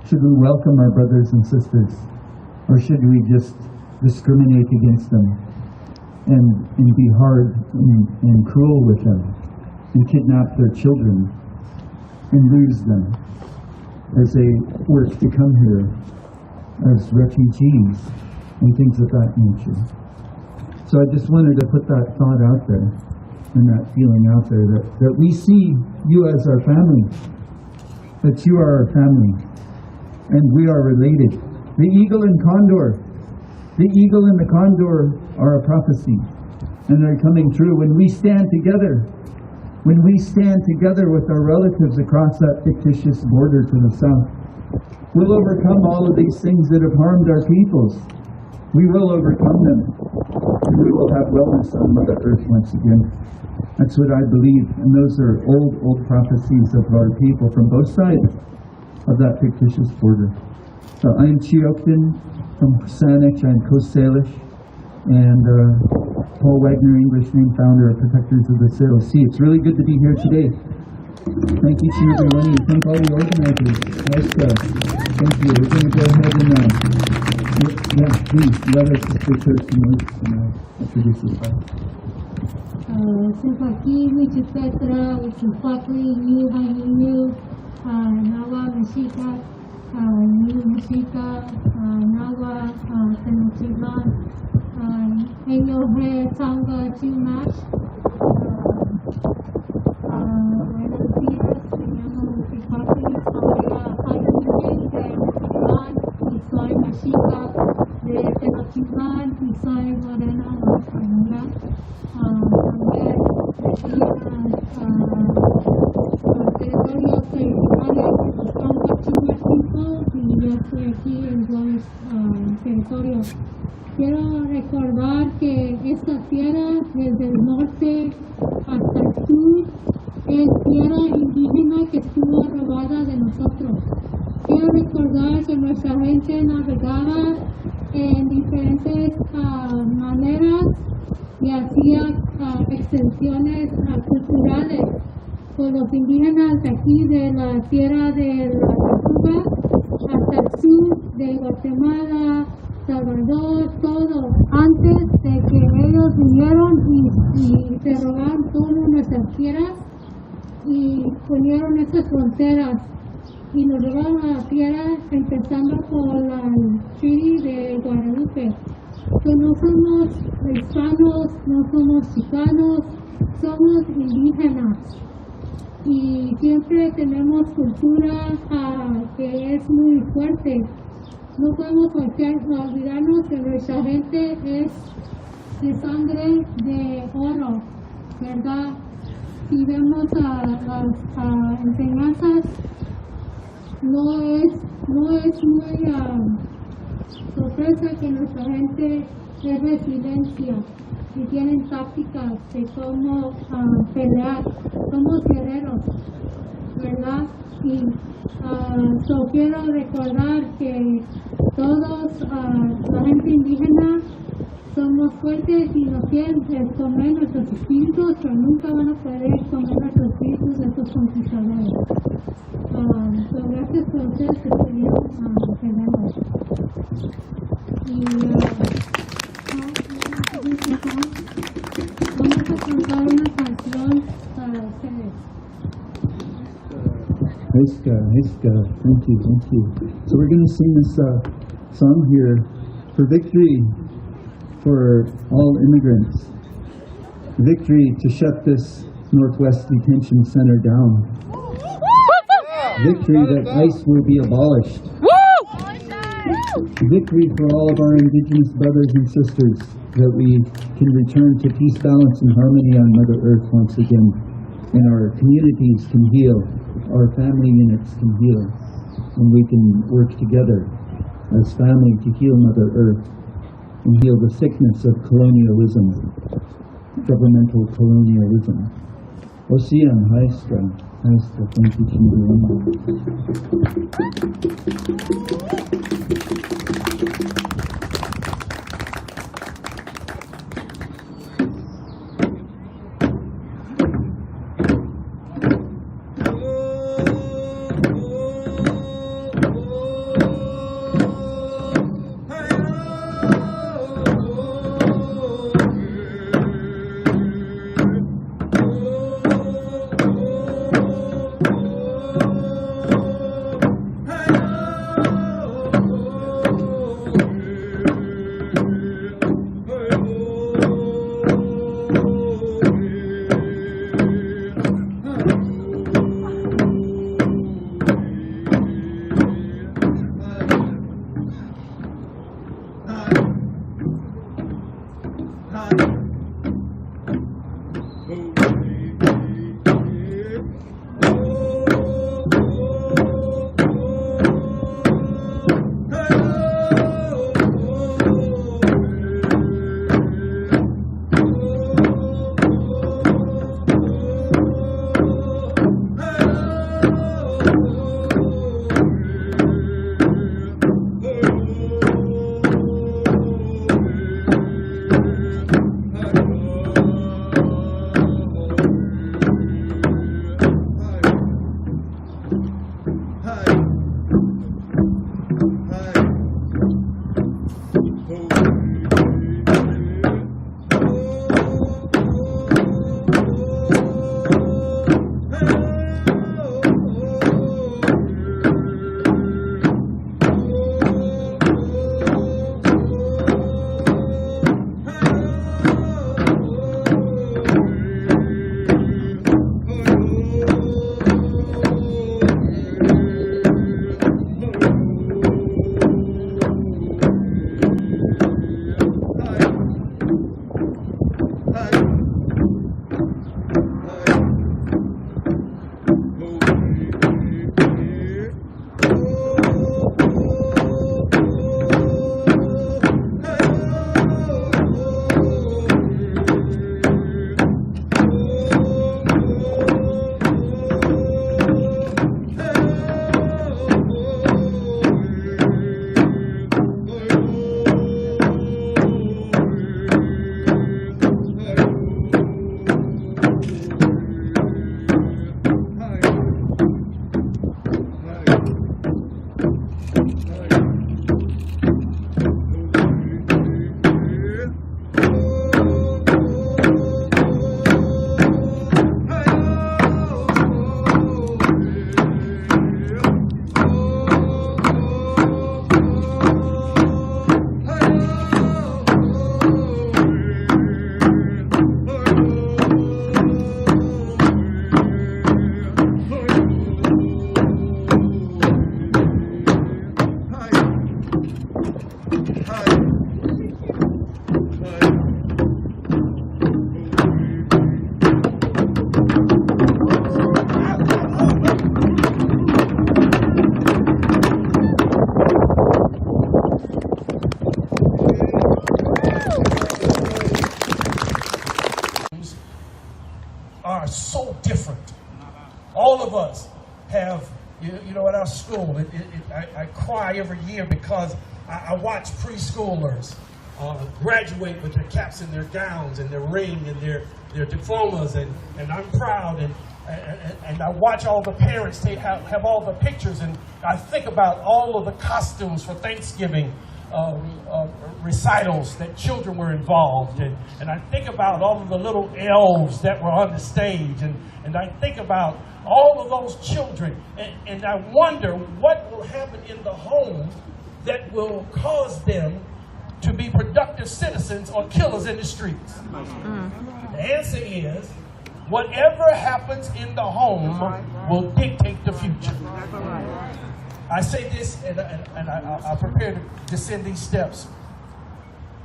Should we welcome our brothers and sisters? Or should we just discriminate against them and be hard and cruel with them and kidnap their children and lose them as they work to come here as refugees and things of that nature? So I just wanted to put that thought out there and that feeling out there that we see you as our family, that you are our family, and we are related. The eagle and condor, the eagle and the condor are a prophecy, and they're coming true. When we stand together with our relatives across that fictitious border to the south, we'll overcome all of these things that have harmed our peoples. We will overcome them. And we will have wellness on Mother Earth once again. That's what I believe. And those are old prophecies of our people from both sides of that fictitious border. So I am Chiokton from Saanich. I'm Coast Salish. And Paul Wagner, English name, founder of Protectors of the Sail Sea. It's really good to be here today. Thank each and every one of you. Thank all the organizers. Nice job. Thank you. We're going to go ahead and please, let us introduce the class. Sufaki, Wichipetra, Wichupakli, New Hainu, Nawa Meshika, New Meshika, Nawa Tenochtitlan, Enyohe, Tonga, Chumash. Buenos días, me llamo Wichupakli, soy Mexica de Tenochtitlan y soy morena española. También territorio territorial de los Tonga Chimachico y yo estoy aquí en dos territorios. Quiero recordar que esta tierra desde el norte hasta el sur es tierra indígena que estuvo robada de nosotros. Quiero recordar que nuestra gente navegaba en diferentes maneras y hacía extensiones culturales con los indígenas de aquí de la tierra de la Tortuga hasta el sur de Guatemala, Salvador, todo, antes de que ellos vinieron y se robaron todas nuestras tierras y ponieron esas fronteras. Y nos robaron a la tierra empezando por la Treaty de Guadalupe. Que no somos hispanos, no somos chicanos, somos indígenas. Y siempre tenemos cultura que es muy fuerte. No podemos olvidarnos que nuestra gente es de sangre de oro, ¿verdad? Si vemos las enseñanzas, no es muy sorpresa que nuestra gente es resiliencia y tienen tácticas de cómo pelear. Somos guerreros, ¿verdad? Y quiero recordar que todos, la gente indígena, somos fuertes y nos quieren comer nuestros espíritus, pero nunca van a poder comer nuestros espíritus de estos conquistadores. Gracias por ustedes que estuvieron quedando. Y vamos a cantar una canción para ustedes. Hiska, thank you. So we're going to sing this song here for victory for all immigrants. Victory to shut this Northwest Detention Center down. Victory that ICE will be abolished. Victory for all of our Indigenous brothers and sisters, that we can return to peace, balance, and harmony on Mother Earth once again. And our communities can heal, our family units can heal, and we can work together as family to heal Mother Earth and heal the sickness of colonialism, governmental colonialism. Ocean Heistra, thank you, are so different. All of us have, you know, at our school, I cry every year because I watch preschoolers graduate with their caps and their gowns and their ring and their diplomas, and I'm proud, and I watch all the parents have all the pictures, and I think about all of the costumes for Thanksgiving recitals that children were involved in, and I think about all of the little elves that were on the stage, and I think about all of those children, and I wonder what will happen in the home that will cause them to be productive citizens or killers in the streets. The answer is, whatever happens in the home will dictate the future. I say this, and I prepare to descend these steps.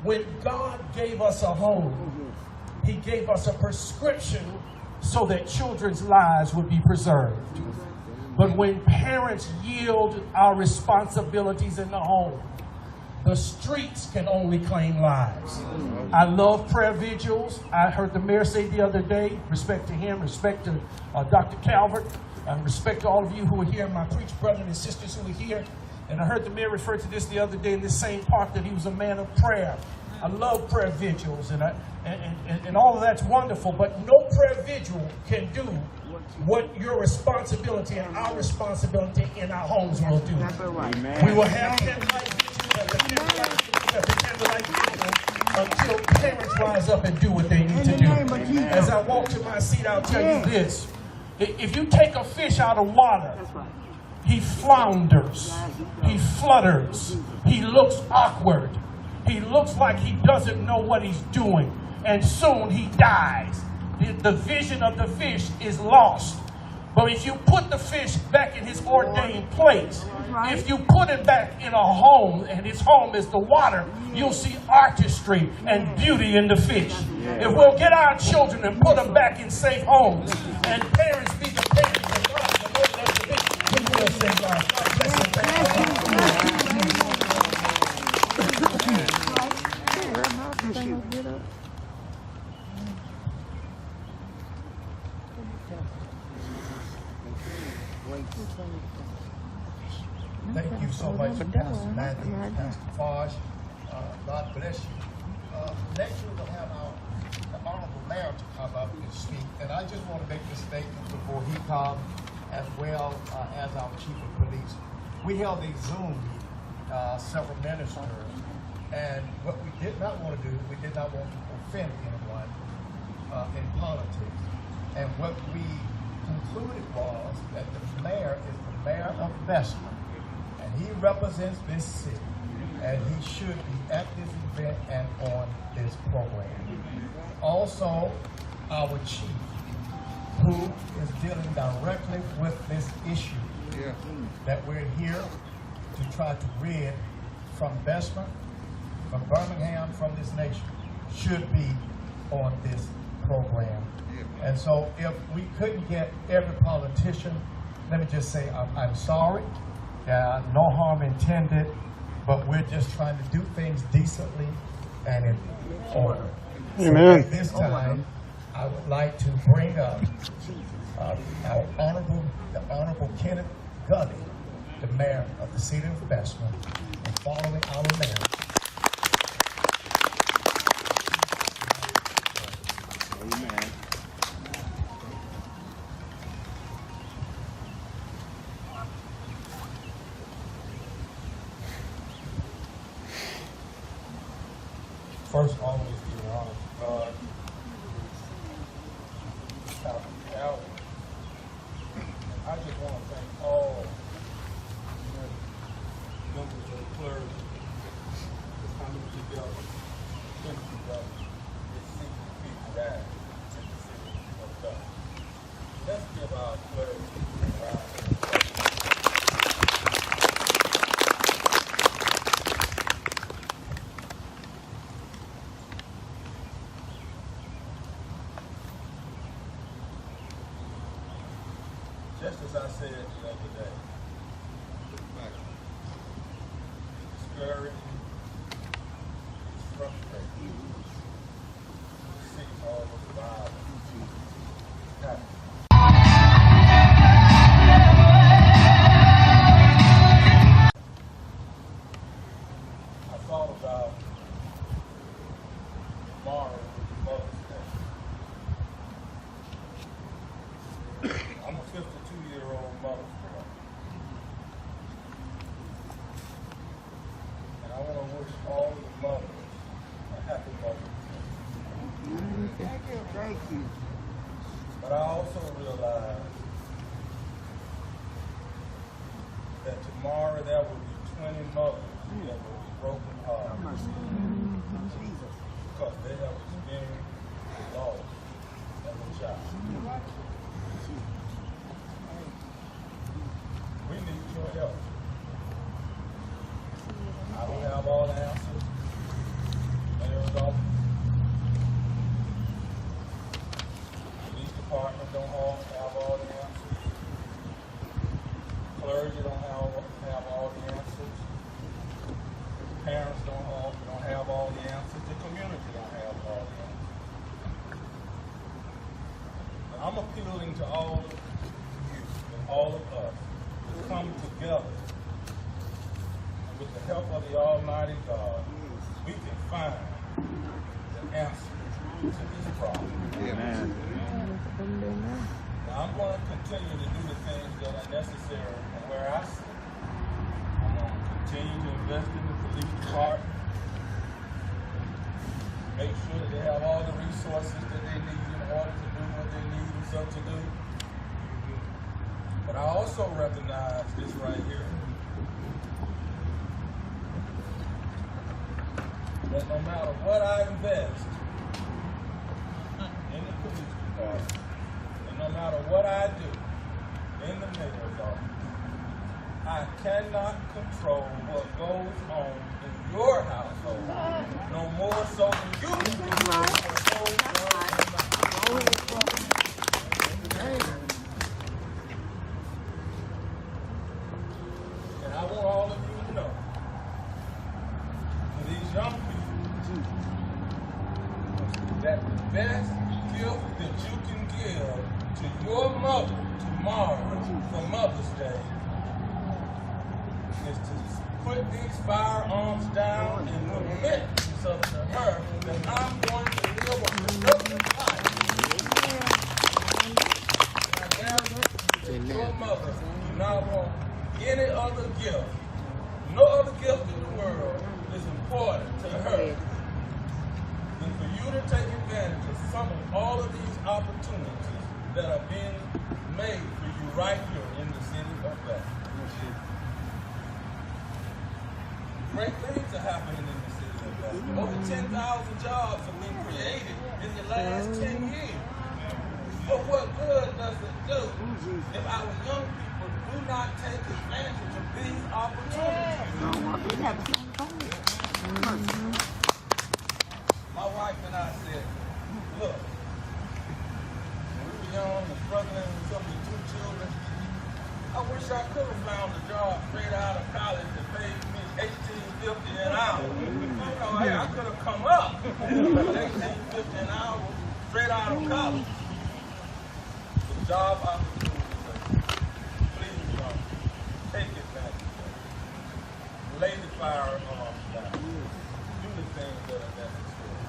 When God gave us a home, He gave us a prescription so that children's lives would be preserved. But when parents yield our responsibilities in the home, The streets can only claim lives. I love prayer vigils. I heard the mayor say the other day, respect to him, respect to Dr. Calvert, respect to all of you who are here, my preach brothers and sisters who are here. And I heard the mayor refer to this the other day in this same park, that he was a man of prayer. I love prayer vigils, and all of that's wonderful, but no prayer vigil can do what your responsibility and our responsibility in our homes will do. We will have candlelight vigils until parents rise up and do what they need to do. As I walk to my seat, I'll tell you this. If you take a fish out of water, he flounders, he flutters, he looks awkward, he looks like he doesn't know what he's doing, and soon he dies. The vision of the fish is lost. But if you put the fish back in his ordained place, if you put him back in a home, and his home is the water, you'll see artistry and beauty in the fish. If we'll get our children and put them back in safe homes, and parents be the parents and God the Lord of the fish, we will save lives. God bless you. Thank you so much, Pastor Matthew, Pastor Fosh. God bless you. Next we'll have the Honorable Mayor to come up and speak. And I just want to make this statement before he comes, as well as our Chief of Police. We held a Zoom meeting, several ministers, and what we did not want to do, we did not want to offend anyone in politics. And what we concluded was that the mayor is the mayor of Bessemer. He represents this city, and he should be at this event and on this program. Also, our chief, who is dealing directly with this issue that we're here to try to rid from Bessemer, from Birmingham, from this nation, should be on this program. And so if we couldn't get every politician, let me just say I'm sorry. No harm intended, but we're just trying to do things decently and in order. Amen. So at this time, I would like to bring up the Honorable Kenneth Gully, the mayor of the city of Bessemer, and following our mayor. Amen. First, always give honor to God. I just want to thank all members of the clergy for coming together, to see people die in the city of God. Let's give our clergy a round of just as I said the other day, discouraging, frustrating, see all the violence happening. I thought about tomorrow with Mother's Day. I'm a 52-year-old mother's boy. And I want to wish all the mothers a happy Mother's Day. Thank you. Thank you. But I also realize that tomorrow there will be 20 mothers that will be broken hearted. Because they have experienced the loss of a child. We need your help. I don't have all the answers. Mayor's office, police department don't all have all the answers. Clergy don't have all the answers. Parents I'm appealing to all of you and all of us to come together. And with the help of the Almighty God, we can find the answer to this problem. Amen. Now, I'm going to continue to do the things that are necessary from where I sit. I'm going to continue to invest in the police department, make sure that they have all the resources that they need in order to do what they need themselves to do. But I also recognize this right here, that no matter what I invest in the police department, and no matter what I do in the mayor's office, I cannot control what goes on in your household, no more so than you can control what goes on in mine. And I want all of you to know, for these young people, that the best gift that you can give to your mother tomorrow for Mother's Day is to put these firearms down and commit yourself to her that I'm going to live a productive life. And your mother do not want any other gift. No other gift in the world is important to her than for you to take advantage of some of all of these opportunities that are being made for you right here in the city of Vaccination. Great things are happening in the city of Vaccination. Over 10,000 jobs have been created in the last 10 years. But what good does it do if our young people do not take advantage of these opportunities? My wife and I said, look, when we were young and struggling with some of the 2 children, I wish I could have found a job straight out of college that paid me $18.50 an hour. You know, hey, I could have come up $18.50 an hour straight out of college. The job opportunities, please take advantage of it. Lay the firearms down. Do the things that are necessary.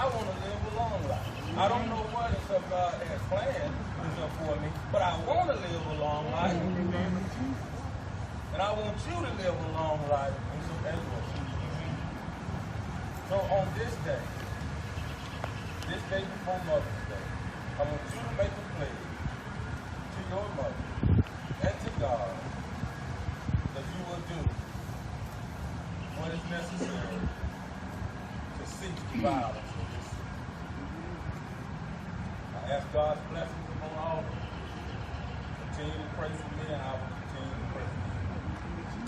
I want to live a long life. I don't know what it is God has planned for me, but I want to live a long life. And I want you to live a long life as well. So on this day before Mother's Day, I want you to make a pledge to your mother and to God that you will do what is necessary to cease violence in this city. I ask God's blessings upon all of you. Continue to pray for me, and I will continue to pray for you.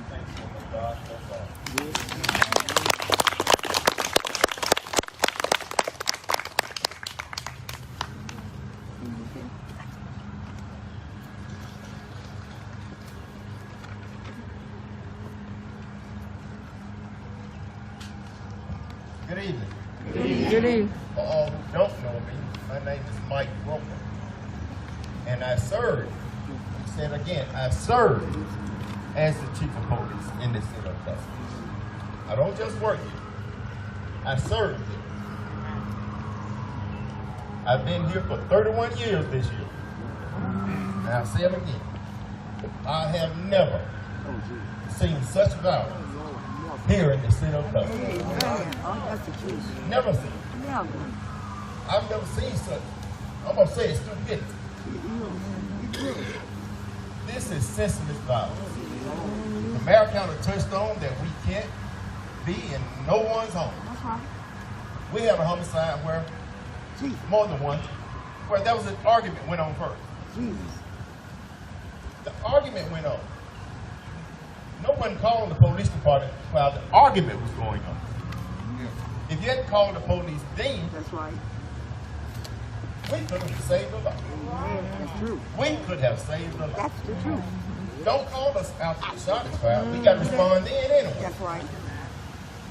Thanks so much, God. That's all. Good evening. Good evening. Good evening. For all who don't know me, my name is Mike Roper. And I served, he said again, I served as the chief of police in the city of Vaccination. I don't just work here. I served here. I've been here for 31 years this year. And I'll say it again. I have never seen such violence here in the city of Vaccination. Never seen it. I've never seen such. I'm going to say it's stupidity. This is senseless violence. The mayor kind of touched on that we can't be in no one's home. We had a homicide where, more than one, where there was an argument went on first. The argument went on. No one called the police department while the argument was going on. If you hadn't called the police then, that's right, we could have saved a life. That's true. We could have saved a life. That's the truth. Don't call us after the shot is fired. We got to respond then anyway. That's right.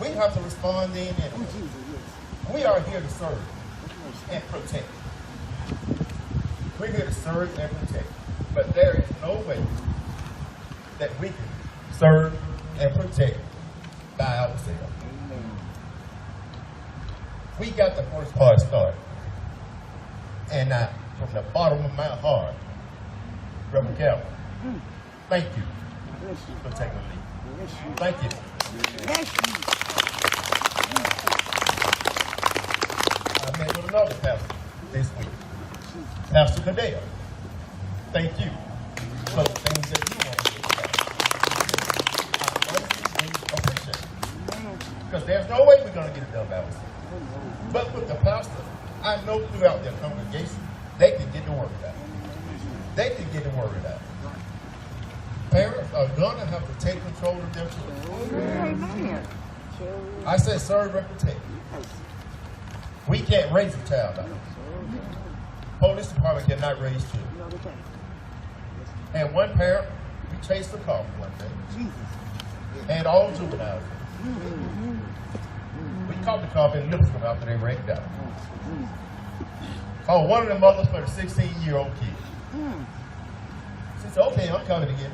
We have to respond then anyway. We are here to serve and protect. We're here to serve and protect. But there is no way that we can serve and protect by ourselves. We got the first part started. And from the bottom of my heart, Reverend Calvin, thank you for taking the lead. Thank you. I met with another pastor this week, Pastor Cadell. Thank you for the things that you want to do. I appreciate it. Because there's no way we're going to get it done by ourselves. But with the pastor, I know throughout their congregation, they can get the word out. They can get the word out. Parents are going to have to take control of their children. I said serve and protect. We can't raise a child out. Police department cannot raise children. And one parent, we chased the car one day. And all juveniles. We caught the cop in Lipscomb after they wrecked out. Called one of the mothers for the 16-year-old kid. She said, okay, I'm coming again.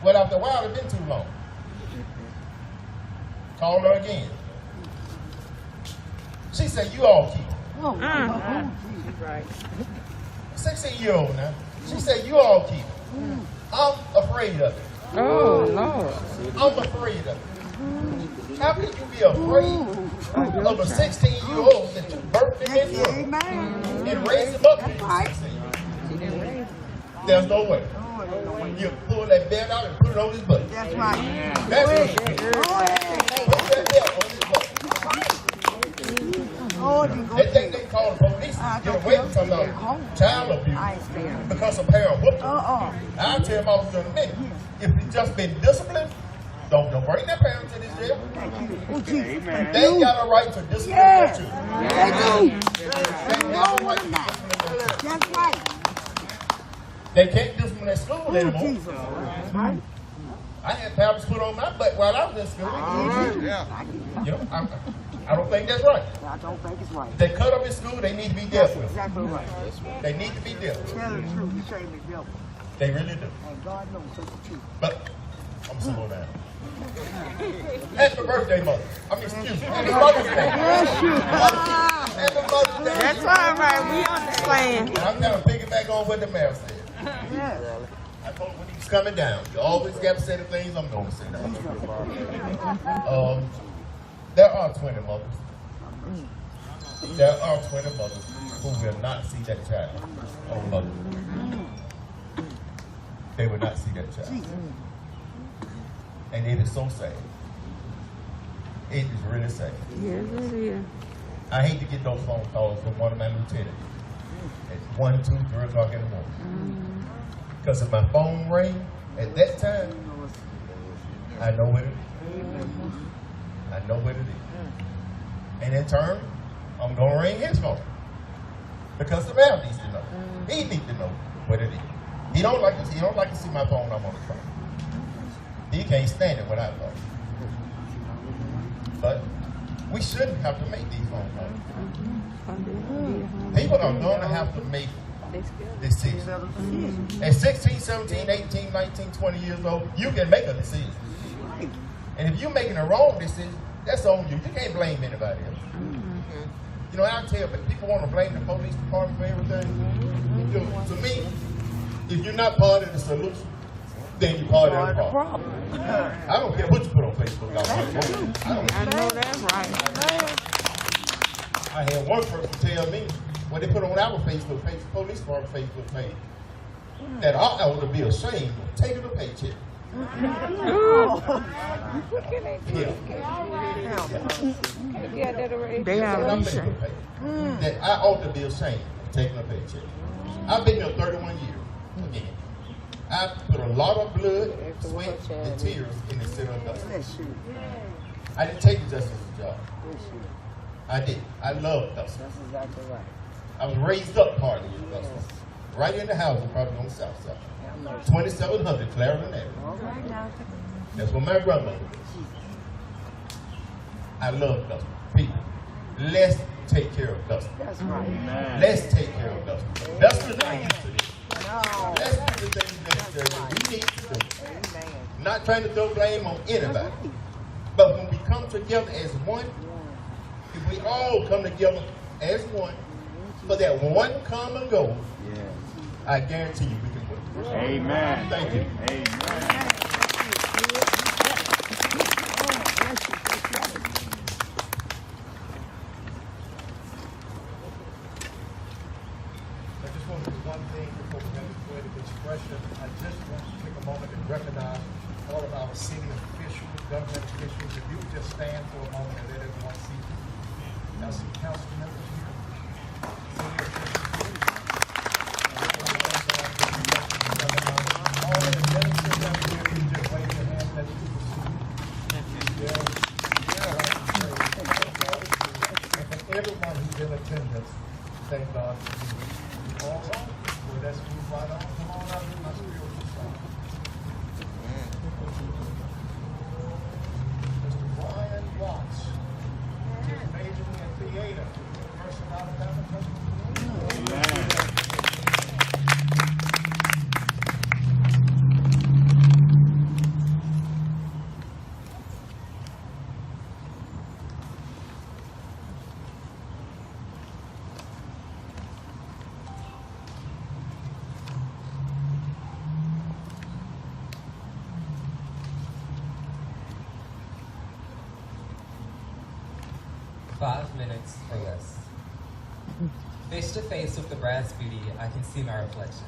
Well, after a while, it's been too long. Called her again. She said, you all keep it. Right. 16-year-old now. She said, you all keep it. I'm afraid of it. Oh, Lord. I'm afraid of it. How can you be afraid of a 16-year-old that you birthed him into and raised him up to 16? There's no way. You pull that belt out and put it on his butt. That's right. That's what you do. Put that belt on his butt. They think they call the police to get away from child abuse because a parent whooped them. I'll tell them officer in a minute. If it's just been disciplined, don't bring their parents to this jail. They got a right to discipline their children. They got a right to discipline their children. That's right. They can't discipline at school anymore. I had parents put on my butt while I was in school. You know, I don't think that's right. I don't think it's right. If they cut up in school, they need to be dealt with. Exactly right. They need to be dealt with. Tell the truth, you can't be dealt with. They really do. And God knows that's the truth. But I'm slow down. Happy birthday, mother. I mean, excuse me. Happy Mother's Day. Happy Mother's Day. That's all right. We understand. And I'm going to piggyback on what the mayor said. Yes. I told him when he was coming down, you always got to say the things I'm going to say. There are 20 mothers. There are 20 mothers who will not see that child on mother. They will not see that child. And it is so sad. It is really sad. Yes, it is. I hate to get those phone calls from one of my lieutenants at 1, 2, 3 o'clock in the morning. Because if my phone rang at that time, I know what it is. I know what it is. And in turn, I'm going to ring his phone. Because the mayor needs to know. He needs to know what it is. He don't like to see my phone. I'm on the phone. He can't stand it without phone. But we shouldn't have to make these phone calls. People are going to have to make decisions. At 16, 17, 18, 19, 20 years old, you can make a decision. And if you're making a wrong decision, that's on you. You can't blame anybody else. You know, I tell you, people want to blame the police department for everything. You know, to me, if you're not part of the solution, then you're part of the problem. I don't care what you put on Facebook. I know that's right. I had one person tell me when they put on our Facebook page, police department Facebook page, that I ought to be ashamed of taking a paycheck. That I ought to be ashamed of taking a paycheck. I've been here 31 years. Again, I put a lot of blood, sweat, and tears in the center of justice. I didn't take the justice job. I did. I love justice. That's exactly right. I was raised up partly in justice. Right in the housing project on the south side. 2700 Clarendon Avenue. That's where my grandmother was. I love justice. People, let's take care of Dustin. That's right. Amen. Let's take care of Dustin. Dustin's not used to this. No. Let's do the things that we need to do. Amen. Not trying to throw blame on anybody. But when we come together as one, if we all come together as one, for that one common goal, I guarantee you we can win. Amen. Thank you. Amen. I just want to do one thing before we have the poetic expression. I just want to take a moment and recognize all of our city officials, government officials. If you would just stand for a moment and let everyone see you. I see council members here. City officials here. All of the ministers that are here, you just wave your hand, let people see you. And for everyone who's in attendance, thank God for you. All right. Well, let's move right on. Come on out here, my spiritual song. Mr. Brian Watts, majoring in theater, person out of Alabama. Minutes or less. Face to face with the brass beauty, I can see my reflection.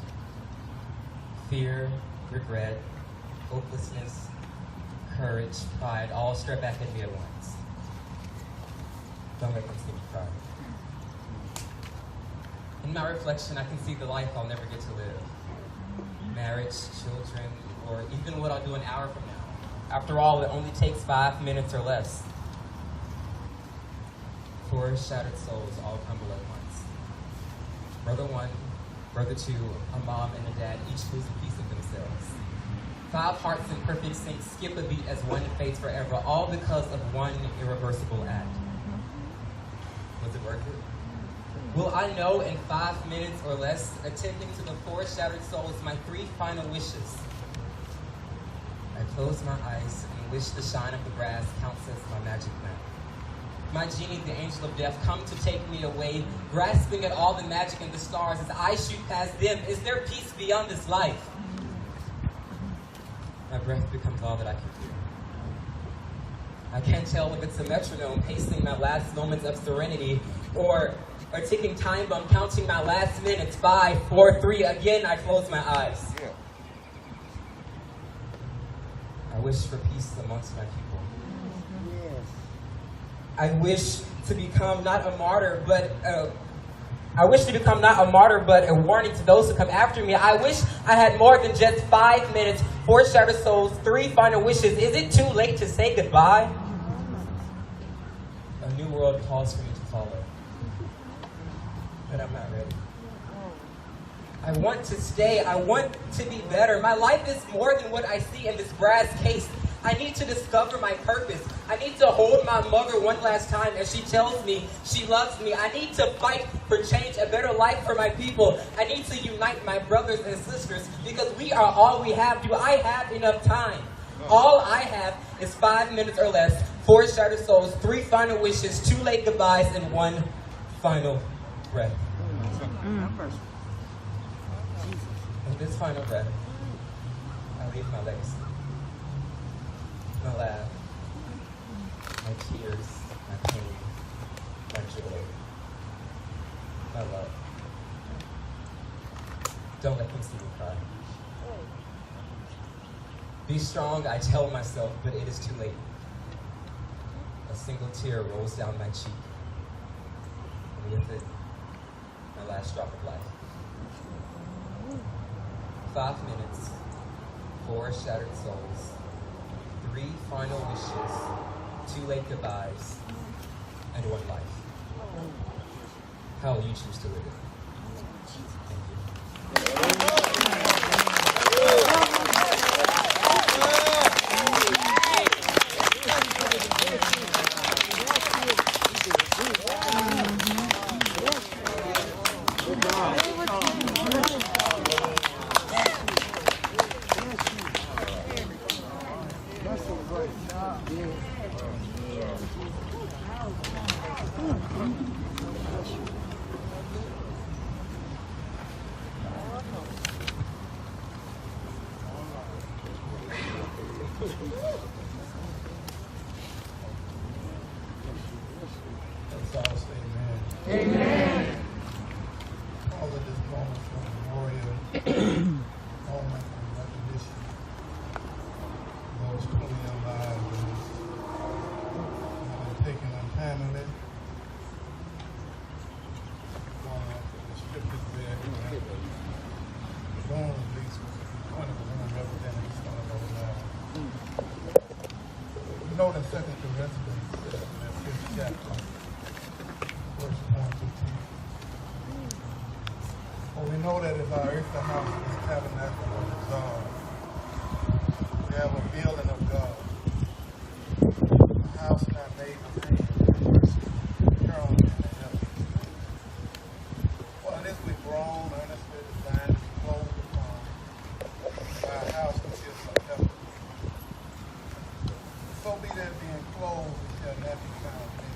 Fear, regret, hopelessness, courage, pride, all stare back at me at once. Don't make them see me cry. In my reflection, I can see the life I'll never get to live. Marriage, children, or even what I'll do an hour from now. After all, it only takes 5 minutes or less. 4 shattered souls all crumble at once. Brother 1, brother 2, a mom and a dad, each lose a piece of themselves. 5 hearts in perfect sync skip a beat as one fades forever, all because of one irreversible act. Was it worth it? Will I know in 5 minutes or less, attending to the 4 shattered souls, my 3 final wishes? I close my eyes and wish the shine of the brass counts as my magic lamp. My genie, the angel of death, come to take me away, grasping at all the magic in the stars as I shoot past them. Is there peace beyond this life? My breath becomes all that I can feel. I can't tell if it's a metronome pacing my last moments of serenity or a ticking time bomb counting my last minutes. 5, 4, 3. Again, I close my eyes. I wish for peace amongst my people. I wish to become not a martyr, but a warning to those who come after me. I wish I had more than just 5 minutes, 4 shattered souls, 3 final wishes. Is it too late to say goodbye? A new world calls for me to follow, but I'm not ready. I want to stay. I want to be better. My life is more than what I see in this brass case. I need to discover my purpose. I need to hold my mother one last time as she tells me she loves me. I need to fight for change, a better life for my people. I need to unite my brothers and sisters because we are all we have. Do I have enough time? All I have is 5 minutes or less, 4 shattered souls, 3 final wishes, 2 late goodbyes, and 1 final breath. With this final breath, I leave my legacy. My laugh, my tears, my pain, my joy, my love. Don't let them see me cry. Be strong, I tell myself, but it is too late. A single tear rolls down my cheek, and with it, my last drop of life. 5 minutes, 4 shattered souls, 3 final wishes, 2 late goodbyes, and 1 life. How will you choose to live it? Thank you. Let's all say amen. Amen. All of this moment for memorial, moment of recognition, those 20 young lives that have been taken untimely. The scriptures there, born at least was one of the women representing each one of those lives. We know that 2 Corinthians says in that 5th chapter, verse 1 to 2. Well, we know that if our earthly house is tabernacle of God, we have a building of God. A house not made with hands, eternal in the heavens. Well, this we've grown, earnestly designed to close upon by a house which is from heaven. So be that being closed, it shall not be found in.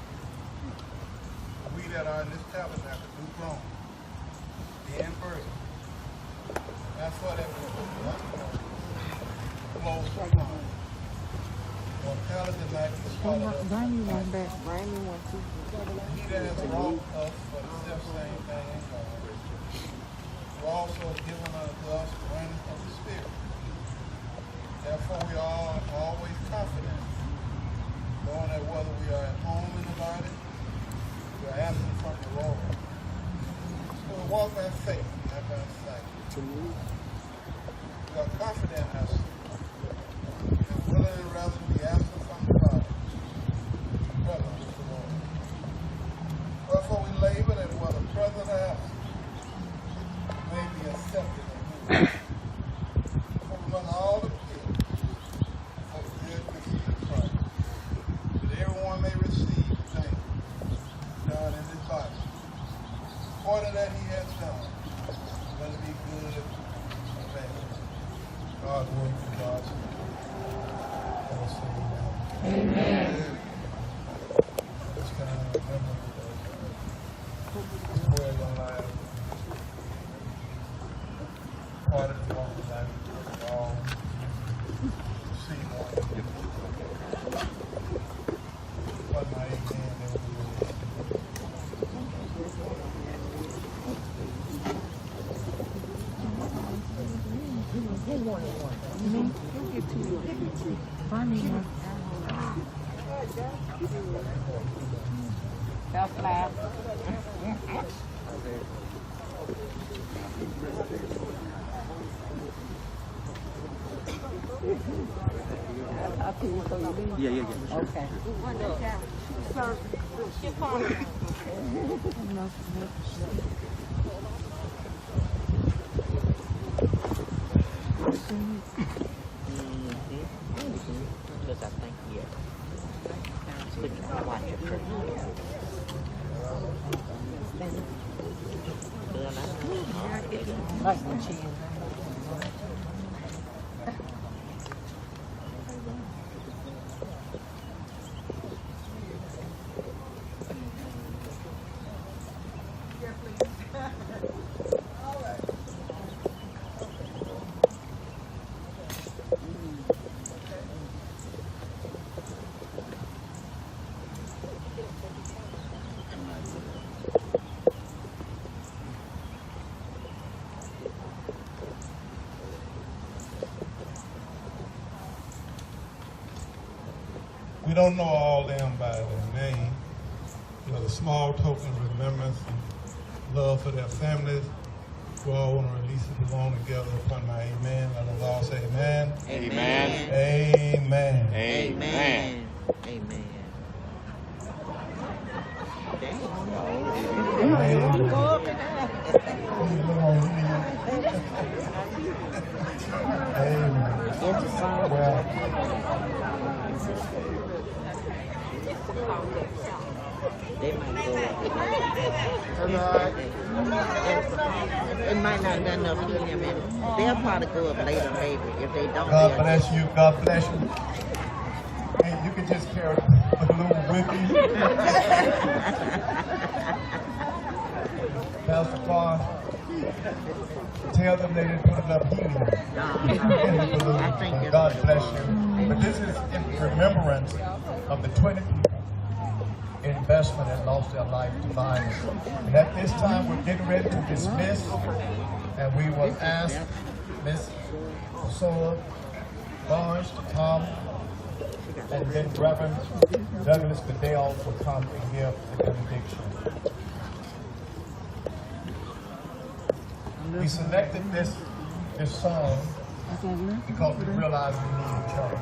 We that are in this tabernacle do groan, being burdened. That's what it was. Close upon. Mortality might be swallowed up. He that has wrought us for the self-same thing in God, who also has given unto us the reign of the Spirit. Therefore we are always confident, knowing that whether we are at home in the body, we are absent from the Lord. So we walk by faith, not by sight. We are confident in us, and willing and rather to be absent from the body, present with the Lord. Wherefore we labor that whether present or absent, may be accepted in Him. For we must all appear for the judgment seat of Christ, that everyone may receive the things done in His body, according that He has done, whether it be good or bad. God's word for God's word. Let us say amen. Amen. Let's kind of remember this word on life. Part of the walk of life. We all see one. What my amen never will. Self-laugh. Yeah. Okay. Because I think, but I watch it for like when she We don't know all them by their name. You know, the small token of remembrance and love for their families. We all want to release it along together upon my amen. Let us all say amen. Amen. Amen. Amen. Amen. They might go up. It might not be enough to them, and they'll probably go up later, maybe, if they don't. God bless you. God bless you. And you can just carry the balloon with you. Pastor Paul. Tell them they didn't put enough heat in the balloon. God bless you. But this is in remembrance of the 20 people in investment that lost their life to violence. And at this time, we're getting ready to dismiss, and we will ask Ms. Sola Barnes to come, and then Reverend Douglas Goodell will come and give the benediction. We selected this song because we realize we need each other.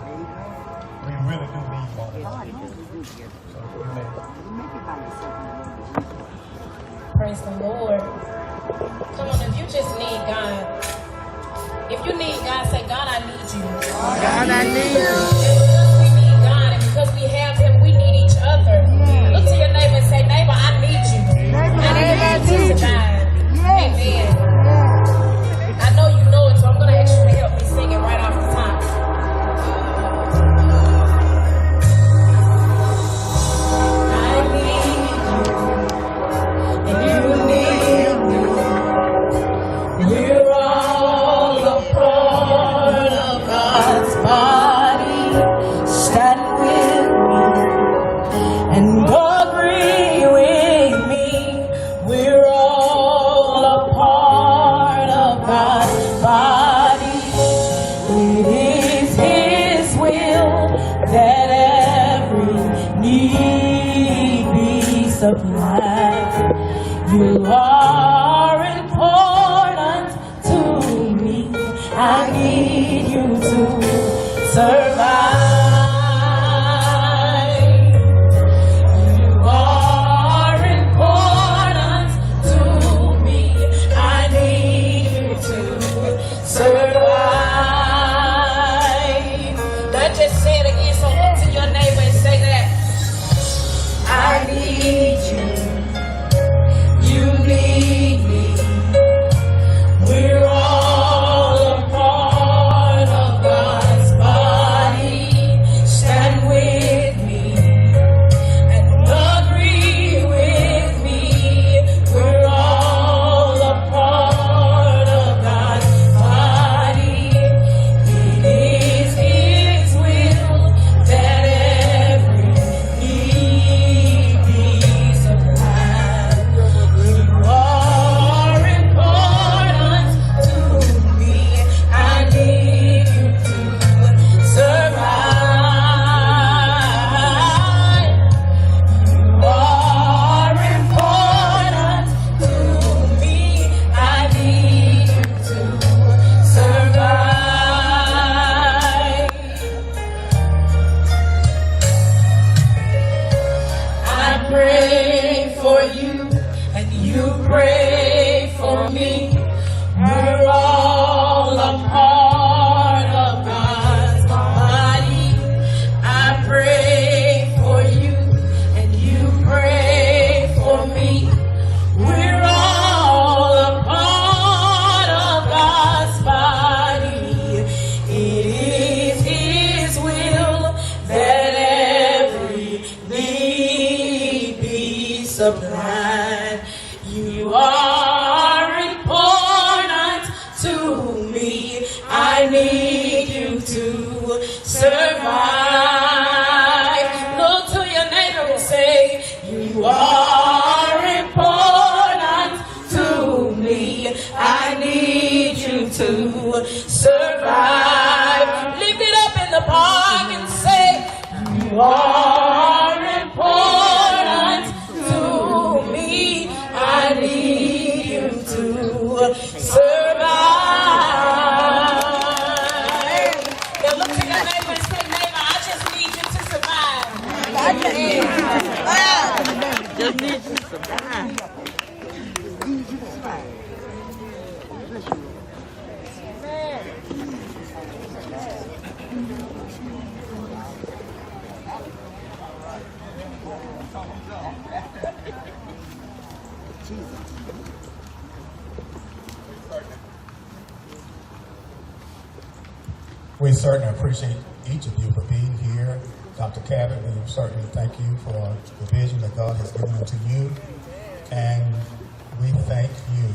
We really do need one another. So you may. Praise the Lord. Come on, if you just need God, if you need God, say, God, I need you. God, I need you. Because we need God, and because we have Him, we need each other. Look to your neighbor and say, neighbor, I need you. I need you to survive. Amen. I know you know it, so I'm going to ask you to help me sing it right off the top. I need you, and you need me. We're all a part of God's body. Stand with me and agree with me. We're all a part of God's body. It is His will that every need be supplied. You are important to me. I need you to survive. You are important to me. I need you to survive. Look to your neighbor and say, you are important to me. I need you to survive. Lift it up in the park and say, you are important to me. I need you to survive. Now look to your neighbor and say, neighbor, I just need you to survive. I just need you to survive. Just need you to survive. Need you to survive. We certainly appreciate each of you for being here. Dr. Cabot, we certainly thank you for the vision that God has given to you. And we thank you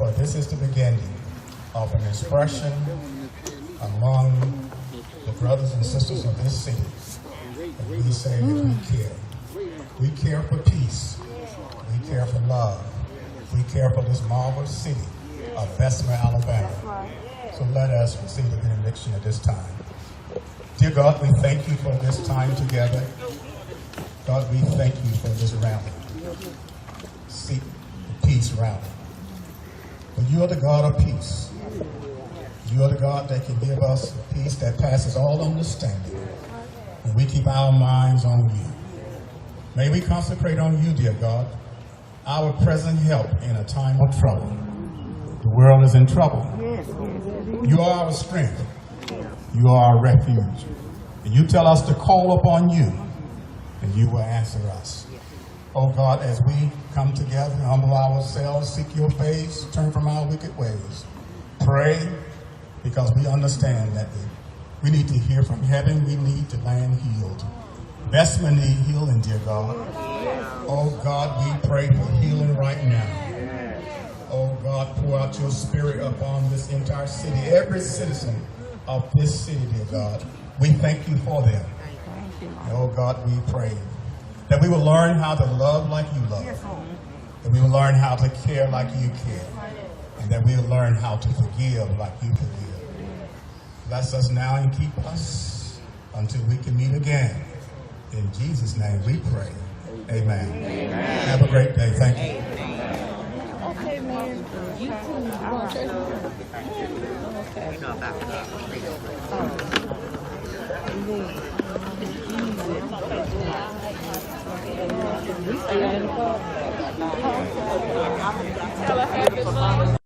for this is the beginning of an expression among the brothers and sisters of this city. And we say that we care. We care for peace. We care for love. We care for this marvelous city of Bessemer, Alabama. So let us receive the benediction at this time. Dear God, we thank you for this time together. God, we thank you for this rally. Seek the peace rally. But you are the God of peace. You are the God that can give us peace that passes all understanding. And we keep our minds on you. May we concentrate on you, dear God, our present help in a time of trouble. The world is in trouble. You are our strength. You are our refuge. And you tell us to call upon you, and you will answer us. Oh God, as we come together, humble ourselves, seek your face, turn from our wicked ways, pray, because we understand that we need to hear from heaven. We need the land healed. Bessemer need healing, dear God. Oh God, we pray for healing right now. Oh God, pour out your spirit upon this entire city, every citizen of this city, dear God. We thank you for them. Oh God, we pray that we will learn how to love like you love, that we will learn how to care like you care, and that we will learn how to forgive like you forgive. Bless us now and keep us until we can meet again. In Jesus' name we pray. Amen. Amen. Have a great day. Thank you. Okay, man. You too. Okay.